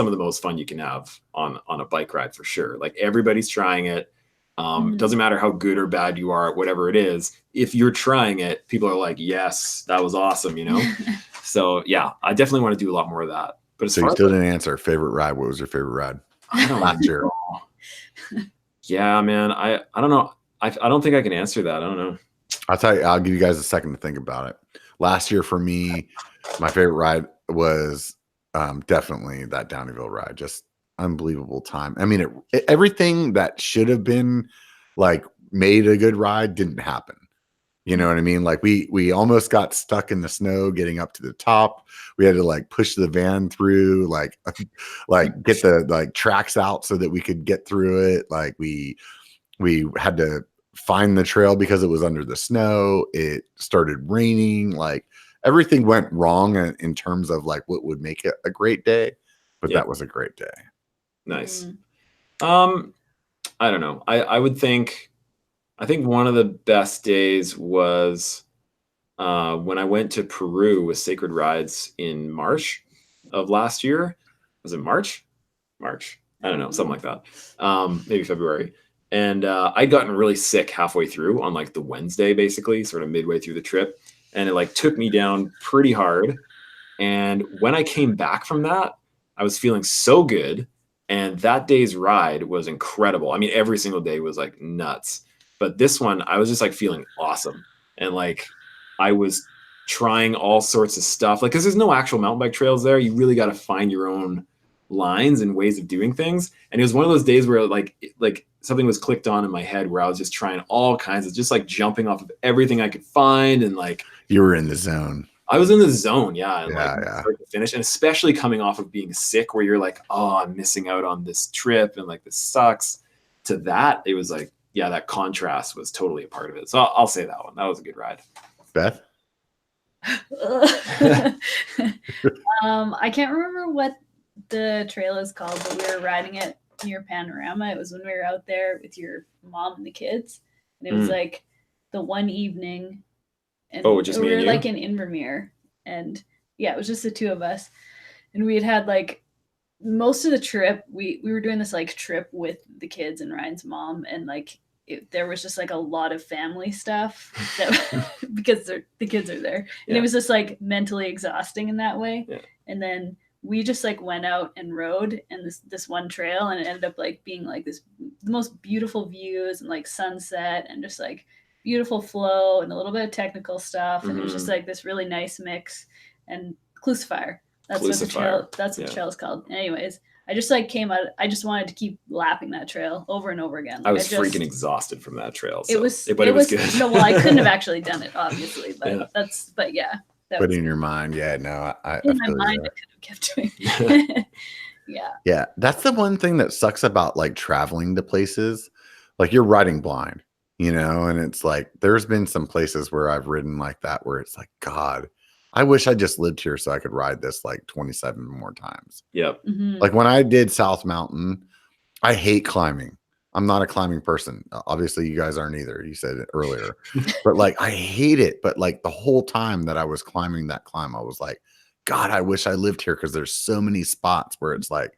of the most fun you can have on a bike ride for sure. Like everybody's trying it. Doesn't matter how good or bad you are at whatever it is. If you're trying it, people are like, yes, that was awesome, you know? So yeah, I definitely want to do a lot more of that. But so you still didn't answer favorite ride. What was your favorite ride last year? Yeah, man. I don't know. I don't think I can answer that. I don't know. I'll tell you, I'll give you guys a second to think about it. Last year for me, my favorite ride was definitely that Downeyville ride. Just unbelievable time. I mean, everything that should have been like made a good ride didn't happen. You know what I mean? Like we almost got stuck in the snow getting up to the top. We had to like push the van through, like get the like tracks out so that we could get through it. Like we had to find the trail because it was under the snow. It started raining. Like everything went wrong in terms of like what would make it a great day. But that was a great day. Nice. I don't know. I think one of the best days was when I went to Peru with Sacred Rides in March of last year. Was it March? March. I don't know, something like that. Maybe February. And I'd gotten really sick halfway through on like the Wednesday, basically, sort of midway through the trip. And it like took me down pretty hard. And when I came back from that, I was feeling so good. And that day's ride was incredible. I mean, every single day was like nuts. But this one, I was just like feeling awesome. And like, I was trying all sorts of stuff. Like, cause there's no actual mountain bike trails there. You really got to find your own lines and ways of doing things. And it was one of those days where like something was clicked on in my head where I was just trying all kinds of just like jumping off of everything I could find. And like, you were in the zone. I was in the zone. Yeah. And start to finish. And especially coming off of being sick where you're like, oh, I'm missing out on this trip. And like, this sucks. To that, it was like, yeah, that contrast was totally a part of it. So I'll say that one. That was a good ride. Beth? I can't remember what the trail is called, but we were riding it near Panorama. It was when we were out there with your mom and the kids. And it was like the one evening. And just we me were and like in Invermere. And yeah, it was just the two of us. And we had like most of the trip, we were doing this like trip with the kids and Ryan's mom. And like there was just like a lot of family stuff that because the kids are there. And it was just like mentally exhausting in that way. Yeah. And then we just like went out and rode in this one trail, and it ended up like being like the most beautiful views and like sunset and just like beautiful flow and a little bit of technical stuff. And it was just like this really nice mix. And Crucifier. That's what the trail. That's what the trail is called. Anyways, I just like came out. I just wanted to keep lapping that trail over and over again. Like I was freaking exhausted from that trail. So it was good. No, well, I couldn't have actually done it, obviously, but But in your mind, I in my mind, I could have kept doing it. Yeah, that's the one thing that sucks about like traveling to places. Like you're riding blind, you know, and it's like there's been some places where I've ridden like that where it's like, God, I wish I just lived here so I could ride this like 27 more times. Yep. Like when I did South Mountain, I hate climbing. I'm not a climbing person. Obviously, you guys aren't either. You said it earlier. But like I hate it. But like the whole time that I was climbing that climb, I was like, God, I wish I lived here because there's so many spots where it's like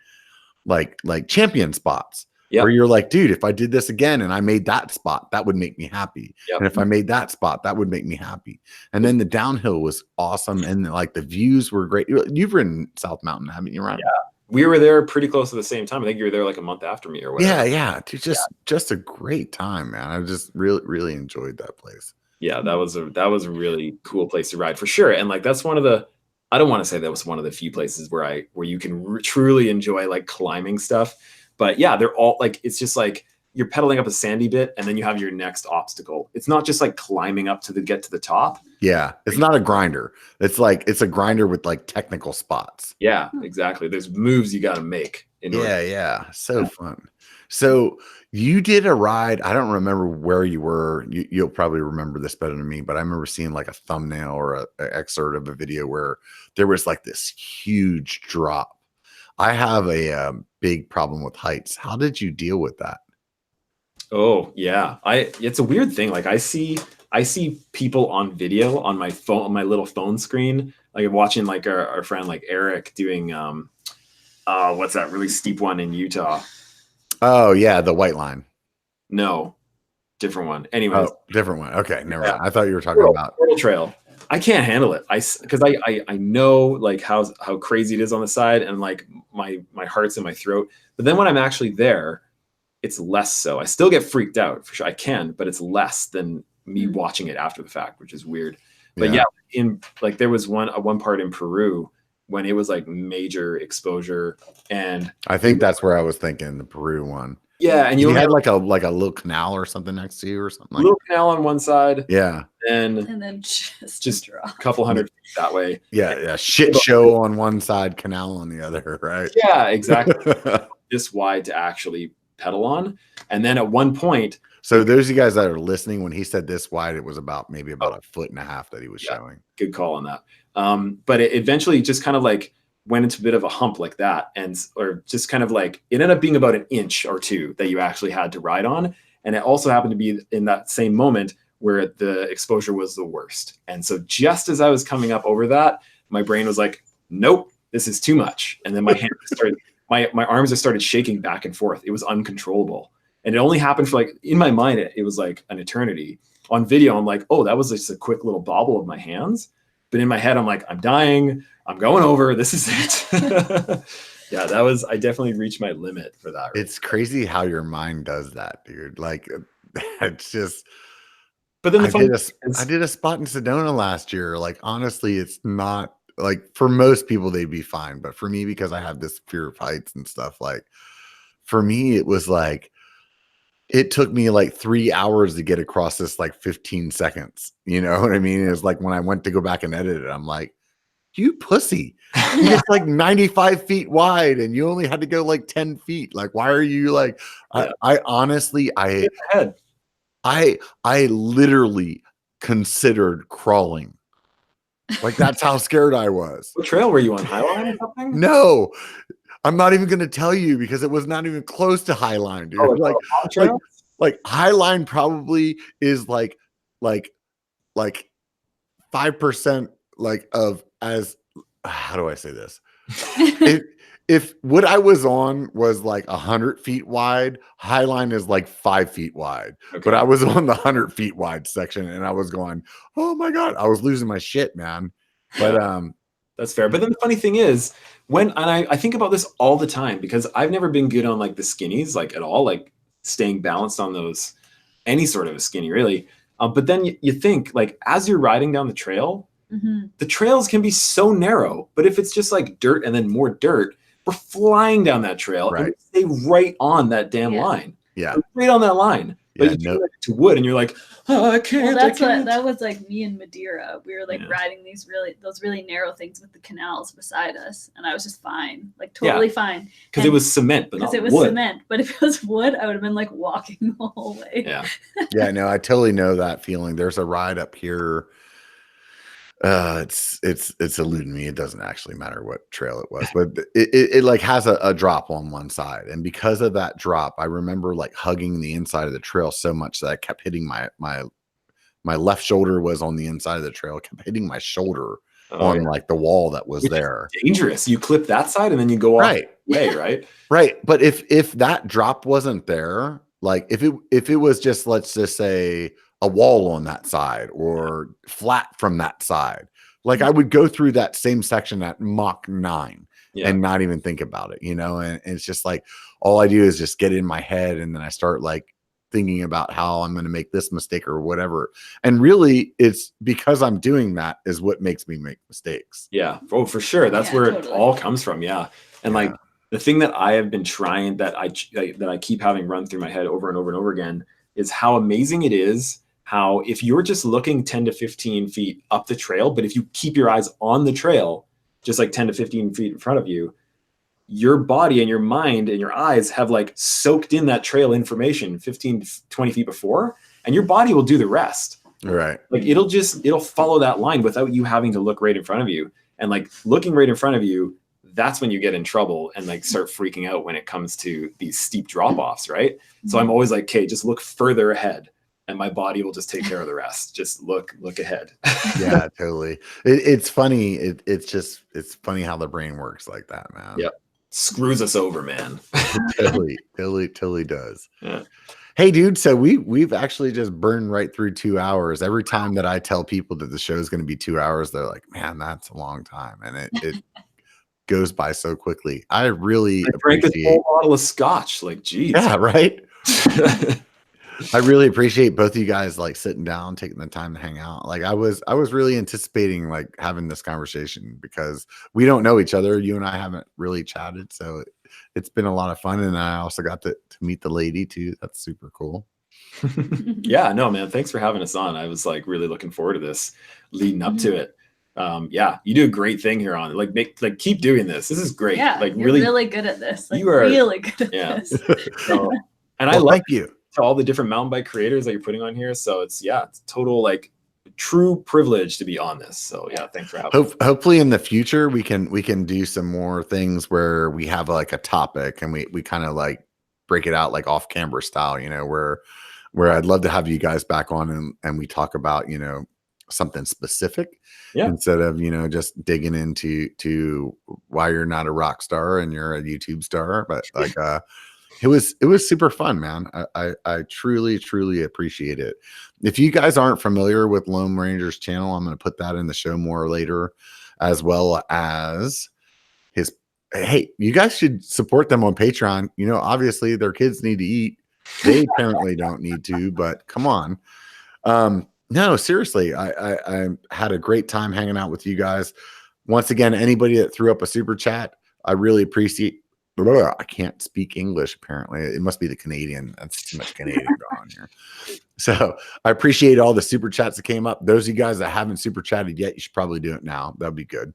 champion spots. Yep. Where you're like, dude, if I did this again and I made that spot, that would make me happy. Yep. And if I made that spot, that would make me happy. And then the downhill was awesome. And like the views were great. You've ridden South Mountain, haven't you, Ryan? Yeah. We were there pretty close to the same time. I think you were there like a month after me or whatever. Yeah. Dude, just a great time, man. I just really, really enjoyed that place. Yeah, that was a really cool place to ride for sure. And like, that's one of the, I don't want to say that was one of the few places where you can truly enjoy like climbing stuff. But yeah, they're all like, it's just like you're pedaling up a sandy bit and then you have your next obstacle. It's not just like climbing up to get to the top. Yeah. It's not a grinder. It's like, it's a grinder with like technical spots. Yeah, exactly. There's moves you got to make. Yeah. So fun. So you did a ride. I don't remember where you were. You'll probably remember this better than me, but I remember seeing like a thumbnail or an excerpt of a video where there was like this huge drop. I have a big problem with heights. How did you deal with that? Oh yeah. It's a weird thing. Like I see people on video on my phone, on my little phone screen, like watching like our friend like Eric doing what's that really steep one in Utah? Oh yeah, the white line. No, different one. Anyways. Oh, different one. Okay, never mind. I thought you were talking about Portal Trail. I can't handle it. Because I know like how crazy it is on the side, and like my heart's in my throat. But then when I'm actually there, it's less so. I still get freaked out for sure. I can, but it's less than me watching it after the fact, which is weird. But yeah, in like there was one part in Peru when it was like major exposure, and I think that's where I was thinking, the Peru one. Yeah, and you had like a little canal or something next to you or something. Little canal on one side. Yeah. And then just a couple hundred feet that way. Yeah. Shit show on one side, canal on the other, right? Yeah, exactly. This wide to actually pedal on. And then at one point. So those of you guys that are listening, when he said this wide, it was maybe about a foot and a half that he was showing. Good call on that. But it eventually just kind of like went into a bit of a hump like that, or just kind of like it ended up being about an inch or two that you actually had to ride on. And it also happened to be in that same moment where the exposure was the worst. And so just as I was coming up over that, my brain was like, nope, this is too much. And then my hands started, my arms just started shaking back and forth. It was uncontrollable. And it only happened for like, in my mind, it was like an eternity. On video, I'm like, oh, that was just a quick little bobble of my hands. But in my head, I'm like, I'm dying. I'm going over. This is it. Yeah, I definitely reached my limit for that. It's crazy how your mind does that, dude. Like, it's just. But then I did a spot in Sedona last year. Like, honestly, it's not like for most people, they'd be fine. But for me, because I have this fear of heights and stuff, like for me, it was like, it took me like 3 hours to get across this like 15 seconds. You know what I mean? It's like when I went to go back and edit it, I'm like, you pussy. It's like 95 feet wide and you only had to go like 10 feet. Like, why are you like, I honestly, I literally considered crawling. Like, that's how scared I was. What trail were you on? Highline or something? No, I'm not even going to tell you because it was not even close to Highline, dude. Oh, like Highline probably is like 5% like of as, how do I say this? If what I was on was like 100 feet wide, Highline is like 5 feet wide. Okay. But I was on the 100 feet wide section and I was going, oh my God, I was losing my shit, man. But that's fair. But then the funny thing is, I think about this all the time because I've never been good on like the skinnies, like at all, like staying balanced on those, any sort of a skinny really. But then you think like, as you're riding down the trail, the trails can be so narrow, but if it's just like dirt and then more dirt, we're flying down that trail and we stay right on that damn line. Yeah. We're right on that line. But you turn it to wood and you're like, oh, I can't. Well, that was like me in Madeira. We were like riding those really narrow things with the canals beside us, and I was just fine, like totally fine. Because it was cement, but not wood. Cement. But if it was wood, I would have been like walking the whole way. Yeah. Yeah, no, I totally know that feeling. There's a ride up here. It's eluding me. It doesn't actually matter what trail it was, but it like has a drop on one side. And because of that drop, I remember like hugging the inside of the trail so much that I kept hitting my left shoulder was on the inside of the trail, I kept hitting my shoulder on like the wall that was there. Dangerous. You clip that side and then you go off way, right? Right. But if that drop wasn't there, like if it was just, let's just say, a wall on that side or flat from that side, like I would go through that same section at Mach 9 and not even think about it, you know? And it's just like, all I do is just get in my head and then I start like thinking about how I'm going to make this mistake or whatever. And really it's because I'm doing that is what makes me make mistakes. Yeah. Oh, for sure. That's where it all comes from. Yeah. And like, the thing that I have been trying that I keep having run through my head over and over and over again is how amazing it is how if you're just looking 10 to 15 feet up the trail, but if you keep your eyes on the trail, just like 10 to 15 feet in front of you, your body and your mind and your eyes have like soaked in that trail information 15 to 20 feet before, and your body will do the rest. Right. Like it'll follow that line without you having to look right in front of you. And like looking right in front of you, that's when you get in trouble and like start freaking out when it comes to these steep drop-offs, right? So I'm always like, okay, just look further ahead and my body will just take care of the rest. Just look ahead. Yeah, totally. It's funny. It's funny how the brain works like that, man. Yep. Screws us over, man. totally does. Yeah. Hey, dude. So we've actually just burned right through 2 hours. Every time that I tell people that the show is going to be 2 hours, they're like, "Man, that's a long time," and it goes by so quickly. I really drank this whole bottle of scotch. Like, geez. Yeah, right. I really appreciate both of you guys like sitting down, taking the time to hang out. Like I was really anticipating like having this conversation because we don't know each other. You and I haven't really chatted, so it's been a lot of fun. And I also got to meet the lady too. That's super cool. Yeah, no, man. Thanks for having us on. I was like really looking forward to this leading up to it. Yeah, you do a great thing here on like keep doing this. This is great. Yeah, like you're really good at this. Like, you are really good at this. So, and I love thank you to all the different mountain bike creators that you're putting on here. So it's total like true privilege to be on this. So yeah, thanks for having me. Hopefully in the future we can do some more things where we have like a topic and we kind of like break it out like off camera style, you know, where I'd love to have you guys back on and we talk about, you know, something specific instead of, you know, just digging into why you're not a rock star and you're a YouTube star. But like it was super fun, man. I truly appreciate it. If you guys aren't familiar with Loam Ranger's channel, I'm going to put that in the show more later, as well as his. Hey, you guys should support them on Patreon. You know, obviously their kids need to eat. They apparently don't need to, but come on. No, seriously, I had a great time hanging out with you guys. Once again, anybody that threw up a super chat, I really appreciate. I can't speak English, apparently. It must be the Canadian. That's too much Canadian going on here. So I appreciate all the super chats that came up. Those of you guys that haven't super chatted yet, you should probably do it now. That'd be good.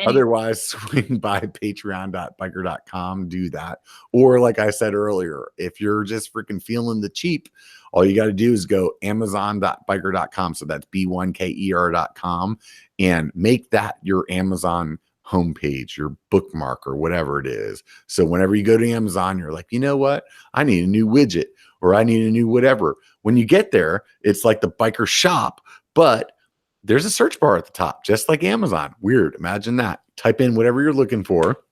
Otherwise, swing by patreon.biker.com, do that. Or like I said earlier, if you're just freaking feeling the cheap, all you got to do is go amazon.biker.com. So that's B1KER.com and make that your Amazon homepage, your bookmark, or whatever it is. So whenever you go to Amazon, you're like, you know what? I need a new widget or I need a new whatever. When you get there, it's like the biker shop, but there's a search bar at the top, just like Amazon. Weird. Imagine that. Type in whatever you're looking for,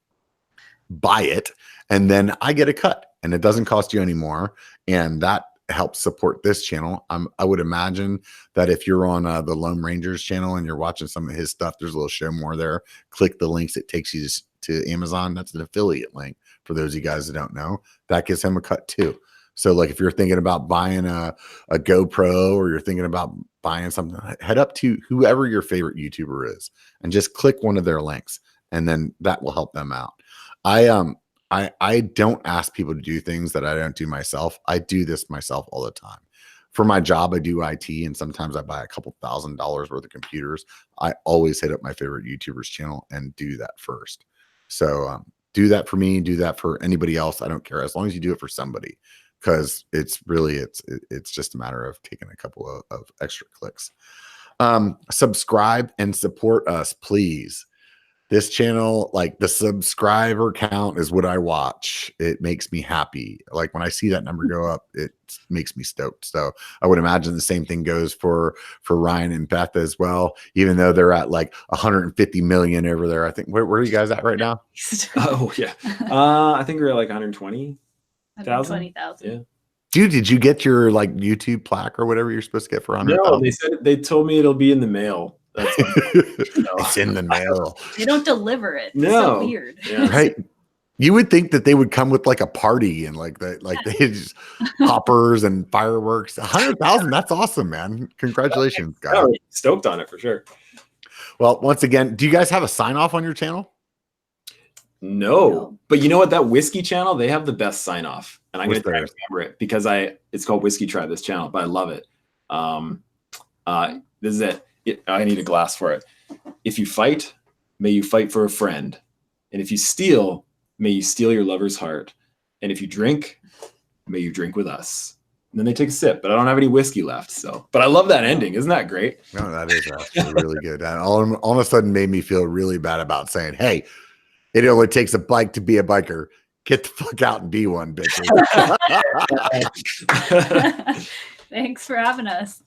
buy it, and then I get a cut and it doesn't cost you anymore. And that help support this channel. I would imagine that if you're on the Loam Ranger's channel and you're watching some of his stuff, there's a little show more there. Click the links. It takes you to Amazon. That's an affiliate link for those of you guys that don't know. That gives him a cut too. So like if you're thinking about buying a GoPro or you're thinking about buying something, head up to whoever your favorite YouTuber is and just click one of their links and then that will help them out. I don't ask people to do things that I don't do myself. I do this myself all the time. For my job, I do IT, and sometimes I buy a couple $1,000s worth of computers. I always hit up my favorite YouTuber's channel and do that first. So do that for me. Do that for anybody else. I don't care as long as you do it for somebody, because it's just a matter of taking a couple of extra clicks. Subscribe and support us, please. This channel, like the subscriber count is what I watch. It makes me happy. Like when I see that number go up, it makes me stoked. So I would imagine the same thing goes for Ryan and Beth as well, even though they're at like 150 million over there. I think, where are you guys at right now? Oh yeah. I think we're at like 120,000. 120,000. Yeah. Dude, did you get your like YouTube plaque or whatever you're supposed to get for 100,000? No, they told me it'll be in the mail. It's in the mail. They don't deliver it. No. It's so weird. Yeah. Right. You would think that they would come with like a party and like they just poppers and fireworks. 100,000. That's awesome, man. Congratulations, guys. Oh, stoked on it for sure. Well, once again, do you guys have a sign off on your channel? No, but you know what? That whiskey channel, they have the best sign off, and I'm going What's to try to theirs? remember it because it's called Whiskey Tribe, this channel, but I love it. This is it. I need a glass for it. If you fight, may you fight for a friend. And if you steal, may you steal your lover's heart. And if you drink, may you drink with us. And then they take a sip, but I don't have any whiskey left. So, but I love that ending. Isn't that great? No, that is actually really good. And all of a sudden made me feel really bad about saying, hey, it only takes a bike to be a biker. Get the fuck out and be one, bitches. Thanks for having us.